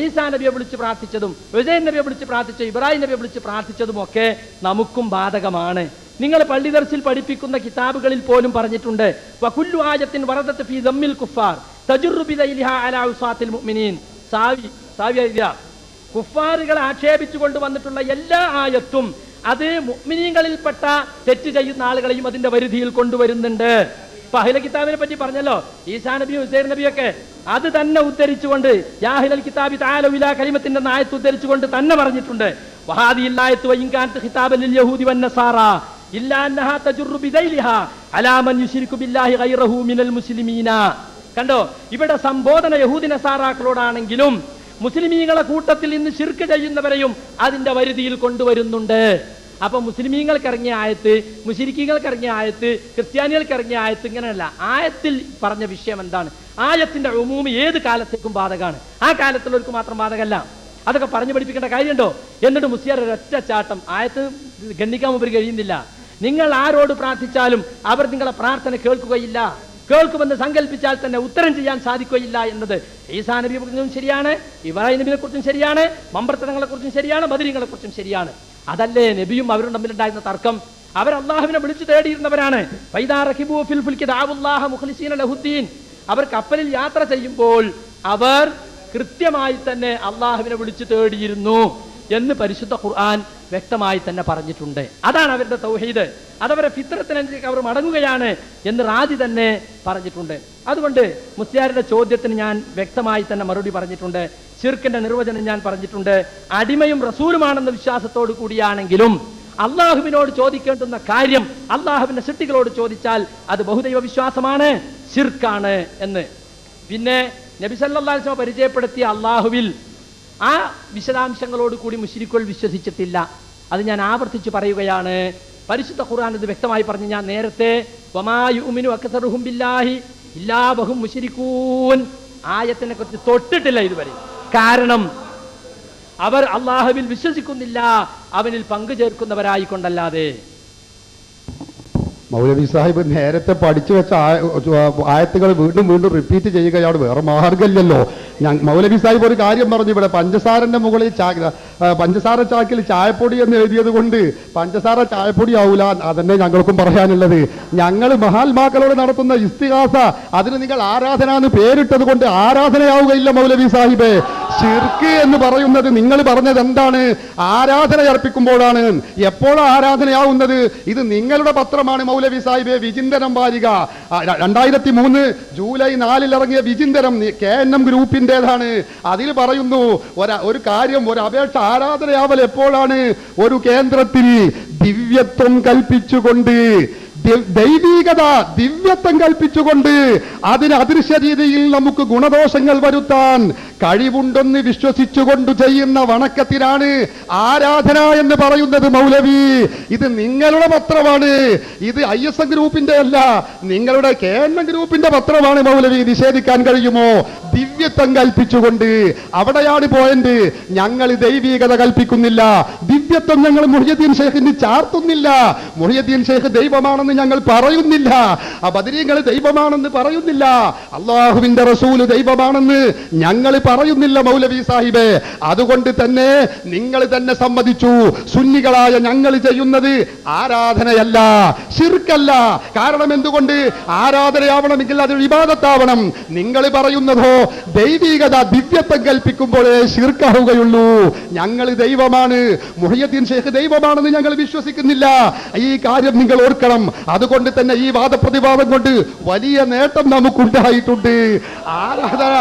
ഈസാ നബിയെ വിളിച്ച് പ്രാർത്ഥിച്ചതും ഉസൈർ നബിയെ വിളിച്ച് പ്രാർത്ഥിച്ചതും ഇബ്രാഹിം നബിയെ വിളിച്ച് പ്രാർത്ഥിച്ചതും ഒക്കെ നമുക്കും ബാധകമാണ്. നിങ്ങൾ പള്ളി ദർസിൽ പഠിപ്പിക്കുന്ന കിതാബുകളിൽ പോലും പറഞ്ഞിട്ടുണ്ട്, വകുല്ലു ആയത്തിൻ വറദത്ത് ഫീ ദമ്മിൽ കുഫാർ തജുറു ബിദൈലിഹാ അലാ ഉസാത്തിൽ മുഅ്മിനീൻ. കുഫാറുകളെ ആക്ഷേപിച്ചുകൊണ്ട് വന്നിട്ടുള്ള എല്ലാ ആയത്തും അത് മുഅ്മിനീങ്ങളിൽപ്പെട്ട തെറ്റ് ചെയ്യുന്ന ആളുകളെയും അതിന്റെ പരിധിയിൽ കൊണ്ടുവരുന്നുണ്ട്. ഇപ്പൊ അഹ്ല കിതാബിനെ പറ്റി പറഞ്ഞല്ലോ, ഈസാ നബി ഉസൈർ നബിയൊക്കെ അത് തന്നെ ഉദ്ധരിച്ചുകൊണ്ട് യാഹിലൽ കിതാബി തആലു ഇലാ കലിമത്തിന്റെ ആയത്ത് ഉദ്ധരിച്ചുകൊണ്ട് തന്നെ പറഞ്ഞിട്ടുണ്ട്. വഹാദിഹിൽ ആയത്തു വഇൻ കാനത് ഖിതാബൻ ലിൽ യഹൂദി വൻ നസാറാ ഇല്ലാ അന്നഹാ തജുറു ബിദൈലിഹാ അലാ മൻ യുശ്രികു ബില്ലാഹി ഗൈറഹു മിനൽ മുസ്ലിമീന. കണ്ടോ, ഇവിടെ സംബോധന യഹൂദി നസാറാക്കളോടാണെങ്കിലും മുസ്ലിമീങ്ങളെ കൂട്ടത്തിൽ ഇന്ന് ശിർക്ക് ചെയ്യുന്നവരെയും അതിന്റെ പരിധിയിൽ കൊണ്ടുവരുന്നുണ്ട്. അപ്പൊ മുസ്ലിമീങ്ങൾക്ക് ഇറങ്ങിയ ആയത്ത്, മുശ്രിക്കീങ്ങൾക്ക് ഇറങ്ങിയ ആയത്ത്, ക്രിസ്ത്യാനികൾക്ക് ഇറങ്ങിയ ആയത്ത് ഇങ്ങനെയല്ല. ആയത്തിൽ പറഞ്ഞ വിഷയം എന്താണ്? ആയത്തിന്റെ ഉമൂമ് ഏത് കാലത്തേക്കും ബാധകമാണ്, ആ കാലത്തുള്ളവർക്ക് മാത്രം ബാധകമല്ല. അതൊക്കെ പറഞ്ഞു പഠിപ്പിക്കേണ്ട കാര്യമുണ്ടോ? എന്നിട്ട് മുസ്ലിയാർ ഒരൊറ്റ ചാട്ടം ആയത്ത് ഗണ്ണിക്കാൻ മുമ്പ് കഴിയുന്നില്ല. നിങ്ങൾ ആരോട് പ്രാർത്ഥിച്ചാലും അവർ നിങ്ങളെ പ്രാർത്ഥന കേൾക്കുകയില്ല, കേൾക്കുമെന്ന് സങ്കല്പിച്ചാൽ തന്നെ ഉത്തരം ചെയ്യാൻ സാധിക്കുകയില്ല എന്നത് ഈസാ നബിയെ കുറിച്ചും ശരിയാണ്, ഇബ്രാഹിം നബിയെ കുറിച്ചും ശരിയാണ്, മമ്പർത്തനങ്ങളെ കുറിച്ചും ശരിയാണ്, ബദരീങ്ങളെ കുറിച്ചും ശരിയാണ്. അതല്ലേ നബിയും അവരും തമ്മിലുണ്ടായിരുന്ന തർക്കം? അവർ അള്ളാഹുവിനെ വിളിച്ചു തേടിയിരുന്നവരാണ്. അവർ കപ്പലിൽ യാത്ര ചെയ്യുമ്പോൾ അവർ കൃത്യമായി തന്നെ അള്ളാഹുവിനെ വിളിച്ചു തേടിയിരുന്നു എന്ന് പരിശുദ്ധ ഖുർആൻ വ്യക്തമായി തന്നെ പറഞ്ഞിട്ടുണ്ട്. അതാണ് അവരുടെ തൗഹീദ്, അതവരെ ഫിത്രത്തിനനുസരിച്ച് അവർ മടങ്ങുകയാണ് എന്ന് റാജി തന്നെ പറഞ്ഞിട്ടുണ്ട്. അതുകൊണ്ട് മുസ്ലിയാരുടെ ചോദ്യത്തിന് ഞാൻ വ്യക്തമായി തന്നെ മറുപടി പറഞ്ഞിട്ടുണ്ട്. ശിർക്കിന്റെ നിർവചനം ഞാൻ പറഞ്ഞിട്ടുണ്ട്. അടിമയും റസൂലുമാണെന്ന വിശ്വാസത്തോടു കൂടിയാണെങ്കിലും അള്ളാഹുവിനോട് ചോദിക്കേണ്ടുന്ന കാര്യം അള്ളാഹുവിന്റെ സൃഷ്ടികളോട് ചോദിച്ചാൽ അത് ബഹുദൈവ വിശ്വാസമാണ്, ശിർക്കാണ് എന്ന്. പിന്നെ നബി സല്ലല്ലാഹു അലൈഹി വസല്ലം പരിചയപ്പെടുത്തിയ അള്ളാഹുവിൽ ആ വിശദാംശങ്ങളോട് കൂടി മുശ്രിക്കുകൾ വിശ്വസിച്ചിട്ടില്ല. അത് ഞാൻ ആവർത്തിച്ച് പറയുകയാണ്. പരിശുദ്ധ ഖുർആൻ ഇത് വ്യക്തമായി പറഞ്ഞു. ഞാൻ നേരത്തെ വമാ യുഅ്മിനു അക്സറുഹും ബില്ലാഹി ഇല്ലാ വഹും മുശ്രികൂൻ ആയത്തിനെ കുറിച്ച് തൊട്ടിട്ടില്ല ഇതുവരെ. കാരണം അവർ അള്ളാഹുവിൽ വിശ്വസിക്കുന്നില്ല, അവനിൽ പങ്കു ചേർക്കുന്നവരായിക്കൊണ്ടല്ലാതെ. മൗലവി സാഹിബ് നേരത്തെ പഠിച്ചു വെച്ച ആയത്തുകൾ വീണ്ടും വീണ്ടും റിപ്പീറ്റ് ചെയ്യുകയാണ്, വേറെ മാർഗമില്ലല്ലോ. മൗലവി സാഹിബ് ഒരു കാര്യം പറഞ്ഞു, ഇവിടെ പഞ്ചസാരന്റെ മുകളിൽ പഞ്ചസാര ചാക്കിൽ ചായപ്പൊടി എന്ന് എഴുതിയത് കൊണ്ട് പഞ്ചസാര ചായപ്പൊടി ആവൂല, അതന്നെ ഞങ്ങൾക്കും പറയാനുള്ളത്. ഞങ്ങൾ മഹാത്മാക്കളോട് നടത്തുന്ന ഇസ്തിഹാസ, അതിന് നിങ്ങൾ ആരാധന എന്ന് പേരിട്ടത് കൊണ്ട് ആരാധനയാവുകയില്ല മൗലവി സാഹിബേ. ശിർക്ക് എന്ന് പറയുന്നത് നിങ്ങൾ പറഞ്ഞത് എന്താണ്? ആരാധന അർപ്പിക്കുമ്പോഴാണ്. എപ്പോഴാണ് ആരാധനയാവുന്നത്? ഇത് നിങ്ങളുടെ പത്രമാണ് മൗലവി സാഹിബെ, വിചിന്തനം വാരിക. 2003 ജൂലൈ 4 ഇറങ്ങിയ വിചിന്തനം KNM ഗ്രൂപ്പിന്റേതാണ്. അതിൽ പറയുന്നു ഒരു കാര്യം, ഒരു അപേക്ഷ ആരാധനയാവൽ എപ്പോഴാണ്? ഒരു കേന്ദ്രത്തിൽ ദിവ്യത്വം കൽപ്പിച്ചുകൊണ്ട്, ദൈവീകത ദിവ്യത്വം കൽപ്പിച്ചുകൊണ്ട് അതിന് അദൃശ്യ രീതിയിൽ നമുക്ക് ഗുണദോഷങ്ങൾ വരുത്താൻ കഴിവുണ്ടെന്ന് വിശ്വസിച്ചുകൊണ്ട് ചെയ്യുന്ന വണക്കത്തിനാണ് ആരാധന എന്ന് പറയുന്നത് മൗലവി. ഇത് നിങ്ങളുടെ പത്രമാണ്, ഇത് ISM ഗ്രൂപ്പിന്റെ അല്ല, നിങ്ങളുടെ KNM ഗ്രൂപ്പിന്റെ പത്രമാണ് മൗലവി. നിഷേധിക്കാൻ കഴിയുമോ? ദിവ്യത്വം കൽപ്പിച്ചുകൊണ്ട്, അവിടെയാണ് പോയിന്റ്. ഞങ്ങൾ ദൈവീകത കൽപ്പിക്കുന്നില്ല, ദിവ്യത്വം ഞങ്ങൾ മുഹ്യിദ്ദീൻ ഷേഖിന് ചാർത്തുന്നില്ല. മുഹ്യിദ്ദീൻ ഷേഖ് ദൈവമാണെന്ന് ഞങ്ങൾ പറയുന്നില്ല, ബദരീങ്ങൾ ദൈവമാണെന്ന് പറയുന്നില്ല, അള്ളാഹുവിന്റെ റസൂല് ദൈവമാണെന്ന് ഞങ്ങൾ പറയുന്നില്ല മൗലവി സാഹിബേ. അതുകൊണ്ട് തന്നെ നിങ്ങൾ തന്നെ സമ്മതിച്ചു, സുന്നികളായ ഞങ്ങൾ ചെയ്യുന്നത് ആരാധനയല്ല, ശിർക്കല്ല. കാരണം എന്തുകൊണ്ട്? ആരാധനയാവണമെങ്കിൽ അത് ഇബാദത്താവണം. നിങ്ങൾ പറയുന്നതോ ദൈവീകത, ദിവ്യത്വം കൽപ്പിക്കുമ്പോഴേ ശിർക്കാവുകയുള്ളൂ. ഞങ്ങൾ ദൈവമാണ്, മുഹ്യിദ്ദീൻ ഷേഖ് ദൈവമാണെന്ന് ഞങ്ങൾ വിശ്വസിക്കുന്നില്ല. ഈ കാര്യം നിങ്ങൾ ഓർക്കണം. അതുകൊണ്ട് തന്നെ ഈ വാദപ്രതിവാദം കൊണ്ട് വലിയ നേട്ടം നമുക്കുണ്ടായിട്ടുണ്ട്. ആരാധന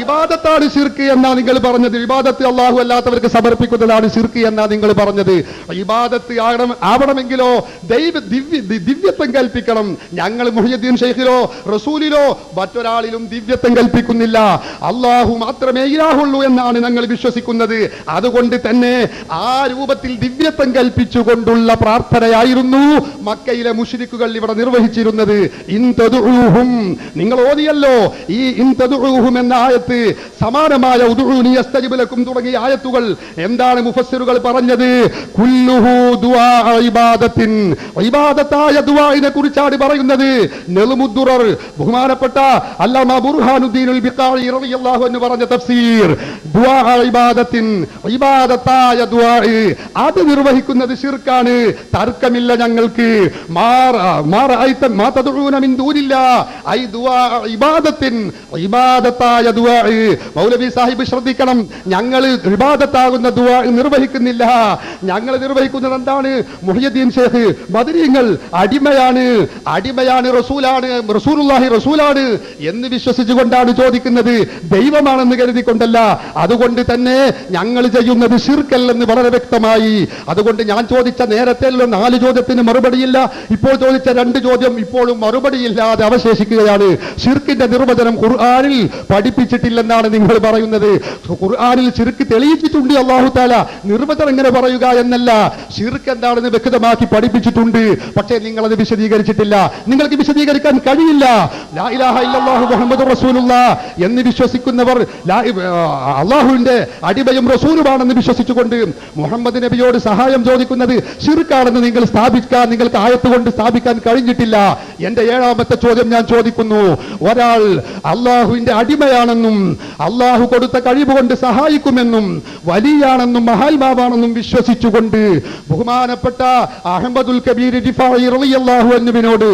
ഇബാദത്താണ് ശിർക്ക് എന്നാ നിങ്ങൾ പറഞ്ഞത്. ഇബാദത്ത് അല്ലാഹു അല്ലാത്തവർക്ക് സമർപ്പിക്കുന്നതാണ് ശിർക്ക് എന്നാ നിങ്ങൾ പറഞ്ഞത്. ഇബാദത്ത് ആവണമെങ്കിലോ ദിവ്യത്വം കൽപ്പിക്കണം. ഞങ്ങൾ മുഹ്യിദ്ദീൻ ഷെയ്ഖിലോ റസൂലിലോ മറ്റൊരാളിലും ദിവ്യത്വം കൽപ്പിക്കുന്നില്ല. അല്ലാഹു മാത്രമേ ഇലാഹുള്ളൂ എന്നാണ് ഞങ്ങൾ വിശ്വസിക്കുന്നത്. അതുകൊണ്ട് തന്നെ ആ രൂപത്തിൽ ദിവ്യത്വം കൽപ്പിച്ചുകൊണ്ടുള്ള പ്രാർത്ഥനയായിരുന്നു മക്കയിലെ മുശ്രിക്കുകൾ ഇവിടെ നിർവഹിച്ചിരുന്നത്. ഇൻ തദ്ഉഹും, നിങ്ങൾ ഓതിയല്ലോ ഈ ഇൻ തദ്ഉഹും എന്ന ആയത്ത്. സമാനമായ ഉദ്ഉനി യസ്തജിബ് ലക്കും തുടങ്ങിയ ആയത്തുകൾ എന്താണ് മുഫസ്സിറുകൾ പറഞ്ഞത്? കുല്ലുഹു ദുആ ഇബാദത്തിൻ, ഇബാദത്തായ ദുആഇനെ കുറിച്ചാണ് പറയുന്നത്. നെൽമുദ്ദുറർ ബഹുമാനപ്പെട്ട അല്ലാമ ബുർഹാനുദ്ദീനുൽ ബിഖാഇ റളിയല്ലാഹു അൻഹു പറഞ്ഞ തഫ്സീർ, ദുആ ഇബാദത്തിൻ, ഇബാദത്തായ ദുആ അത് നിർവഹിക്കുന്നത് ശിർക്കാണ്, തർക്കമില്ല ഞങ്ങൾക്ക്. മൗലവി സാഹിബ് ശ്രദ്ധിക്കണം, ഞങ്ങൾ ഇബാദത്താകുന്ന ദുആ നിർവഹിക്കുന്നില്ല. ഞങ്ങൾ നിർവഹിക്കുന്നത് എന്താണ്? മുഹ്യിദ്ദീൻ ഷേഖ് ബദരീങ്ങൾ അടിമയാണ്, റസൂലാണ്, റസൂലുള്ളാഹി റസൂലാണ് എന്ന് വിശ്വസിച്ചുകൊണ്ടാണ് ചോദിക്കുന്നത്, ദൈവമാണെന്ന് കരുതിക്കൊണ്ടല്ല. അതുകൊണ്ട് തന്നെ ഞങ്ങൾ ചെയ്യുന്നത് ശിർക്കല്ലെന്ന് വളരെ വ്യക്തമായി. അതുകൊണ്ട് ഞാൻ ചോദിച്ച നേരത്തെ 4 ചോദ്യത്തിന് മറുപടിയില്ല, ഇപ്പോൾ ചോദിച്ച 2 ചോദ്യം ഇപ്പോഴും മറുപടിയില്ലാതെ അവശേഷിക്കുകയാണ്. ശിർക്കിന്റെ നിർവചനം ഖുർആനിൽ പഠിപ്പിച്ചിട്ടില്ലെന്നാണ് നിങ്ങൾ പറയുന്നത്. ഖുർആനിൽ ശിർക്ക് തെളിയിച്ചിട്ടുണ്ട് അല്ലാഹു തആല. നിർവചനം എങ്ങനെ പറയുക എന്നല്ല, ശിർക്ക് എന്താണെന്ന് വ്യക്തമാക്കി പഠിപ്പിച്ചിട്ടുണ്ട്. പക്ഷേ നിങ്ങൾ അത് വിശദീകരിച്ചിട്ടില്ല. നിങ്ങൾക്ക് വിശദീകരിക്കാൻ കഴിയില്ല. ലാ ഇലാഹ ഇല്ലല്ലാഹു മുഹമ്മദുർ റസൂലുള്ളാഹ് എന്ന് വിശ്വസിക്കുന്നവർ അല്ലാഹുവിന്റെ അടിമയും റസൂലുമാണെന്ന് വിശ്വസിച്ചുകൊണ്ട് മുഹമ്മദ് നബിയോട് സഹായം ചോദിക്കുന്നത് ശിർക്കാണെന്ന് നിങ്ങൾക്ക് ആയത്ത് കൊണ്ട് സ്ഥാപിക്കാൻ കഴിഞ്ഞിട്ടില്ല. എന്റെ 7ാമത്തെ ചോദ്യം ഞാൻ ചോദിക്കുന്നു. ഒരാൾ അള്ളാഹുവിന്റെ അടിമയാണെന്നും അള്ളാഹു കൊടുത്ത കഴിവ് കൊണ്ട് സഹായിക്കുമെന്നും വലിയാണെന്നും മഹാത്മാവാണെന്നും വിശ്വസിച്ചുകൊണ്ട് ബഹുമാനപ്പെട്ട അഹ്മദുൽ കബീർ റിഫായി റളിയല്ലാഹു അൻഹുവിനോട്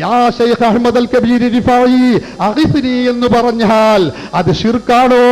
യാ ശൈഖ് അഹ്മദുൽ കബീർ റിഫായി അഗ്ഫിനി എന്ന് പറഞ്ഞാൽ അത് ശിർക്കാണോ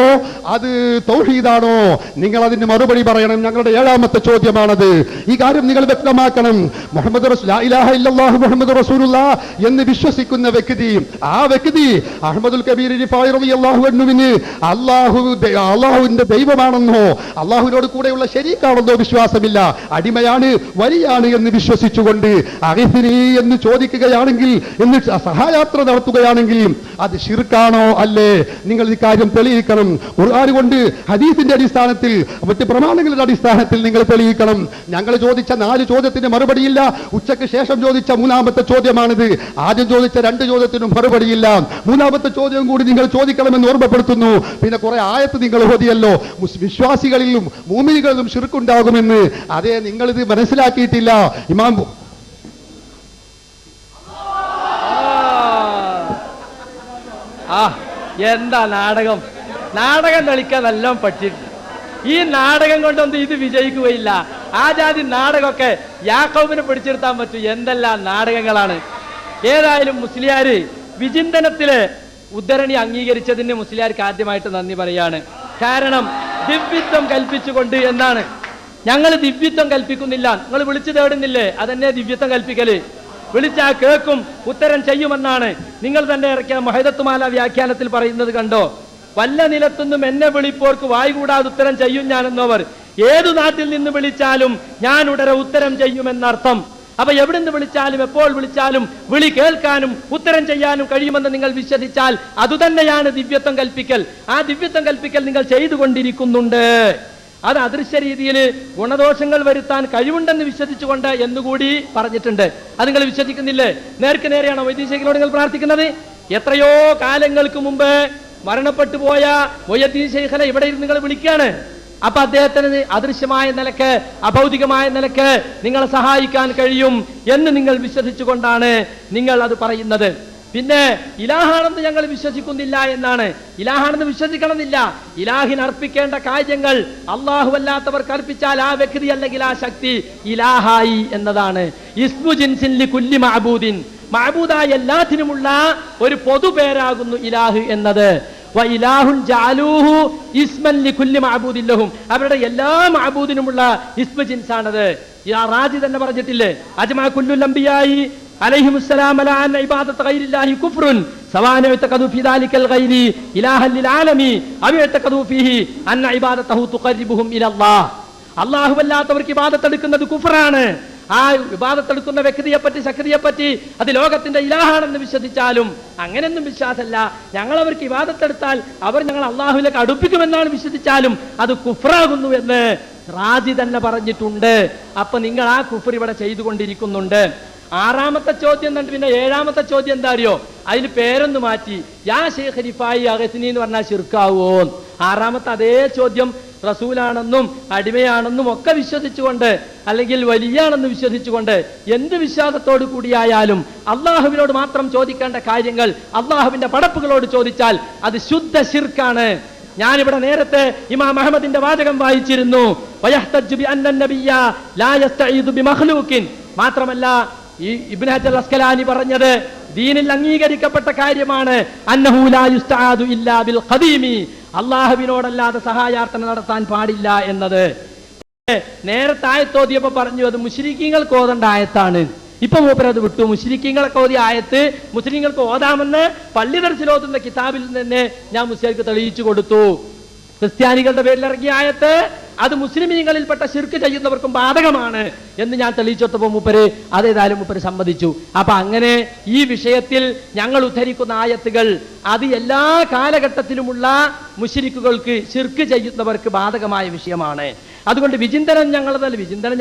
അത് തൗഹീദാണോ? നിങ്ങൾ അതിന് മറുപടി പറയണം. ഞങ്ങളുടെ 7ാമത്തെ ചോദ്യമാണത്. ഈ കാര്യം നിങ്ങൾ വ്യക്തമാക്കണം. മുഹമ്മദ് ലാ ഇലാഹ ഇല്ലല്ലാഹു മുഹമ്മദ് റസൂലുള്ളാഹ് എന്ന് വിശ്വസിക്കുന്ന വ്യക്തി, ആ വ്യക്തി അഹ്മദുൽ കബീർ റിഫായി റളിയല്ലാഹു അൻഹുവിന് അല്ലാഹുവിന്റെ ദൈവമാണെന്നോ അല്ലാഹുവിനോട് കൂടെയുള്ള ശരീക്കാണെന്നോ വിശ്വാസമില്ല. അടിമയാണ്, വലിയാണ് എന്ന് വിശ്വസിച്ചുകൊണ്ട് അഗ്ഫിനി എന്ന് ചോദിക്കുകയാണെങ്കിൽ, എന്ന് സഹായാത്ര നടത്തുകയാണെങ്കിൽ അത് ശിർക്കാണോ അല്ലേ? നിങ്ങൾ ഈ കാര്യം തെളിയിക്കണം. ഖുർആൻ കൊണ്ട്, ഹദീസിന്റെ അടിസ്ഥാനത്തിൽ, മറ്റ് പ്രമാണങ്ങളുടെ അടിസ്ഥാനത്തിൽ നിങ്ങൾ തെളിയിക്കണം. ഞങ്ങൾ ചോദിച്ച 4 ചോദ്യത്തിന് മറുപടിയില്ല. ഉച്ചയ്ക്ക് ശേഷം ചോദിച്ച 3ാമത്തെ ചോദ്യമാണിത്. ആദ്യം ചോദിച്ച 2 ചോദ്യത്തിനും മറുപടിയില്ല. 3ാമത്തെ ചോദ്യം കൂടി നിങ്ങൾ ചോദിക്കണമെന്ന് ഓർമ്മപ്പെടുത്തുന്നു. പിന്നെ കുറെ ആയത്ത് നിങ്ങൾ ഓതിയല്ലോ, വിശ്വാസികളിലും മുഅ്മിനുകളിലും ശിർക്കുണ്ടാകുമെന്ന്. അതേ, നിങ്ങളിത് മനസ്സിലാക്കിയിട്ടില്ല. ഇമാം എന്താ നാടകം കളിക്കാൻ നല്ലോണം പറ്റിയിട്ടുണ്ട്. ഈ നാടകം കൊണ്ടൊന്നും ഇത് വിജയിക്കുകയില്ല. ആ ജാതി നാടകമൊക്കെ യാക്കോബിനെ പിടിച്ചെടുത്താൻ പറ്റും. എന്തെല്ലാം നാടകങ്ങളാണ്. ഏതായാലും മുസ്ലിയാര് വിചിന്തനത്തില് ഉദ്ധരണി അംഗീകരിച്ചതിന് മുസ്ലിയാർക്ക് ആദ്യമായിട്ട് നന്ദി പറയാണ്. കാരണം ദിവ്യത്വം കൽപ്പിച്ചുകൊണ്ട് എന്നാണ്. ഞങ്ങൾ ദിവ്യത്വം കൽപ്പിക്കുന്നില്ല, നിങ്ങൾ വിളിച്ചു തേടുന്നില്ലേ, അതെന്നെ ദിവ്യത്വം കൽപ്പിക്കല്. വിളിച്ചാൽ കേൾക്കും, ഉത്തരം ചെയ്യുമെന്നാണ് നിങ്ങൾ തന്നെ ഇറക്കിയ മഹദത്തുമാല വ്യാഖ്യാനത്തിൽ പറയുന്നത് കണ്ടോ. വല്ല നിലത്തുനിന്നും എന്നെ വിളിപ്പോർക്ക് വായു കൂടാതെ ഉത്തരം ചെയ്യും ഞാനെന്നവർ ഏതു നാട്ടിൽ നിന്ന് വിളിച്ചാലും ഞാൻ ഉടനെ ഉത്തരം ചെയ്യുമെന്നർത്ഥം. അപ്പൊ എവിടുന്ന് വിളിച്ചാലും എപ്പോൾ വിളിച്ചാലും വിളി കേൾക്കാനും ഉത്തരം ചെയ്യാനും കഴിയുമെന്ന് നിങ്ങൾ വിശ്വസിച്ചാൽ അതുതന്നെയാണ് ദിവ്യത്വം കൽപ്പിക്കൽ. ആ ദിവ്യത്വം കൽപ്പിക്കൽ നിങ്ങൾ ചെയ്തുകൊണ്ടിരിക്കുന്നുണ്ട്. അത് അദൃശ്യ രീതിയിൽ ഗുണദോഷങ്ങൾ വരുത്താൻ കഴിവുണ്ടെന്ന് വിശ്വസിച്ചുകൊണ്ട് എന്നുകൂടി പറഞ്ഞിട്ടുണ്ട്. അത് നിങ്ങൾ വിശ്വസിക്കുന്നില്ലേ? നേർക്ക് നേരെയാണോ വൈദ്യശേഖരോട് നിങ്ങൾ പ്രാർത്ഥിക്കുന്നത്? എത്രയോ കാലങ്ങൾക്ക് മുമ്പ് മരണപ്പെട്ടു പോയ മൊയ്യദ്ദീൻ ശൈഖനെ ഇവിടെ ഇരുന്ന് നിങ്ങൾ വിളിക്കുകയാണ്. അപ്പൊ അദ്ദേഹത്തിന് അദൃശ്യമായ നിലക്ക് അഭൗതികമായ നിലക്ക് നിങ്ങളെ സഹായിക്കാൻ കഴിയും എന്ന് നിങ്ങൾ വിശ്വസിച്ചുകൊണ്ടാണ് നിങ്ങൾ അത് പറയുന്നത്. പിന്നെ ഇലാഹാണെന്ന് ഞങ്ങൾ വിശ്വസിക്കുന്നില്ല എന്നാണ്. ഇലാഹാണെന്ന് വിശ്വസിക്കണമെന്നില്ല. ഇലാഹിന് അർപ്പിക്കേണ്ട കാര്യങ്ങൾ അള്ളാഹു അല്ലാത്തവർക്ക് അർപ്പിച്ചാൽ ആ വ്യക്തി അല്ലെങ്കിൽ ആ ശക്തി ഇലാഹായി എന്നതാണ്. ഇസ്മു ജിൻസിൻ ലികുല്ലി മഅബൂദിൻ, മഅബൂദായ എല്ലാത്തിനുമുള്ള ഒരു പൊതുപേരാകുന്നു ഇലാഹ് എന്നത്. വഇലാഹുൻ ജഅലൂഹു ഇസ്മൻ ലികുല്ലി മഅബൂദിൻ ലഹും, അവരുടെ എല്ലാ മഅബൂദിനുമുള്ള ഇസ്മു ജിൻസാണത്. റാജി തന്നെ പറഞ്ഞിട്ടില്ലേ, അജ്മാ കുല്ലുൽ അംബിയായി അലൈഹിമുസ്സലാം അലാ അന്ന ഇബാദത ഗൈരില്ലാഹി കുഫ്റുൻ സവാഅൻ യതഖദു ഫീ ദാലിക്കൽ ഗൈരി ഇലാഹൻ ലിൽ ആലമീൻ അവ യതഖദു ഫീഹി അന്ന ഇബാദതഹു തുഖർരിബുഹും ഇലല്ലാഹ്. അല്ലാഹു അല്ലാത്തവർക്ക് ഇബാദത്ത് എടുക്കുന്നത് കുഫ്റാണ്. ആ ഇബാദത്ത് എടുക്കുന്ന വ്യക്തിയെ പറ്റി ശക്തിയെ പറ്റി അത് ലോകത്തിന്റെ ഇലാഹാണെന്ന് വിശ്വസിച്ചാലും അങ്ങനെയൊന്നും വിശ്വാസമല്ല. ഞങ്ങൾ അവർക്ക് ഇബാദത്ത് എടുത്താൽ അവർ ഞങ്ങൾ അള്ളാഹുവിലേക്ക് അടുപ്പിക്കുമെന്നാണ് വിശ്വസിച്ചാലും അത് കുഫ്റാകുന്നു എന്ന് റാജി തന്നെ പറഞ്ഞിട്ടുണ്ട്. അപ്പൊ നിങ്ങൾ ആ കുഫ്ർ ഇവിടെ ചെയ്തുകൊണ്ടിരിക്കുന്നുണ്ട്. ആറാമത്തെ ചോദ്യം കണ്ട് പിന്നെ ഏഴാമത്തെ ചോദ്യം എന്താ അറിയോ? അതിന് പേരൊന്ന് മാറ്റി, യാ ശൈഖ് റിഫായി അഗസ്നി എന്ന് പറഞ്ഞാൽ ശിർക്കാവോ. ആറാമത്തെ അതേ ചോദ്യം റസൂലാണെന്നും അടിമയാണെന്നും ഒക്കെ വിശ്വസിച്ചുകൊണ്ട് അല്ലെങ്കിൽ വലിയാണെന്ന് വിശ്വസിച്ചുകൊണ്ട് എന്ത് വിശ്വാസത്തോടു കൂടിയായാലും അള്ളാഹുവിനോട് മാത്രം ചോദിക്കേണ്ട കാര്യങ്ങൾ അള്ളാഹുവിന്റെ പടപ്പുകളോട് ചോദിച്ചാൽ അത് ശുദ്ധ ശിർക്കാണ്. ഞാനിവിടെ നേരത്തെ ഇമാം അഹ്മദിന്റെ വാചകം വായിച്ചിരുന്നു. മാത്രമല്ല ഈ ഇബ്നു ഹജർ അസ്കലാനി പറഞ്ഞത് ദീനിൽ അംഗീകരിക്കപ്പെട്ട കാര്യമാണ്. അന്നഹു ലാ യുസ്തആദു ഇല്ലാ ബിൽ ഖദീമി, അല്ലാഹുവിനോടല്ലാതെ സഹായാർത്ഥന നടത്താൻ പാടില്ല എന്നത്. നേരത്തെ ആയത്തോതിയപ്പോ പറഞ്ഞു അത് മുശ്രിക്കീങ്ങൾക്ക് ഓതേണ്ട ആയത്താണ്. ഇപ്പൊ മൂപ്പരത് വിട്ടു. മുശ്രിക്കീങ്ങൾക്ക് ഓതിയ ആയത്ത് മുസ്ലിങ്ങൾക്ക് ഓതാമെന്ന് പള്ളി ദർശനം ഓതുന്ന കിതാബിൽ തന്നെ ഞാൻ മുസ്ലിങ്ങൾക്ക് തെളിയിച്ചു കൊടുത്തു. ക്രിസ്ത്യാനികളുടെ പേരിൽ ഇറങ്ങിയ ആയത്ത് അത് മുസ്ലിമീങ്ങളിൽപ്പെട്ട ശിർക്ക് ചെയ്യുന്നവർക്കും ബാധകമാണ് എന്ന് ഞാൻ തെളിയിച്ചപ്പോൾ മൂപ്പര് അതേതായാലും മൂപ്പര് സമ്മതിച്ചു. അപ്പൊ അങ്ങനെ ഈ വിഷയത്തിൽ ഞങ്ങൾ ഉദ്ധരിക്കുന്ന ആയത്തുകൾ അത് എല്ലാ കാലഘട്ടത്തിലുമുള്ള മുശ്രിക്കുകൾക്ക് ശിർക്ക് ചെയ്യുന്നവർക്ക് ബാധകമായ വിഷയമാണ്. അതുകൊണ്ട് വിചിന്തനം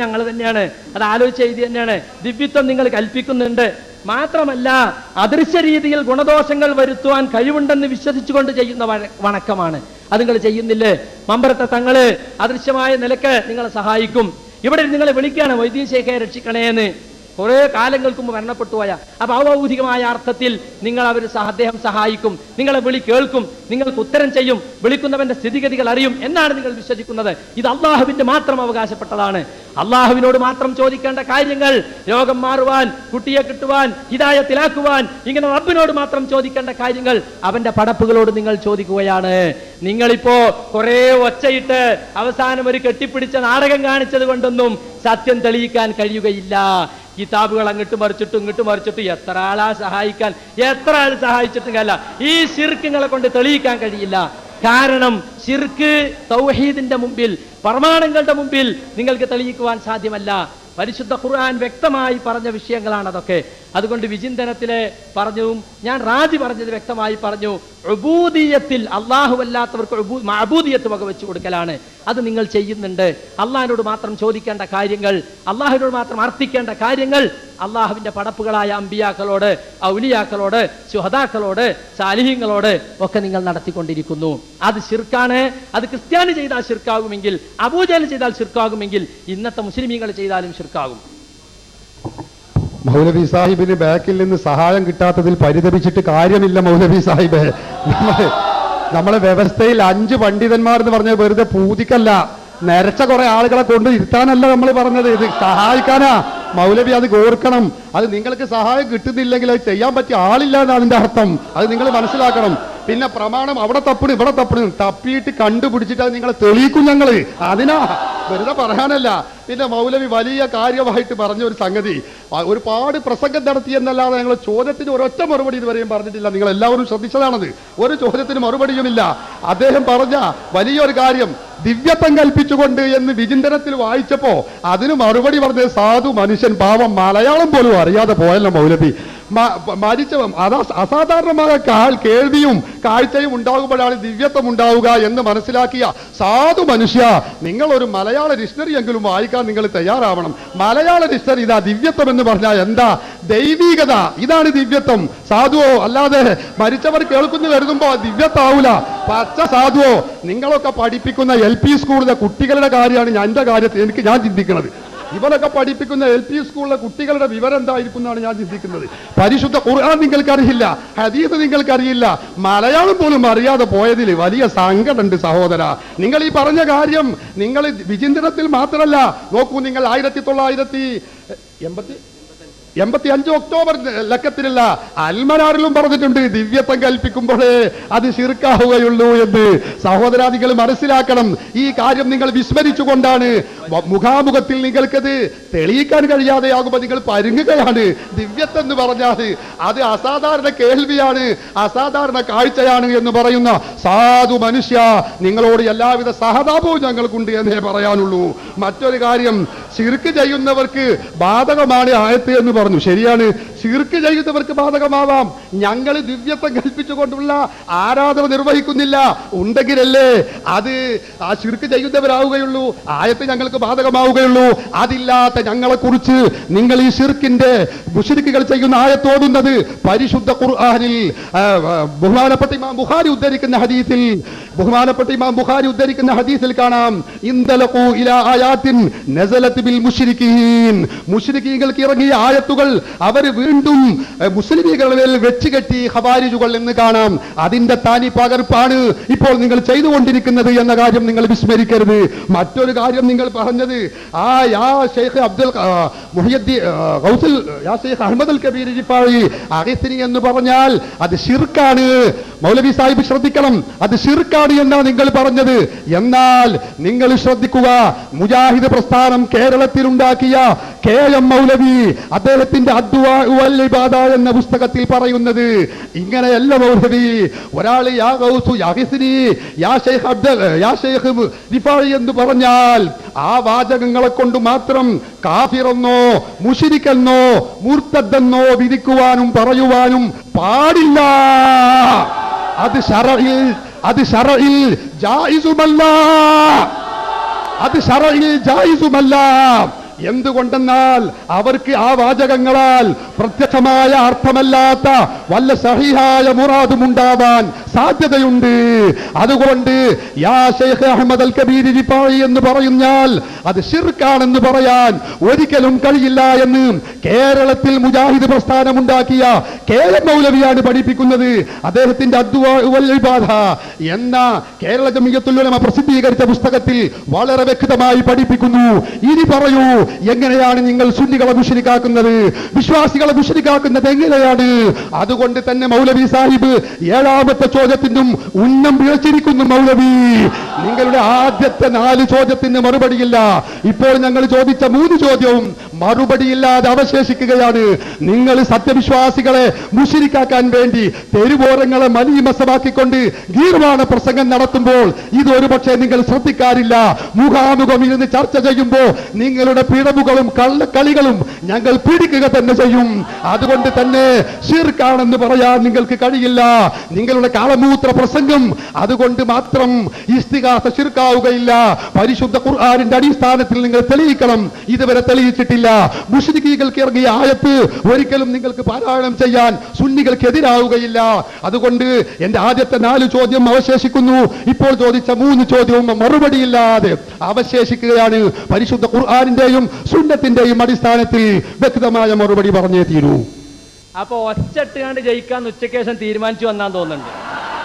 ഞങ്ങൾ തന്നെയാണ്. അത് ആലോചിച്ച എഴുതി തന്നെയാണ്. ദിവ്യത്വം നിങ്ങൾ കൽപ്പിക്കുന്നുണ്ട്. മാത്രമല്ല അദൃശ്യ രീതിയിൽ ഗുണദോഷങ്ങൾ വരുത്തുവാൻ കഴിവുണ്ടെന്ന് വിശ്വസിച്ചുകൊണ്ട് ചെയ്യുന്ന വണക്കമാണ്. അത് നിങ്ങൾ ചെയ്യുന്നില്ലേ? മമ്പറത്തെ തങ്ങള് അദൃശ്യമായ നിലക്ക് നിങ്ങളെ സഹായിക്കും. ഇവിടെ നിങ്ങളെ വിളിക്കുകയാണ് വൈദ്യ ശേഖയെ രക്ഷിക്കണേന്ന്. കുറെ കാലങ്ങൾക്ക് മുമ്പ് മരണപ്പെട്ടു പോയ അപ്പൊ ഔദ്യോഗികമായ അർത്ഥത്തിൽ നിങ്ങൾ അദ്ദേഹം സഹായിക്കും, നിങ്ങളെ വിളി കേൾക്കും, നിങ്ങൾക്ക് ഉത്തരം ചെയ്യും, വിളിക്കുന്നവന്റെ സ്ഥിതിഗതികൾ അറിയും എന്നാണ് നിങ്ങൾ വിശ്വസിക്കുന്നത്. ഇത് അള്ളാഹുവിന്റെ മാത്രം അവകാശപ്പെട്ടതാണ്. അള്ളാഹുവിനോട് മാത്രം ചോദിക്കേണ്ട കാര്യങ്ങൾ, രോഗം മാറുവാൻ, കുട്ടിയെ കിട്ടുവാൻ, ഹിദായത്തിലാക്കുവാൻ, ഇങ്ങനെ റബ്ബിനോട് മാത്രം ചോദിക്കേണ്ട കാര്യങ്ങൾ അവന്റെ പടപ്പുകളോട് നിങ്ങൾ ചോദിക്കുകയാണ്. നിങ്ങളിപ്പോ കുറെ ഒച്ചയിട്ട് അവസാനം ഒരു കെട്ടിപ്പിടിച്ച നാടകം കാണിച്ചത് കൊണ്ടൊന്നും സത്യം തെളിയിക്കാൻ കഴിയുകയില്ല. കിതാബുകൾ അങ്ങോട്ട് മറിച്ചിട്ടും എത്ര ആളാ സഹായിക്കാൻ, എത്ര ആൾ സഹായിച്ചിട്ടും കാര്യമില്ല. ഈ ശിർക്കുകളെ കൊണ്ട് തെളിയിക്കാൻ കഴിയില്ല. കാരണം ശിർക്ക് തൗഹീദിന്റെ മുമ്പിൽ, പ്രമാണങ്ങളുടെ മുമ്പിൽ നിങ്ങൾക്ക് തെളിയിക്കുവാൻ സാധ്യമല്ല. പരിശുദ്ധ ഖുർആൻ വ്യക്തമായി പറഞ്ഞ വിഷയങ്ങളാണ് അതൊക്കെ. അതുകൊണ്ട് വിചിന്തനത്തിലെ പറഞ്ഞതും ഞാൻ റാജി പറഞ്ഞത് വ്യക്തമായി പറഞ്ഞു. ഉബൂദിയത്തിൽ അള്ളാഹു അല്ലാത്തവർക്ക് മഅബൂദിയത്ത് വകവെച്ചു കൊടുക്കലാണ്. അത് നിങ്ങൾ ചെയ്യുന്നുണ്ട്. അള്ളാഹിനോട് മാത്രം ചോദിക്കേണ്ട കാര്യങ്ങൾ, അള്ളാഹുവിനോട് മാത്രം അർത്ഥിക്കേണ്ട കാര്യങ്ങൾ അള്ളാഹുവിന്റെ പടപ്പുകളായ അമ്പിയാക്കളോട്, ഔലിയാക്കളോട്, ശുഹദാക്കളോട്, സാലിഹീങ്ങളോട് ഒക്കെ നിങ്ങൾ നടത്തിക്കൊണ്ടിരിക്കുന്നു. അത് ശിർക്കാണ്. അത് ക്രിസ്ത്യാനി ചെയ്താൽ ശിർക്കാകുമെങ്കിൽ, അബൂജഹൽ ചെയ്താൽ ശിർക്കാകുമെങ്കിൽ, ഇന്നത്തെ മുസ്ലിമീങ്ങൾ ചെയ്താലും ശിർക്കാകും. മൗലവി സാഹിബിന് ബാക്കിൽ നിന്ന് സഹായം കിട്ടാത്തതിൽ പരിതപിച്ചിട്ട് കാര്യമില്ല മൗലവി സാഹിബ്. നമ്മളെ വ്യവസ്ഥയിൽ 5 പണ്ഡിതന്മാർ എന്ന് പറഞ്ഞ വെറുതെ പൂതിക്കല്ല, നരച്ച കുറെ ആളുകളെ കൊണ്ട് ഇരുത്താനല്ല നമ്മൾ പറഞ്ഞത്, ഇത് സഹായിക്കാനാ. മൗലവി അത് ഓർക്കണം. അത് നിങ്ങൾക്ക് സഹായം കിട്ടുന്നില്ലെങ്കിൽ അത് ചെയ്യാൻ പറ്റിയ ആളില്ല എന്ന് അതിന്റെ അർത്ഥം. അത് നിങ്ങൾ മനസ്സിലാക്കണം. പിന്നെ പ്രമാണം അവിടെ തപ്പണ് ഇവിടെ തപ്പണ്, തപ്പിയിട്ട് കണ്ടുപിടിച്ചിട്ട് അത് നിങ്ങളെ തെളിയിക്കും ഞങ്ങള്. അതിനാ, വെറുതെ പറയാനല്ല. പിന്നെ മൗലവി വലിയ കാര്യമായിട്ട് പറഞ്ഞ ഒരു സംഗതി, ഒരുപാട് പ്രസംഗം നടത്തി എന്നല്ലാതെ ഞങ്ങൾ ചോദ്യത്തിന് ഒരൊറ്റ മറുപടി ഇതുവരെയും പറഞ്ഞിട്ടില്ല. നിങ്ങൾ എല്ലാവരും ശ്രദ്ധിച്ചതാണത്. ഒരു ചോദ്യത്തിന് മറുപടിയുമില്ല. അദ്ദേഹം പറഞ്ഞ വലിയൊരു കാര്യം ദിവ്യത്വം കൽപ്പിച്ചുകൊണ്ട് എന്ന് വിചിന്തനത്തിൽ വായിച്ചപ്പോ അതിന് മറുപടി പറഞ്ഞ സാധു മനുഷ്യൻ, പാവം, മലയാളം പോലും അറിയാതെ പോയല്ലോ മൗലവി. മരിച്ച അസാധാരണമായ കേൾവിയും കാഴ്ചയും ഉണ്ടാകുമ്പോഴാണ് ദിവ്യത്വം ഉണ്ടാവുക എന്ന് മനസ്സിലാക്കിയ സാധു മനുഷ്യ, നിങ്ങൾ ഒരു മലയാള ഡിക്ഷണറി എങ്കിലും വായിക്കാൻ നിങ്ങൾ തയ്യാറാവണം. മലയാള ഡിക്ഷണറി ഇതാ ദിവ്യത്വം എന്ന് പറഞ്ഞാൽ എന്താ? ദൈവീകത, ഇതാണ് ദിവ്യത്വം. സാധുവോ, അല്ലാതെ മരിച്ചവർ കേൾക്കുന്നു കരുതുമ്പോ ദിവ്യത്താവൂല. പച്ച സാധുവോ, നിങ്ങളൊക്കെ പഠിപ്പിക്കുന്ന LP സ്കൂളിലെ കുട്ടികളുടെ കാര്യമാണ് എന്റെ കാര്യത്തിൽ ഞാൻ ചിന്തിക്കുന്നത്. ഇവരൊക്കെ പഠിപ്പിക്കുന്ന LP സ്കൂളിലെ കുട്ടികളുടെ വിവരം എന്തായിരിക്കും എന്നാണ് ഞാൻ ചിന്തിക്കുന്നത്. പരിശുദ്ധ ഖുർആൻ നിങ്ങൾക്കറിയില്ല, ഹദീസ് നിങ്ങൾക്കറിയില്ല, മലയാളം പോലും അറിയാതെ പോയതിൽ വലിയ സങ്കടമുണ്ട് സഹോദര. നിങ്ങൾ ഈ പറഞ്ഞ കാര്യം നിങ്ങൾ വിചിന്തനത്തിൽ മാത്രമല്ല, നോക്കൂ, നിങ്ങൾ 1985 ഒക്ടോബർ ലക്കത്തിലുള്ള അൽമനാറിലും പറഞ്ഞിട്ടുണ്ട് ദിവ്യത്വം കൽപ്പിക്കുമ്പോഴേ അത് ശിർക്കാവുകയുള്ളൂ എന്ന്. സഹോദരാദികൾ മനസ്സിലാക്കണം. ഈ കാര്യം നിങ്ങൾ വിസ്മരിച്ചുകൊണ്ടാണ് മുഖാമുഖത്തിൽ നിങ്ങൾക്കത് തെളിയിക്കാൻ കഴിയാതെയാകുമ്പോൾ നിങ്ങൾ പരുങ്ങുകയാണ്. ദിവ്യത്വം എന്ന് പറഞ്ഞാൽ അത് അസാധാരണ കേൾവിയാണ്, അസാധാരണ കാഴ്ചയാണ് എന്ന് പറയുന്ന സാധു മനുഷ്യ, നിങ്ങളോട് എല്ലാവിധ സഹതാപവും ഞങ്ങൾക്കുണ്ട് എന്നേ പറയാനുള്ളൂ. മറ്റൊരു കാര്യം, ശിർക്ക് ചെയ്യുന്നവർക്ക് ബാധകമാണ് ആയത്ത് എന്ന് പറഞ്ഞു. ശരിയാണ്, ശിർക്ക് ചെയ്യുന്നവർക്ക് ബാധകമാവാം. ഞങ്ങൾ ദിവ്യത്വം കൽപ്പിച്ചുകൊണ്ടുള്ള ആരാധന നിർവഹിക്കുന്നില്ല, ഉണ്ടെങ്കിലല്ലേ അത് ആ ശിർക്ക് ചെയ്യുന്നവരാവുകയുള്ളൂ, ആയത്ത് ഞങ്ങൾക്ക് ബാധകമാവുകയുള്ളൂ. അതില്ലാത്ത ഞങ്ങളെ കുറിച്ച് നിങ്ങൾ ഈ ശിർക്കിന്റെ മുശ്രിക്കുകൾ ചെയ്യുന്ന ആയത്തോടുന്നത് പരിശുദ്ധ ഖുർആനിൽ ബഹുമാനപ്പെട്ട ഇമാം ബുഖാരി ഉദ്ധരിക്കുന്ന ഹദീസിൽ കാണാം, ഇൻതലഖൂ ഇലാ ആയാത്തിൻ നസലത് ബിൽ മുശ്രിക്കീൻ. മുശ്രിക്കീങ്ങൾക്ക് ഇറങ്ങിയ ആയത്തുകൾ അവർ വീണ്ടും മുസ്ലിമീകളുടെ മേൽ വെച്ചുകെട്ടി ഖവാരിജുകൾ എന്ന് കാണാം. അതിന്റെ താനി പകർപ്പാണ് ഇപ്പോൾ നിങ്ങൾ ചെയ്തുകൊണ്ടിരിക്കുന്നത് എന്ന കാര്യം നിങ്ങൾ വിസ്മരിക്കരുത്. മറ്റൊരു കാര്യം നിങ്ങൾ പറഞ്ഞത്, യാ ഷെയ്ഖ് അഹ്മദ് അൽ കബീർ റിഫായി അഗിസ്നി എന്ന് പറഞ്ഞാൽ അത് ശിർക്കാണ്. മൗലവി സാഹിബ് ശ്രദ്ധിക്കണം, അത് ശിർക്കാണ് എന്നാണ് നിങ്ങൾ പറഞ്ഞത്. എന്നാൽ നിങ്ങൾ ശ്രദ്ധിക്കുക, മുജാഹിദ് പ്രസ്ഥാനം കേരളത്തിൽ ഉണ്ടാക്കിയ KM മൗലവി അദ്ദേഹത്തിന്റെ അദ്വാ വൽ ഇബാദ എന്ന പുസ്തകത്തിൽ പറയുന്നത് ഇങ്ങനെയല്ല മൗലവി. ഒരാൾ യാ ഗൗസു യാ ഹിസ്നി യാ ഷെയ്ഖ് റിഫായി എന്ന് പറഞ്ഞാൽ ആ വാചകങ്ങളെ കൊണ്ട് മാത്രം കാഫിറെന്നോ മുശ്രിക്കെന്നോ മുർത്തദ്ദെന്നോ വിധിക്കുവാനും പറയുവാനും പാടില്ല. അത് ശറഇൽ ജായിസുമല്ല. അത് ശറഇൽ ജായിസുമല്ല. എന്തുകൊണ്ടെന്നാൽ അവർക്ക് ആ വാചകങ്ങളാൽ പ്രത്യക്ഷമായ അർത്ഥമല്ലാത്ത വല്ല സഹിഹായ മുറാദും ഉണ്ടാവാൻ സാധ്യതയുണ്ട്. അതുകൊണ്ട് യാ ഷെയ്ഖ് അഹ്മദ് അൽ കബീർ റിഫായി എന്ന് പറഞ്ഞാൽ അത് ശിർക്കാണെന്ന് പറയാൻ ഒരിക്കലും കഴിയില്ല എന്ന് കേരളത്തിൽ മുജാഹിദ് പ്രസ്ഥാനം ഉണ്ടാക്കിയ KM മൗലവിയാണ് പഠിപ്പിക്കുന്നത്. അദ്ദേഹത്തിന്റെ അദ്വാ വൽ ഇബാദ എന്ന കേരള ജമിയത്തുൽ ഉലമ പ്രസിദ്ധീകരിച്ച പുസ്തകത്തിൽ വളരെ വ്യക്തമായി പഠിപ്പിക്കുന്നു. ഇനി പറയൂ, എങ്ങനെയാണ് നിങ്ങൾ സുന്നികളെ മുശ്രിക്കാക്കുന്നത്? വിശ്വാസികളെ മുശ്രിക്കാക്കുന്നത് എങ്ങനെയാണ്? അതുകൊണ്ട് തന്നെ മൗലവി സാഹിബ് 7ാമത്തെ ചോദ്യത്തിനും ഉന്നം പിഴച്ചിരിക്കുന്നു. മൗലവി, നിങ്ങളുടെ ആദ്യത്തെ 4 ചോദ്യത്തിന് മറുപടിയില്ല. ഇപ്പോൾ ഞങ്ങൾ ചോദിച്ച 3 ചോദ്യവും മറുപടിയില്ലാതെ അവശേഷിക്കുകയാണ്. നിങ്ങൾ സത്യവിശ്വാസികളെ മുശ്രിക്കാക്കാൻ വേണ്ടി തെരുവോരങ്ങളെ മലീമസമാക്കിക്കൊണ്ട് ഗീർവാണ പ്രസംഗം നടത്തുമ്പോൾ ഇത് ഒരുപക്ഷെ നിങ്ങൾ ശ്രദ്ധിക്കാറില്ല. മുഖാമുഖം ഇരുന്ന് ചർച്ച ചെയ്യുമ്പോൾ നിങ്ങളുടെ പിഴവുകളും കള്ളക്കളികളും ഞങ്ങൾ പിടിക്കുക തന്നെ ചെയ്യും. അതുകൊണ്ട് തന്നെ ശിർക്കാണെന്ന് പറയാൻ നിങ്ങൾക്ക് കഴിയില്ല. നിങ്ങളുടെ കാള മലമൂത്ര പ്രസംഗം അതുകൊണ്ട് മാത്രം ഇസ്തിഗാസ ശിർക്കാവുകയില്ല. പരിശുദ്ധ ഖുർആനിന്റെ അടിസ്ഥാനത്തിൽ നിങ്ങൾ തെളിയിക്കണം. ഇതുവരെ തെളിയിച്ചിട്ടില്ല. മുശ്രിക്കീകൾക്ക് ഇറങ്ങിയ ആയത്ത് ഒരിക്കലും നിങ്ങൾക്ക് പാരായണം ചെയ്യാൻ സുന്നികൾക്ക് എതിരാവുകയില്ല. അതുകൊണ്ട് എന്റെ ആദ്യത്തെ 4 ചോദ്യം അവശേഷിക്കുന്നു. ഇപ്പോൾ ചോദിച്ച 3 ചോദ്യവും മറുപടിയില്ലാതെ അവശേഷിക്കുകയാണ്. പരിശുദ്ധ ഖുർആനിന്റെയും സുന്നത്തിന്റെയും അടിസ്ഥാനത്തിൽ വ്യക്തമായ മറുപടി പറഞ്ഞേ തീരൂ. അപ്പൊ ഒച്ചട്ടുകാണ്ട് ജയിക്കാന്ന് ഉച്ചക്കേശം തീരുമാനിച്ചു വന്നാൻ തോന്നുന്നുണ്ട്.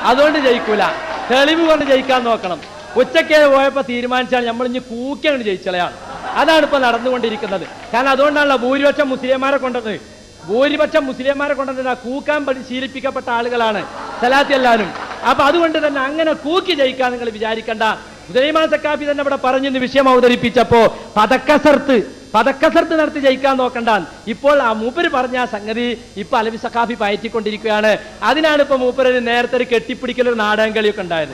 അതുകൊണ്ട് ജയിക്കൂല, തെളിവ് കൊണ്ട് ജയിക്കാൻ നോക്കണം. ഉച്ചക്കേ പോയപ്പോ തീരുമാനിച്ചാൽ നമ്മൾ ഇനി കൂക്കിയാണ് ജയിച്ചളയാണ്. അതാണ് ഇപ്പൊ നടന്നുകൊണ്ടിരിക്കുന്നത്. കാരണം അതുകൊണ്ടാണല്ലോ ഭൂരിപക്ഷം മുസ്ലിംമാരെ കൊണ്ടുവന്നത് കൂക്കാൻ ശീലിപ്പിക്കപ്പെട്ട ആളുകളാണ് സലാത്തി എല്ലാവരും. അപ്പൊ അതുകൊണ്ട് തന്നെ അങ്ങനെ കൂക്കി ജയിക്കാൻ നിങ്ങൾ വിചാരിക്കണ്ട. സുലൈമാൻ സക്കാഫി തന്നെ ഇവിടെ പറഞ്ഞിന്ന് വിഷയം അവതരിപ്പിച്ചപ്പോ പദക്കസർത്ത് നടത്തി ജയിക്കാൻ നോക്കണ്ട. ഇപ്പോൾ ആ മൂപ്പര് പറഞ്ഞ സംഗതി ഇപ്പൊ അലവി സഖാഫി പയറ്റിക്കൊണ്ടിരിക്കുകയാണ്. അതിനാണ് ഇപ്പൊ മൂപ്പര് നേരത്തെ ഒരു കെട്ടിപ്പിടിക്കലൊരു നാടകം കളിയൊക്കെ ഉണ്ടായത്.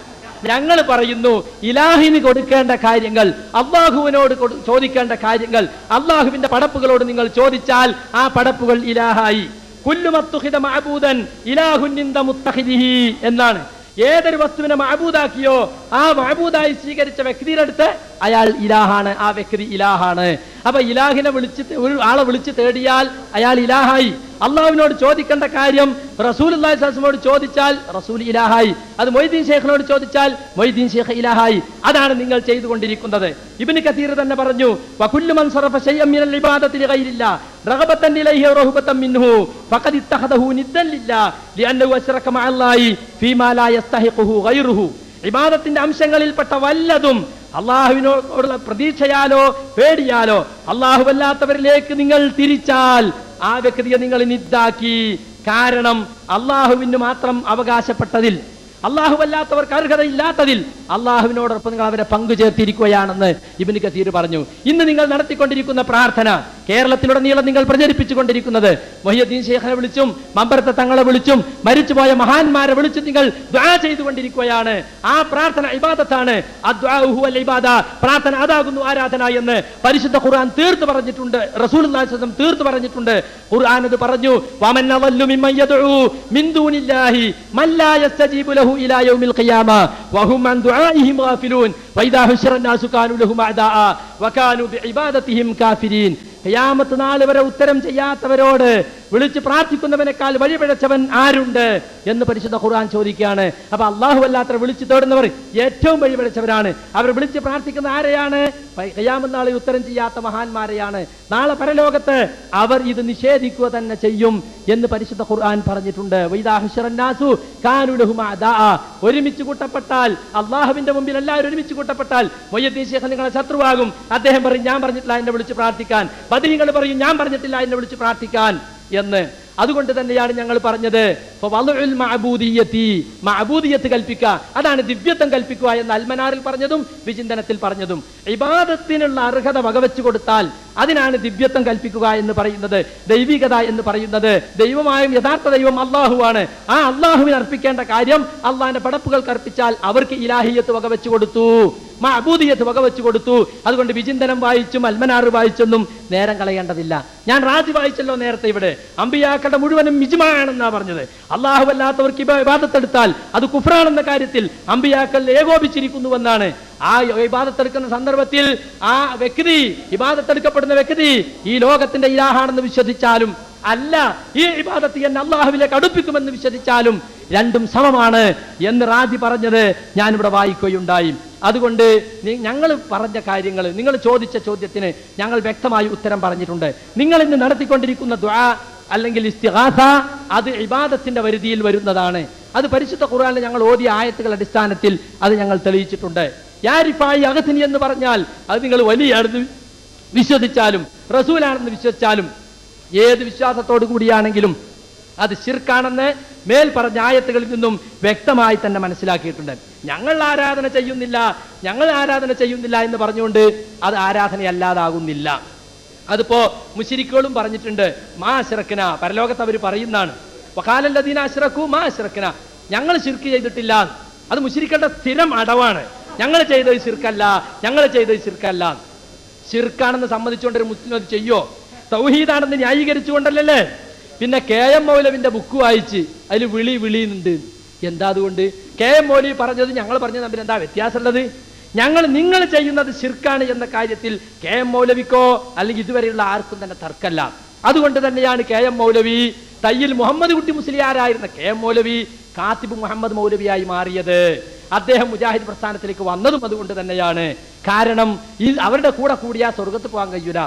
ഞങ്ങൾ പറയുന്നു, ഇലാഹിന് കൊടുക്കേണ്ട കാര്യങ്ങൾ, അള്ളാഹുവിനോട് ചോദിക്കേണ്ട കാര്യങ്ങൾ അള്ളാഹുവിന്റെ പടപ്പുകളോട് നിങ്ങൾ ചോദിച്ചാൽ ആ പടപ്പുകൾ ഇലാഹായി. കുല്ലു മത്തുഖിദ മഅബൂദൻ ഇലാഹുൻ ഇൻദ മുത്തഖിദിഹി എന്നാണ്. ഏതൊരു വസ്തുവിനെ മഅബൂദാക്കിയോ ആ മഅബൂദായി സ്വീകരിച്ച വ്യക്തിയുടെ അടുത്ത് അയാൾ ഇലാഹാണ്, ആ വ്യക്തി ഇലാഹാണ്. അപ്പൊ ഇലാഹിനെ ഒരു ആളെ വിളിച്ച് തേടിയാൽ അയാൾ ഇലാഹായി. അള്ളാഹുവിനോട് ചോദിക്കേണ്ട കാര്യം റസൂലുള്ളാഹി സ്വല്ലല്ലാഹു അലൈഹി വസല്ലമയോട് ചോദിച്ചാൽ റസൂൽ ഇലാഹായി. അത് മൊയ്തീൻ ശൈഖിനോട് ചോദിച്ചാൽ മൊയ്തീൻ ശൈഖ് ഇലാഹായി. അതാണ് നിങ്ങൾ ചെയ്തുകൊണ്ടിരിക്കുന്നത്. ഇബ്നു കതീർ തന്നെ പറഞ്ഞു, വകുല്ലു മൻ സറഫ ശൈഅൻ മിനൽ ഇബാദത്തി ലിഗൈരില്ലാ റഗബതൻ ഇലൈഹി വറഹബതൻ മിൻഹു ഫഖദ് ഇത്തഖദഹു നിദ്ദൻ ലില്ലാ ലിഅന്നഹു അശ്റക മഅല്ലാഹി ഫീമാ ലാ യസ്തഹിഖുഹു ഗൈറുഹു. ഇബാദത്തിന്റെ അംശങ്ങളിൽപ്പെട്ട വല്ലതും അള്ളാഹുവിനോടുള്ള പ്രതീക്ഷയാലോ പേടിയാലോ അള്ളാഹുവല്ലാത്തവരിലേക്ക് നിങ്ങൾ തിരിച്ചാൽ ആ വ്യക്തിയെ നിങ്ങൾ നിദ്ദാക്കി. കാരണം അള്ളാഹുവിന് മാത്രം അവകാശപ്പെട്ടതിൽ, അള്ളാഹുവല്ലാത്തവർക്ക് അർഹതയില്ലാത്തതിൽ അള്ളാഹുവിനോടൊപ്പം നിങ്ങൾ അവരെ പങ്കു ചേർത്തിരിക്കുകയാണെന്ന് ഇബ്നു കതീർ പറഞ്ഞു. ഇന്ന് നിങ്ങൾ നടത്തിക്കൊണ്ടിരിക്കുന്ന പ്രാർത്ഥന, കേരളത്തിലുടനീളം നിങ്ങൾ പ്രചരിപ്പിച്ചുകൊണ്ടിരിക്കുന്നത്, മുഹ്യിദ്ദീൻ ശൈഖിനെ വിളിച്ചും മമ്പറത്തെ തങ്ങളെ വിളിച്ചും മരിച്ചുപോയ മഹാന്മാരെ വിളിച്ചും നിങ്ങൾ ദുആ ചെയ്തുകൊണ്ടിരിക്കുകയാണ്. ആ പ്രാർത്ഥന ഇബാദത്താണ്. അദ്ദുആഉ ഹുവൽ ഇബാദ, പ്രാർത്ഥന അതാകുന്നു ആരാധന എന്ന് പരിശുദ്ധ ഖുർആൻ തീർത്തു പറഞ്ഞിട്ടുണ്ട്. റസൂലുള്ളാഹി സ്വല്ലല്ലാഹു അലൈഹി വസല്ലം തീർത്തു പറഞ്ഞിട്ടുണ്ട്. ഖുർആൻ അത് പറഞ്ഞു, വമൻ അളല്ലു മിമ്മൻ യദ്ഉ മിൻ ദൂനില്ലാഹി മൻ ലാ യസ്തജീബു ലഹു ഇലാ യൗമിൽ ഖിയാമ വഹും അൻ ദുആഇഹിം ഗാഫിലൂൻ വഇദാ ഹുശിറ الناس كانوا لهم അഅദാഅ വകാനൂ ബിഇബാദതിഹിം കാഫിരീൻ. ഖിയാമത്ത് നാൾ വരെ ഉത്തരം ചെയ്യാത്തവരോട് വിളിച്ച് പ്രാർത്ഥിക്കുന്നവനേക്കാൾ വഴിപിഴച്ചവൻ ആരുണ്ട് എന്ന് പരിശുദ്ധ ഖുർആൻ ചോദിക്കുകയാണ്. അപ്പൊ അള്ളാഹു അല്ലാത്തവരെ വിളിച്ചു തേടുന്നവർ ഏറ്റവും വഴിപിഴച്ചവരാണ്. അവർ വിളിച്ച് പ്രാർത്ഥിക്കുന്ന ആരെയാണ്? ഖിയാമത്ത് നാളിൽ ഉത്തരം ചെയ്യാത്ത മഹാന്മാരെയാണ്. നാളെ പരലോകത്ത് അവർ ഇത് നിഷേധിക്കുക തന്നെ ചെയ്യും എന്ന് പരിശുദ്ധ ഖുർആൻ പറഞ്ഞിട്ടുണ്ട്. വഇദാ ഹുശിറ الناس كانوا لهم അഅദാഅ, ഒരുമിച്ച് കൂട്ടപ്പെട്ടാൽ, അള്ളാഹുവിന്റെ മുമ്പിൽ എല്ലാവരും ഒരുമിച്ച് കൂട്ടപ്പെട്ടാൽ മുഹ്യിദ്ദീൻ ശൈഖ് നിങ്ങളെ ശത്രുവാകും. അദ്ദേഹം പറയും, ഞാൻ പറഞ്ഞിട്ടില്ല എന്നെ വിളിച്ച് പ്രാർത്ഥിക്കാൻ. ബദരീങ്ങൾ പറയും, ഞാൻ പറഞ്ഞിട്ടില്ല എന്നെ വിളിച്ച് പ്രാർത്ഥിക്കാൻ എന്ന്. അതുകൊണ്ട് തന്നെയാണ് ഞങ്ങൾ പറഞ്ഞത് മഅബൂദിയത്ത് കൽപ്പിക്കുക, അതാണ് ദിവ്യത്വം കൽപ്പിക്കുക എന്ന് അൽമനാറിൽ പറഞ്ഞതും വിചിന്തനത്തിൽ പറഞ്ഞതും. ഇബാദത്തിനുള്ള അർഹത വകവെച്ചു കൊടുത്താൽ അതിനാണ് ദിവ്യത്വം കൽപ്പിക്കുക എന്ന് പറയുന്നത്, ദൈവികത എന്ന് പറയുന്നത്. ദൈവമായും യഥാർത്ഥ ദൈവം അള്ളാഹുവാണ്. ആ അള്ളാഹുവിന് അർപ്പിക്കേണ്ട കാര്യം അള്ളാഹിന്റെ പടപ്പുകൾക്ക് അർപ്പിച്ചാൽ അവർക്ക് ഇലാഹിയത്ത് വകവെച്ചു കൊടുത്തു, മഅബൂദിയത്ത് വകവെച്ചു കൊടുത്തു. അതുകൊണ്ട് വിചിന്തനം വായിച്ചും അൽമനാറ് വായിച്ചൊന്നും നേരം കളയേണ്ടതില്ല. ഞാൻ റാജി വായിച്ചല്ലോ നേരത്തെ. ഇവിടെ അമ്പിയാക്കളുടെ മുഴുവനും ഇജ്മാഅാണെന്നാ പറഞ്ഞത്. അള്ളാഹു അല്ലാത്തവർക്ക് ഇബാദത്തെടുത്താൽ അത് കുഫ്റാണെന്ന കാര്യത്തിൽ അമ്പിയാക്കൾ ഏകോപിച്ചിരിക്കുന്നുവെന്നാണ്. ആ ഇബാദത്തെടുക്കുന്ന സന്ദർഭത്തിൽ ആ വ്യക്തി, ഇബാദത്തെടുക്കപ്പെടുന്ന വ്യക്തി ഈ ലോകത്തിന്റെ ഇലാഹാണെന്ന് വിശ്വസിച്ചാലും അല്ല, ഈ ഇബാദത്ത് എന്നെ അള്ളാഹുവിലേക്ക് അടുപ്പിക്കുമെന്ന് വിശ്വസിച്ചാലും രണ്ടും സമമാണ് എന്ന് റാജി പറഞ്ഞത് ഞാനിവിടെ വായിക്കുകയുണ്ടായി. അതുകൊണ്ട് ഞങ്ങൾ പറഞ്ഞ കാര്യങ്ങൾ, നിങ്ങൾ ചോദിച്ച ചോദ്യത്തിന് ഞങ്ങൾ വ്യക്തമായി ഉത്തരം പറഞ്ഞിട്ടുണ്ട്. നിങ്ങൾ ഇന്ന് നടത്തിക്കൊണ്ടിരിക്കുന്ന ദുആ അല്ലെങ്കിൽ ഇസ്തിഗാസ അത് ഇബാദത്തിന്റെ പരിധിയിൽ വരുന്നതാണ്. അത് പരിശുദ്ധ ഖുർആനിൽ ഞങ്ങൾ ഓതിയ ആയത്തുകളുടെ അടിസ്ഥാനത്തിൽ അത് ഞങ്ങൾ തെളിയിച്ചിട്ടുണ്ട്. യാരിഫായി അഗസിനി എന്ന് പറഞ്ഞാൽ അത് നിങ്ങൾ വലിയാണെന്ന് വിശ്വസിച്ചാലും റസൂലാണെന്ന് വിശ്വസിച്ചാലും ഏത് വിശ്വാസത്തോടു കൂടിയാണെങ്കിലും അത് ശിർക്കാണെന്ന് മേൽ പറഞ്ഞ ആയത്തുകളിൽ നിന്നും വ്യക്തമായി തന്നെ മനസ്സിലാക്കിയിട്ടുണ്ട്. ഞങ്ങൾ ആരാധന ചെയ്യുന്നില്ല എന്ന് പറഞ്ഞുകൊണ്ട് അത് ആരാധനയല്ലാതാകുന്നില്ല. അതിപ്പോ മുശ്രിക്കുകളും പറഞ്ഞിട്ടുണ്ട്, മാ അശ്റക്ന, പരലോകത്ത് അവർ പറയുന്നതാണ്, വഖാലല്ലദീന അശ്റകൂ മാ അശ്റക്ന, ഞങ്ങൾ ശിർക്ക് ചെയ്തിട്ടില്ല. അത് മുശ്രിക്കുകളുടെ സ്ഥിരം അടവാണ്. ഞങ്ങൾ ചെയ്തത് ശിർക്കല്ല. ശിർക്കാണെന്ന് സമ്മതിച്ചുകൊണ്ട് ഒരു മുസ്ലിം അത് ചെയ്യോ? തൗഹീദാണെന്ന് ന്യായീകരിച്ചുകൊണ്ടല്ലേ. പിന്നെ KM മൗലവിന്റെ ബുക്ക് വായിച്ച് അതിൽ വിളിയുന്നുണ്ട്. എന്താ അതുകൊണ്ട് കെ എം മൗലവി പറഞ്ഞത് ഞങ്ങൾ പറഞ്ഞത് തമ്മിൽ എന്താ വ്യത്യാസമുള്ളത്? നിങ്ങൾ ചെയ്യുന്നത് ശിർക്കാണ് എന്ന കാര്യത്തിൽ കെ എം മൗലവിക്കോ അല്ലെങ്കിൽ ഇതുവരെയുള്ള ആർക്കും തന്നെ തർക്കമല്ല. അതുകൊണ്ട് തന്നെയാണ് കെ എം മൗലവി തയ്യിൽ മുഹമ്മദ് കുട്ടി മുസ്ലിയാരായിരുന്ന കെ എം മൗലവി കാത്തിബ് മുഹമ്മദ് മൗലവിയായി മാറിയത്. അദ്ദേഹം മുജാഹിദ് പ്രസ്ഥാനത്തിലേക്ക് വന്നതും അതുകൊണ്ട് തന്നെയാണ്. കാരണം അവരുടെ കൂടെ കൂടിയാ സ്വർഗത്ത് പോകാൻ കഴിയൂല.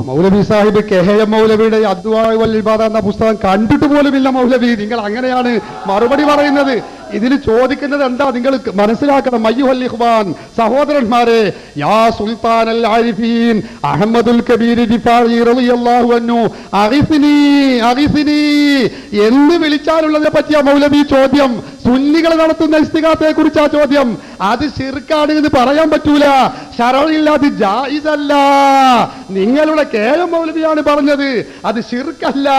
മൗലവി സാഹിബ് കെഹയം മൗലവിയുടെ അദ്വാ വൽ ഇബാദ എന്ന പുസ്തകം കണ്ടിട്ട് പോലുമില്ല മൗലവി. നിങ്ങൾ അങ്ങനെയാണ് മറുപടി പറയുന്നത്. ഇതിൽ ചോദിക്കുന്നത് എന്താ നിങ്ങൾ മനസ്സിലാക്കണം. അയ്യുഹൽ ഇഖ്വാൻ, സഹോദരന്മാരെ, യാ സുൽത്താൻ അൽ ആരിഫീൻ അഹ്മദുൽ കബീർ ദിഫാഇ റളിയല്ലാഹു അൻഹു അഗിസ്നി അഗിസ്നി എന്ന് വിളിച്ചാലുള്ളതിനെ പറ്റിയ മൗലവി ചോദ്യം. സുന്നികൾ നടത്തുന്ന ഇസ്തിഗാസയെ കുറിച്ചാ ചോദ്യം. അത് ശിർക്കാണ് എന്ന് പറയാൻ പറ്റൂല. ശറഇല്ല, അത് ജായിസല്ല. നിങ്ങളുടെ കെ എം മൗലവിയാണ് പറഞ്ഞത്, അത് ശിർക്കല്ല.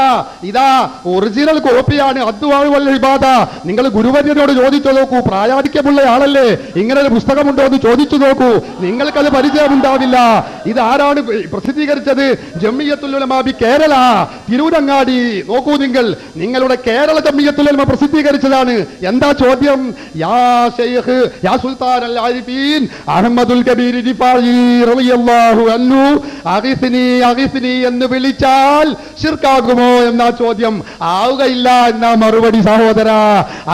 ഇതാ ഒറിജിനൽ കോപ്പിയാണ് അദ്വാ വൽ ഇബാദ. നിങ്ങൾ ഗുരുവര്യനോട് ചോദിച്ചു നോക്കൂ, പ്രായാധിക്യമുള്ള ആളല്ലേ, ഇങ്ങനെ ഒരു പുസ്തകമുണ്ടോ എന്ന് ചോദിച്ചു നോക്കൂ. നിങ്ങൾക്കത് പരിചയമുണ്ടാവില്ല. ഇത് ആരാണ് പ്രസിദ്ധീകരിച്ചത്? ജംഇയ്യത്തുൽ ഉലമാ ബി കേരള, തിരൂരങ്ങാടി. നോക്കൂ നിങ്ങൾ, നിങ്ങളുടെ കേരള ജംഇയ്യത്തുൽ ഉലമാ പ്രസിദ്ധീകരിച്ചതാണ്. എന്താ ചോദ്യം? യാ ശൈഖ് യാ സുൽത്താൻ അൽ ആരിഫീൻ അഹ്മദുൽ കബീർ ദിഫാഇ റളിയല്ലാഹു അൻഹു അഗിസ്നി അഗിസ്നി എന്ന് വിളിച്ചാൽ ശിർക്കാകുമോ എന്നാ ചോദ്യം. ആവുകയില്ല എന്നാ മറുപടി. സഹോദര,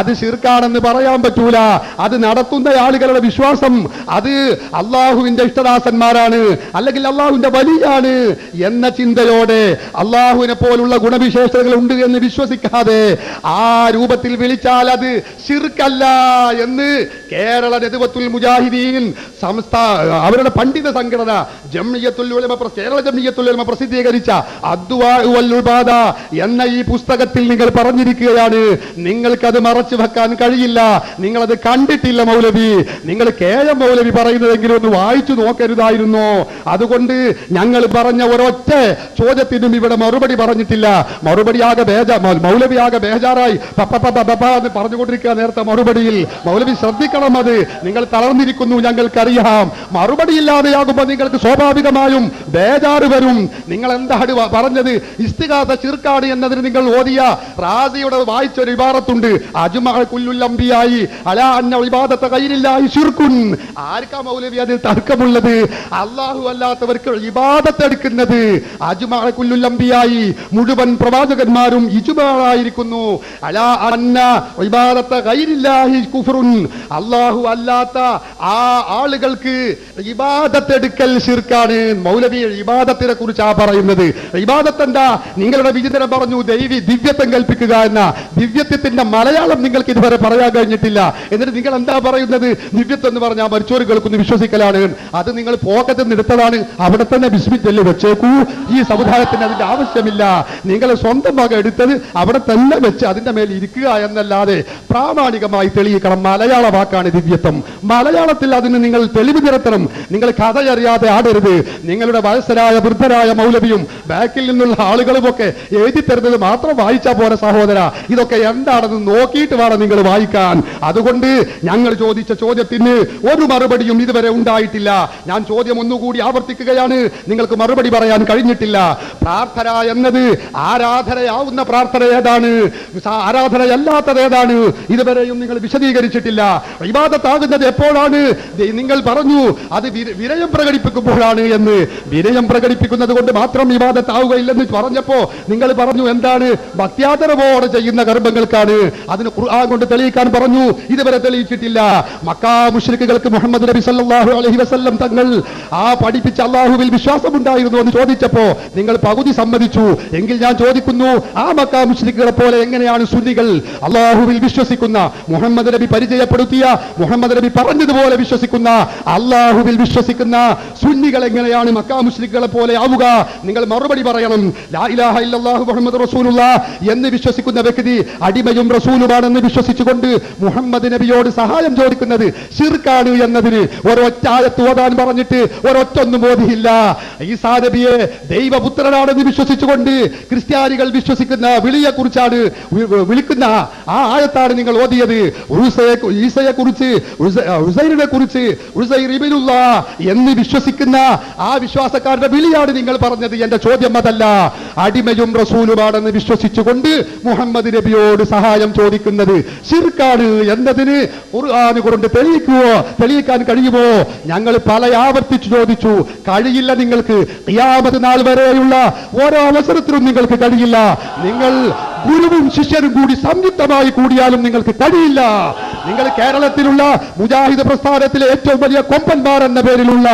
അത് ശിർക്കാണെന്ന് പറയാൻ പറ്റൂല. അത് നടത്തുന്ന ആളുകളുടെ വിശ്വാസം അത് അള്ളാഹുവിന്റെ ഇഷ്ടദാസന്മാരാണ്, അല്ലെങ്കിൽ അള്ളാഹുവിന്റെ വലിയാണ് എന്ന ചിന്തയോടെ അള്ളാഹുവിനെ പോലുള്ള ഗുണവിശേഷതകൾ ഉണ്ട് എന്ന് വിശ്വസിക്കാതെ ആ രൂപത്തിൽ വിളിച്ചാൽ അത് ശിർക്കല്ല എന്ന് കേരള നദ്വത്തുൽ മുജാഹിദീൻ അവരുടെ പണ്ഡിത സംഘടന ജംഇയ്യത്തുൽ ഉലമ കേരള ജംഇയ്യത്തുൽ ഉലമ പ്രസിദ്ധീകരിച്ച അദ്വാ വൽ ഇബാദ എന്ന ഈ പുസ്തകത്തിൽ നിങ്ങൾ പറഞ്ഞിരിക്കുകയാണ്. നിങ്ങൾക്കത് മറച്ചു വെക്കാൻ കഴിയില്ല. നിങ്ങളത് കണ്ടിട്ടില്ല മൗലവി. നിങ്ങൾ കെ എം മൗലവി പറയുന്നതെങ്കിലും ഒന്ന് വായിച്ചു നോക്കരുതായിരുന്നു. അതുകൊണ്ട് ഞങ്ങൾ പറഞ്ഞ ഒരൊറ്റ ചോദ്യത്തിനും ഇവിടെ മറുപടി പറഞ്ഞിട്ടില്ല. മറുപടിയാകെ മൗലവിയാകെ ബേജാറായി എന്ന് പറഞ്ഞുകൊണ്ടിരിക്കുക നേരത്തെ മറുപടിയിൽ. മൗലവി ശ്രദ്ധിക്കണം, അത് നിങ്ങൾ തളർന്നിരിക്കുന്നു, ഞങ്ങൾക്കറിയാം. മറുപടി ഇല്ലാതെയാകുമ്പോൾ നിങ്ങൾക്ക് സ്വാഭാവികമായും ബേജാറ് വരും. നിങ്ങൾ എന്താണ് പറഞ്ഞത്? ഇസ്തിഗാസ ശിർക്കാണ് എന്നതിന് നിങ്ങൾ ഓതിയ റാസിയുടെ വായിച്ചൊരു ഇബാറത്തുണ്ട്, അജ്മഅ കുല്ലുൽ അംബിയായി അലാ അന്ന ഇബാദത ഗൈരില്ലാഹി ശിർകുൻ. ആർക്കാ മൗലവി അതിൽ തർക്കമുള്ളത്? അല്ലാഹു അല്ലാത്തവർക്ക് ഇബാദത്ത് എടുക്കുന്നത് അജ്മഅ കുല്ലുൽ അംബിയായി മുഴുവൻ പ്രവാചകന്മാരും ഇജ്മാആയിരിക്കുന്നു. അലാ അന്ന ഇബാദത ഗൈരില്ലാഹി കുഫ്റുൻ. അല്ലാഹു അല്ലാത്ത ആ ആളുകൾക്ക് ഇബാദത്ത് എടുക്കൽ ശിർക്കാണ്. മൗലവി ഇബാദത്തിനെ കുറിച്ചാ പറയുന്നത്. ഇബാദത്ത് എന്താ? നിങ്ങളുടെ വിചിന്തനം പറഞ്ഞു ദിവ്യത്വം കൽപ്പിക്കുക എന്ന. ദിവ്യത്വത്തിന്റെ മലയാളം നിങ്ങൾക്ക് ഇതുവരെ പറയാൻ കഴിഞ്ഞിട്ടില്ല. എന്നിട്ട് നിങ്ങൾ എന്താ പറയുന്നത്? ദിവ്യത്വം എന്ന് പറഞ്ഞാൽ മരിച്ചോര് കേൾക്കുന്നു വിശ്വസിക്കലാണ്. അത് നിങ്ങൾ പോക്കറ്റിൽ നിന്ന് എടുത്തതാണ്. അവിടെ തന്നെ ബിസ്മില്ലി വെച്ചേക്കൂ. ഈ സമുദായത്തിന് അതിന്റെ ആവശ്യമില്ല. നിങ്ങൾ സ്വന്തം വക എടുത്തത് അവിടെ തന്നെ വെച്ച് അതിന്റെ മേൽ ഇരിക്കുക എന്നല്ലാതെ പ്രാമാണികമായി തെളിയിക്കണം. മലയാള വാക്കാണ് ദിവ്യത്വം. മലയാളത്തിൽ അതിന് നിങ്ങൾ തെളിവ് നിരത്തണം. നിങ്ങൾ കഥയറിയാതെ ആടരുത്. നിങ്ങളുടെ വയസ്സരായ വൃദ്ധരായ മൗലവിയും ബാക്കിൽ നിന്നുള്ള ആളുകളുമൊക്കെ എഴുതി തരുന്നത് മാത്രം വായിച്ചാ പോലെ സഹോദര. ഇതൊക്കെ എന്താണെന്ന് നോക്കിയിട്ട് വേണം നിങ്ങൾ വായിക്കാൻ. അതുകൊണ്ട് ഞങ്ങൾ ചോദിച്ച ചോദ്യത്തിന് ഒരു മറുപടിയും ഇതുവരെ ഉണ്ടായിട്ടില്ല. ഞാൻ ചോദ്യം ഒന്നുകൂടി ആവർത്തിക്കുകയാണ്, നിങ്ങൾക്ക് മറുപടി പറയാൻ കഴിഞ്ഞിട്ടില്ല. പ്രാർത്ഥന എന്നത് ആരാധനയാവുന്ന പ്രാർത്ഥന ഏതാണ്, ആരാധനയല്ലാത്തത് ഏതാണ്, ഇതുവരെയും നിങ്ങൾ വിശദീകരിച്ചിട്ടില്ല. ഇബാദത്താകുന്നത് എപ്പോഴാണ്? നിങ്ങൾ പറഞ്ഞു അത് വിനയം പ്രകടിപ്പിക്കുമ്പോഴാണ് എന്ന്. വിനയം പ്രകടിപ്പിക്കുന്നത് കൊണ്ട് മാത്രം ഇബാദത്താവുകയില്ലെന്ന് പറഞ്ഞപ്പോ നിങ്ങൾ പറഞ്ഞു എന്താണ്? ഭക്ത്യാദരവോടെ ചെയ്യുന്ന കർമ്മങ്ങൾക്കാണ്. അതിന് ഖുർആൻ കൊണ്ട് തെളിയിക്കാൻ പറഞ്ഞു. ഇതുവരെ തെളിയിച്ചിട്ടില്ല. മക്കാ മുശ്രിക്കുകൾക്ക് മുഹമ്മദ് നബി സല്ലല്ലാഹു അലൈഹി വസല്ലം തങ്ങൾ ആ പഠിപ്പിച്ച അല്ലാഹുവിൽ വിശ്വാസമുണ്ടായിരുന്നു എന്ന് ചോദിച്ചപ്പോ നിങ്ങൾ പകുതി സമ്മതിച്ചു. എങ്കിൽ ഞാൻ ചോദിക്കുന്നു, ആ മക്കാ മുശ്രിക്കുകളെ പോലെ എങ്ങനെയാണ് സുന്നികൾ അല്ലാഹുവിൽ വിശ്വസിക്കുന്ന, മുഹമ്മദ് നബി പരിചയപ്പെടുത്തിയ, മുഹമ്മദ് നബി പറഞ്ഞതുപോലെ വിശ്വസിക്കുന്ന, അല്ലാഹുവിൽ വിശ്വസിക്കുന്ന സുന്നികൾ എങ്ങനെയാണ് മക്കാ മുശ്രിക്കുകളെ പോലെ ആവുക? നിങ്ങൾ മറുപടി പറയണം. ലാ ഇലാഹ ഇല്ലല്ലാഹു മുഹമ്മദ് റസൂലുള്ളാഹ് എന്ന് വിശ്വസിക്കുന്ന വ്യക്തി അടിമയും റസൂലുമാണെന്ന് വിശ്വസിച്ചുകൊണ്ട് മുഹമ്മദ് നബിയോട് സഹായം ചോദിക്കുന്നത് ശിർക്കാണ് എന്നതിന് ഒരൊറ്റ ആയത്ത് ഓതാൻ പറഞ്ഞിട്ട് ഒരൊറ്റൊന്നും ഓതിയില്ല. ഈസാ നബിയെ ദൈവപുത്രനാണെന്ന് വിശ്വസിച്ചുകൊണ്ട് ക്രിസ്ത്യാനികൾ വിശ്വസിക്കുന്ന വിളിയെ കുറിച്ചാണ് വിളിക്കുന്ന ആ ആയത്താണ് നിങ്ങൾ ഓതിയത്. ഈസയെ കുറിച്ച്, ഉസൈറിനെ കുറിച്ച് ഉസൈർ ഇബ്നുല്ലാഹ് എന്ന് വിശ്വസിക്കുന്ന ആ വിശ്വാസക്കാരുടെ വിളിയാണ് നിങ്ങൾ പറഞ്ഞത്. എന്റെ ചോദ്യം അതല്ല. അടിമയും റസൂലുമാണെന്ന് വിശ്വസിച്ചുകൊണ്ട് മുഹമ്മദ് നബിയോട് സഹായം ചോദിക്കുന്നത് ശിർക്കാണ് എന്നതിന് ഖുർആൻ കൊണ്ട് തെളിയിക്കാൻ കഴിയുമോ? ഞങ്ങൾ പല ആവർത്തിച്ചു ചോദിച്ചു. കഴിയില്ല. നിങ്ങൾക്ക് ഖിയാമത്ത് നാൾ വരെയുള്ള ഓരോ അവസരത്തിലും നിങ്ങൾക്ക് കഴിയില്ല. നിങ്ങൾ ഗുരുവും ശിഷ്യരും കൂടി സംയുക്തമായി കൂടിയാലും നിങ്ങൾക്ക് കഴിയില്ല. നിങ്ങൾ കേരളത്തിലുള്ള മുജാഹിദ് പ്രസ്ഥാനത്തിലെ ഏറ്റവും വലിയ കൊമ്പന്മാർ എന്ന പേരിലുള്ള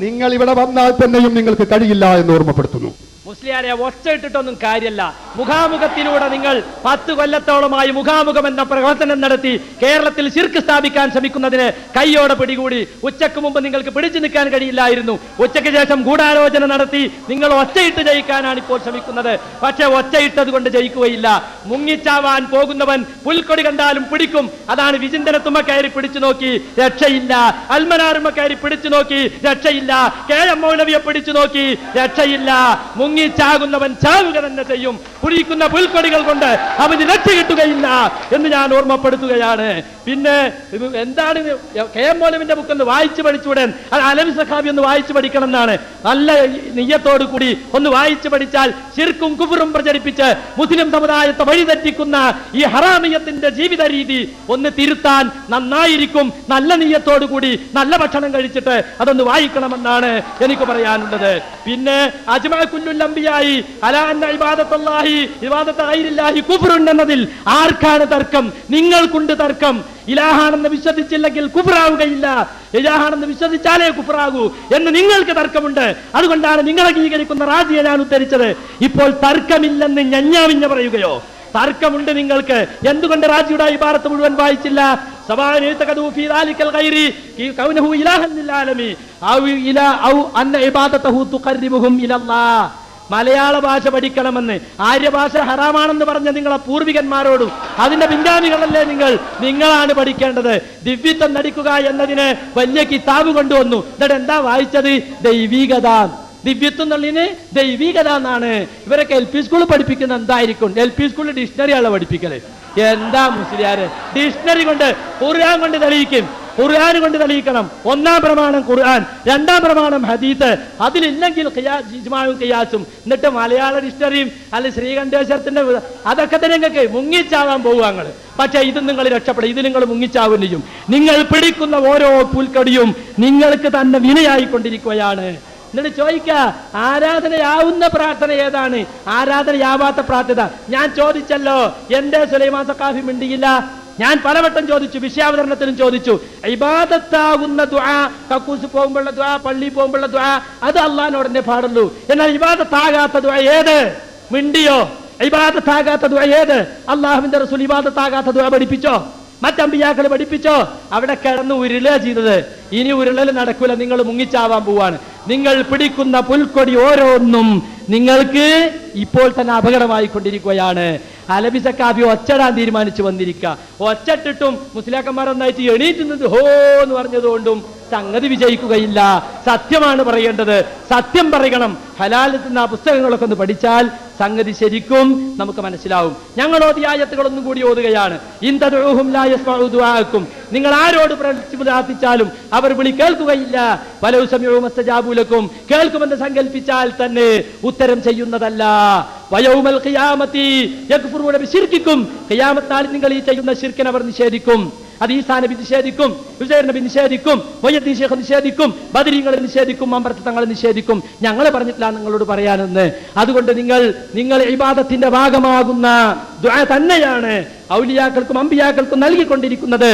നിങ്ങൾ ഇവിടെ വന്നാൽ തന്നെയും നിങ്ങൾക്ക് കഴിയില്ല എന്ന് ഓർമ്മപ്പെടുത്തുന്നു. മുസ്ലിയാരെ ഒച്ചയിട്ടിട്ടൊന്നും കാര്യമല്ല. മുഖാമുഖത്തിലൂടെ നിങ്ങൾ 10 കൊല്ലത്തോളമായി മുഖാമുഖം എന്ന പ്രവർത്തനം നടത്തി കേരളത്തിൽ ശിർക്ക് സ്ഥാപിക്കാൻ ശ്രമിക്കുന്നതിന് കൈയോടെ പിടികൂടി. ഉച്ചക്ക് മുമ്പ് നിങ്ങൾക്ക് പിടിച്ചു നിൽക്കാൻ കഴിയില്ലായിരുന്നു. ഉച്ചയ്ക്ക് ശേഷം ഗൂഢാലോചന നടത്തി നിങ്ങൾ ഒച്ചയിട്ട് ജയിക്കാനാണ് ഇപ്പോൾ ശ്രമിക്കുന്നത്. പക്ഷെ ഒച്ചയിട്ടത് കൊണ്ട് ജയിക്കുകയില്ല. മുങ്ങിച്ചാവാൻ പോകുന്നവൻ പുൽക്കൊടി കണ്ടാലും പിടിക്കും. അതാണ് വിചിന്തനത്തുമ്മ കയറി പിടിച്ചു നോക്കി, രക്ഷയില്ല. അൽമനാറുമ്മ കയറി പിടിച്ചു നോക്കി, രക്ഷയില്ല. KM മൗലവിയെ പിടിച്ചു നോക്കി, രക്ഷയില്ല. മുങ്ങിച്ചാകുന്നവൻ ചാവുക തന്നെ ചെയ്യും. പുലിക്കുന്ന പുൽക്കൊടികൾ കൊണ്ട് അവന് രക്ഷ കിട്ടുകയില്ല എന്ന് ഞാൻ ഓർമ്മപ്പെടുത്തുകയാണ്. പിന്നെ എന്താണ് KM മൗലവിന്റെ ബുക്ക് ഒന്ന് വായിച്ചു പഠിച്ചൂടെ? അത് അലവി സഖാബി ഒന്ന് വായിച്ചു പഠിക്കണം എന്നാണ്. നല്ല നിയ്യത്തോടു കൂടി ഒന്ന് വായിച്ചു പഠിച്ചാൽ ശിർക്കും കുഫറും പ്രചരിപ്പിച്ച് മുസ്ലിം സമുദായത്തെ വഴിതെറ്റിക്കുന്ന ഈ ഹറാമിയത്തിന്റെ ജീവിത രീതി ഒന്ന് തിരുത്താൻ നന്നായിരിക്കും. നല്ല നിയ്യത്തോടു കൂടി നല്ല ഭക്ഷണം കഴിച്ചിട്ട് അതൊന്ന് വായിക്കണമെന്നാണ് എനിക്ക് പറയാനുള്ളത്. പിന്നെ അജ്മഅ കുല്ലുൽ അംബിയായി അലാ അന്ന ഇബാദത്തുല്ലാഹി ഇബാദത്തു ഗൈരില്ലാഹി കുഫ്റുൻ എന്നതിൽ ആർക്കാണ് തർക്കം? നിങ്ങൾക്കുണ്ട് തർക്കം. ഇലാഹാണെന്ന് വിശ്വസിച്ചില്ലെങ്കിൽ കുഫ്റാവുകയില്ല, ഇലാഹാണെന്ന് വിശ്വസിച്ചാലേ കുഫ്റാകൂ എന്ന് നിങ്ങൾക്ക് തർക്കമുണ്ട്. അതുകൊണ്ടാണ് നിങ്ങൾ അംഗീകരിക്കുന്ന റാജിയെ ഞാൻ ഉദ്ധരിച്ചത്. ഇപ്പോൾ തർക്കമില്ലെന്ന് ഞഞ്ഞാവിഞ്ഞ പറയുകയോ? തർക്കമുണ്ട് നിങ്ങൾക്ക്. എന്തുകൊണ്ട് റാജിയുടെ ഇബാറത്ത് മുഴുവൻ വായിച്ചില്ല? മലയാള ഭാഷ പഠിക്കണമെന്ന് ആര്യഭാഷ ഹറാമാണെന്ന് പറഞ്ഞ നിങ്ങളെ പൂർവികന്മാരോടും അതിന്റെ പിൻഗാമികളല്ലേ നിങ്ങളാണ് പഠിക്കേണ്ടത്. ദിവ്യത്വം നടിക്കുക എന്നതിന് വലിയ കിതാബ് കൊണ്ടുവന്നു. എന്നിട്ട് എന്താ വായിച്ചത്? ദൈവികത. ദിവ്യത്വം എന്നുള്ളതിന് ദൈവികത എന്നാണ്. ഇവരൊക്കെ LP സ്കൂളിൽ പഠിപ്പിക്കുന്ന എന്തായിരിക്കും? LP സ്കൂളിൽ ഡിക്ഷണറിയാണ് പഠിപ്പിക്കല്. എന്താ മുസ്ലിയാര് ഡിക്ഷണറി കൊണ്ട് ഖുർആൻ കൊണ്ട് തെളിയിക്കും. ഖുർആൻ കൊണ്ട് തെളിയിക്കണം. 1-ാം പ്രമാണം ഖുർആൻ, 2-ാം പ്രമാണം ഹദീസ്. അതിലില്ലെങ്കിൽ ഇജ്മാഉം ഖിയാസും. എന്നിട്ട് മലയാള ഡിക്ഷണറിയും അല്ല ശ്രീകണ്ഠേശ്വരത്തിന്റെ അതൊക്കെ തന്നെ നിങ്ങൾക്ക് മുങ്ങിച്ചാവാൻ പോവുക. പക്ഷെ ഇത് നിങ്ങൾ രക്ഷപ്പെടും. ഇത് നിങ്ങൾ മുങ്ങിച്ചാവും ചെയ്യും. നിങ്ങൾ പിടിക്കുന്ന ഓരോ പുൽക്കടിയും നിങ്ങൾക്ക് തന്നെ വിനയായിക്കൊണ്ടിരിക്കുകയാണ്. എന്നിട്ട് ചോദിക്ക, ആരാധനയാവുന്ന പ്രാർത്ഥന ഏതാണ്? ആരാധനയാവാത്ത പ്രാർത്ഥന ഞാൻ ചോദിച്ചല്ലോ. എന്റെ സുലൈമാൻ സഖാഫി മിണ്ടിയില്ല. ഞാൻ പലവട്ടം ചോദിച്ചു, വിഷയാവതരണത്തിനും ചോദിച്ചു. ഇബാദത്താകുന്ന ദുആ, കക്കൂസ് പോകുമ്പോഴുള്ള ദുആ, പള്ളി പോകുമ്പോഴുള്ള ദുആ, അത് അള്ളാഹിനോട് തന്നെ പാടുള്ളൂ. എന്നാൽ ഇബാദത്താകാത്ത ദുആ ഏത്? മിണ്ടിയോ? ഇബാദത്താകാത്ത ദുആ ഏത്? അള്ളാഹുവിന്റെ റസൂൽ ഇബാദത്താകാത്ത ദുആ പഠിപ്പിച്ചോ? മറ്റമ്പിയാക്കൾ പഠിപ്പിച്ചോ? അവിടെ കിടന്ന് ഉരുളുക ചെയ്തത്. ഇനി ഉരുളൽ നടക്കൂല. നിങ്ങൾ മുങ്ങിച്ചാവാൻ പോവാണ്. നിങ്ങൾ പിടിക്കുന്ന പുൽക്കൊടി ഓരോന്നും നിങ്ങൾക്ക് ഇപ്പോൾ തന്നെ അപകടമായിക്കൊണ്ടിരിക്കുകയാണ്. അലവി സഖാഫി ഒച്ചടാൻ തീരുമാനിച്ചു വന്നിരിക്കുക. ഒച്ചട്ടിട്ടും മുസ്ലിയാക്കന്മാരൊന്നായിട്ട് എണീറ്റ് നിന്ന് ഹോ എന്ന് പറഞ്ഞതുകൊണ്ടും സംഗതി വിജയിക്കുകയില്ല. സത്യമാണ് പറയേണ്ടത്. സത്യം പറയണം. ഹലാലത്തുന്ന പുസ്തകങ്ങളൊക്കെ ഒന്ന് പഠിച്ചാൽ സംഗതി ശരിക്കും നമുക്ക് മനസ്സിലാവും. ഞങ്ങൾ ഓതിയ ആയത്തുകളൊന്നും കൂടി ഓതുകയാണ്. ഇൻതദഉഹും ലാ യസ്മഉ ദുആഅക്കും. നിങ്ങൾ ആരോട് പ്രാർത്ഥിച്ചാലും അവർ വിളി കേൾക്കുകയില്ല. വലൗ സമിഉ മസ്തജാബു ലക്കും. കേൾക്കുമെന്ന് സങ്കൽപ്പിച്ചാൽ തന്നെ ഉത്തരം ചെയ്യുന്നതല്ല. വയൗമൽ ഖിയാമത്തി യക്ഫുറൂന ബിശിർക്കിക്കും. ഖിയാമത്ത് നാളിൽ നിങ്ങൾ ഈ ചെയ്യുന്ന ശിർക്കിനെ അവർ നിഷേധിക്കും. അത് ഈസാ നബി നിഷേധിക്കും, ഉസൈർ നബി നിഷേധിക്കും, വയ്യദ്ദീൻ ശൈഖ് നിഷേധിക്കും, ബദരീങ്ങൾ നിഷേധിക്കും, മമ്പറത്ത് തങ്ങൾ നിഷേധിക്കും. ഞങ്ങൾ പറഞ്ഞിട്ടില്ല നിങ്ങളോട് പറയാനെന്ന്. അതുകൊണ്ട് നിങ്ങൾ ഇബാദത്തിന്റെ ഭാഗമാകുന്ന ദുആ തന്നെയാണ് ഔലിയാക്കൾക്കും അമ്പിയാക്കൾക്കും നൽകിക്കൊണ്ടിരിക്കുന്നത്.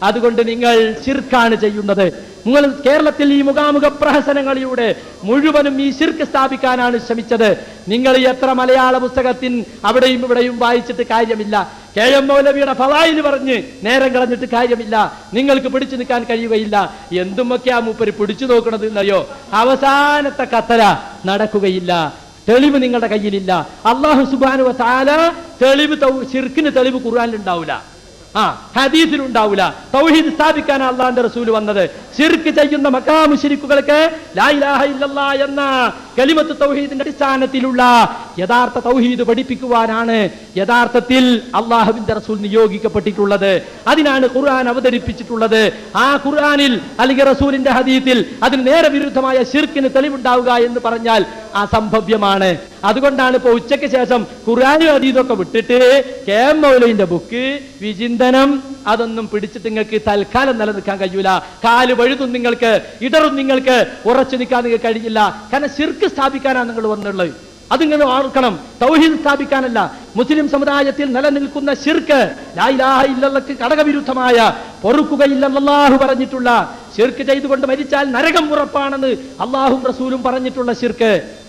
അതുകൊണ്ട് നിങ്ങൾ ശിർക്കാണ് ചെയ്യുന്നത്. നിങ്ങൾ കേരളത്തിൽ ഈ മുഖാമുഖ പ്രഹസനങ്ങളിലൂടെ മുഴുവനും ഈ ശിർക്ക് സ്ഥാപിക്കാനാണ് ശ്രമിച്ചത്. നിങ്ങൾ എത്ര മലയാള പുസ്തകത്തിൽ അവിടെയും ഇവിടെയും വായിച്ചിട്ട് കാര്യമില്ല. KM മൗലവിയുടെ ഫളായിൽ പറഞ്ഞ് നേരം കളഞ്ഞിട്ട് കാര്യമില്ല. നിങ്ങൾക്ക് പിടിച്ചു നിൽക്കാൻ കഴിയുകയില്ല. എന്തുമൊക്കെയാ മൂപ്പര് പിടിച്ചു നോക്കണത് എന്നറിയോ? അവസാനത്തെ കത്തല നടക്കുകയില്ല. തെളിവ് നിങ്ങളുടെ കയ്യിലില്ല. അല്ലാഹു സുബ്ഹാനഹു വ തആല തെളിവ് ശിർക്കിന് തെളിവ് ഖുർആനിൽ ഉണ്ടാവില്ല, ഹദീസിലുണ്ടാവില്ല. തൗഹീദ് സ്ഥാപിക്കാനാണ് അള്ളാന്റെ റസൂൽ വന്നത്. ശിർക്ക് ചെയ്യുന്ന മക്കാ മുശ്രിക്കുകൾക്ക് ലാ ഇലാഹ ഇല്ലല്ലാഹ് എന്ന കലിമത്ത് തൗഹീദിന്റെ അടിസ്ഥാനത്തിലുള്ള യഥാർത്ഥ തൗഹീദ് പഠിപ്പിക്കുവാനാണ് യഥാർത്ഥത്തിൽ അള്ളാഹുവിന്റെ റസൂൽ നിയോഗിക്കപ്പെട്ടിട്ടുള്ളത്. അതിനാണ് ഖുർആൻ അവതരിപ്പിച്ചിട്ടുള്ളത്. ആ ഖുർആനിൽ അല്ലെങ്കിൽ റസൂലിന്റെ ഹദീസിൽ അതിന് നേരെ വിരുദ്ധമായ ശിർക്കിന് തെളിവുണ്ടാവുക എന്ന് പറഞ്ഞാൽ അസംഭവ്യമാണ്. അതുകൊണ്ടാണ് ഇപ്പൊ ഉച്ചയ്ക്ക് ശേഷം ഖുർആനും ഹദീസൊക്കെ വിട്ടിട്ട് കെ.എം. മൗലവിന്റെ ബുക്ക് വിചിന്തനം അതൊന്നും പിടിച്ചിട്ട് നിങ്ങൾക്ക് തൽക്കാലം നിലനിൽക്കാൻ കഴിയൂല. കാല് വഴുതും, നിങ്ങൾക്ക് ഇടറും, നിങ്ങൾക്ക് ഉറച്ചു നിൽക്കാൻ നിങ്ങൾക്ക് കഴിയില്ല. കാരണം ശിർക്ക് സ്ഥാപിക്കാനാണ് നിങ്ങൾ വന്നുള്ളത്. അതിങ്ങനെ ഓർക്കണം, തൗഹീദ് സ്ഥാപിക്കാനല്ല. മുസ്ലിം സമുദായത്തിൽ നിലനിൽക്കുന്ന ശിർക്ക് ലാ ഇലാഹ ഇല്ലല്ലാഹ്ക്ക് ഘടകവിരുദ്ധമായ, പൊറുക്കുകയില്ലെന്ന് അല്ലാഹു പറഞ്ഞിട്ടുള്ള ശിർക്ക് ചെയ്തുകൊണ്ട് മരിച്ചാൽ നരകം ഉറപ്പാണെന്ന് അല്ലാഹുവും റസൂലും പറഞ്ഞിട്ടുള്ള ശിർക്ക്,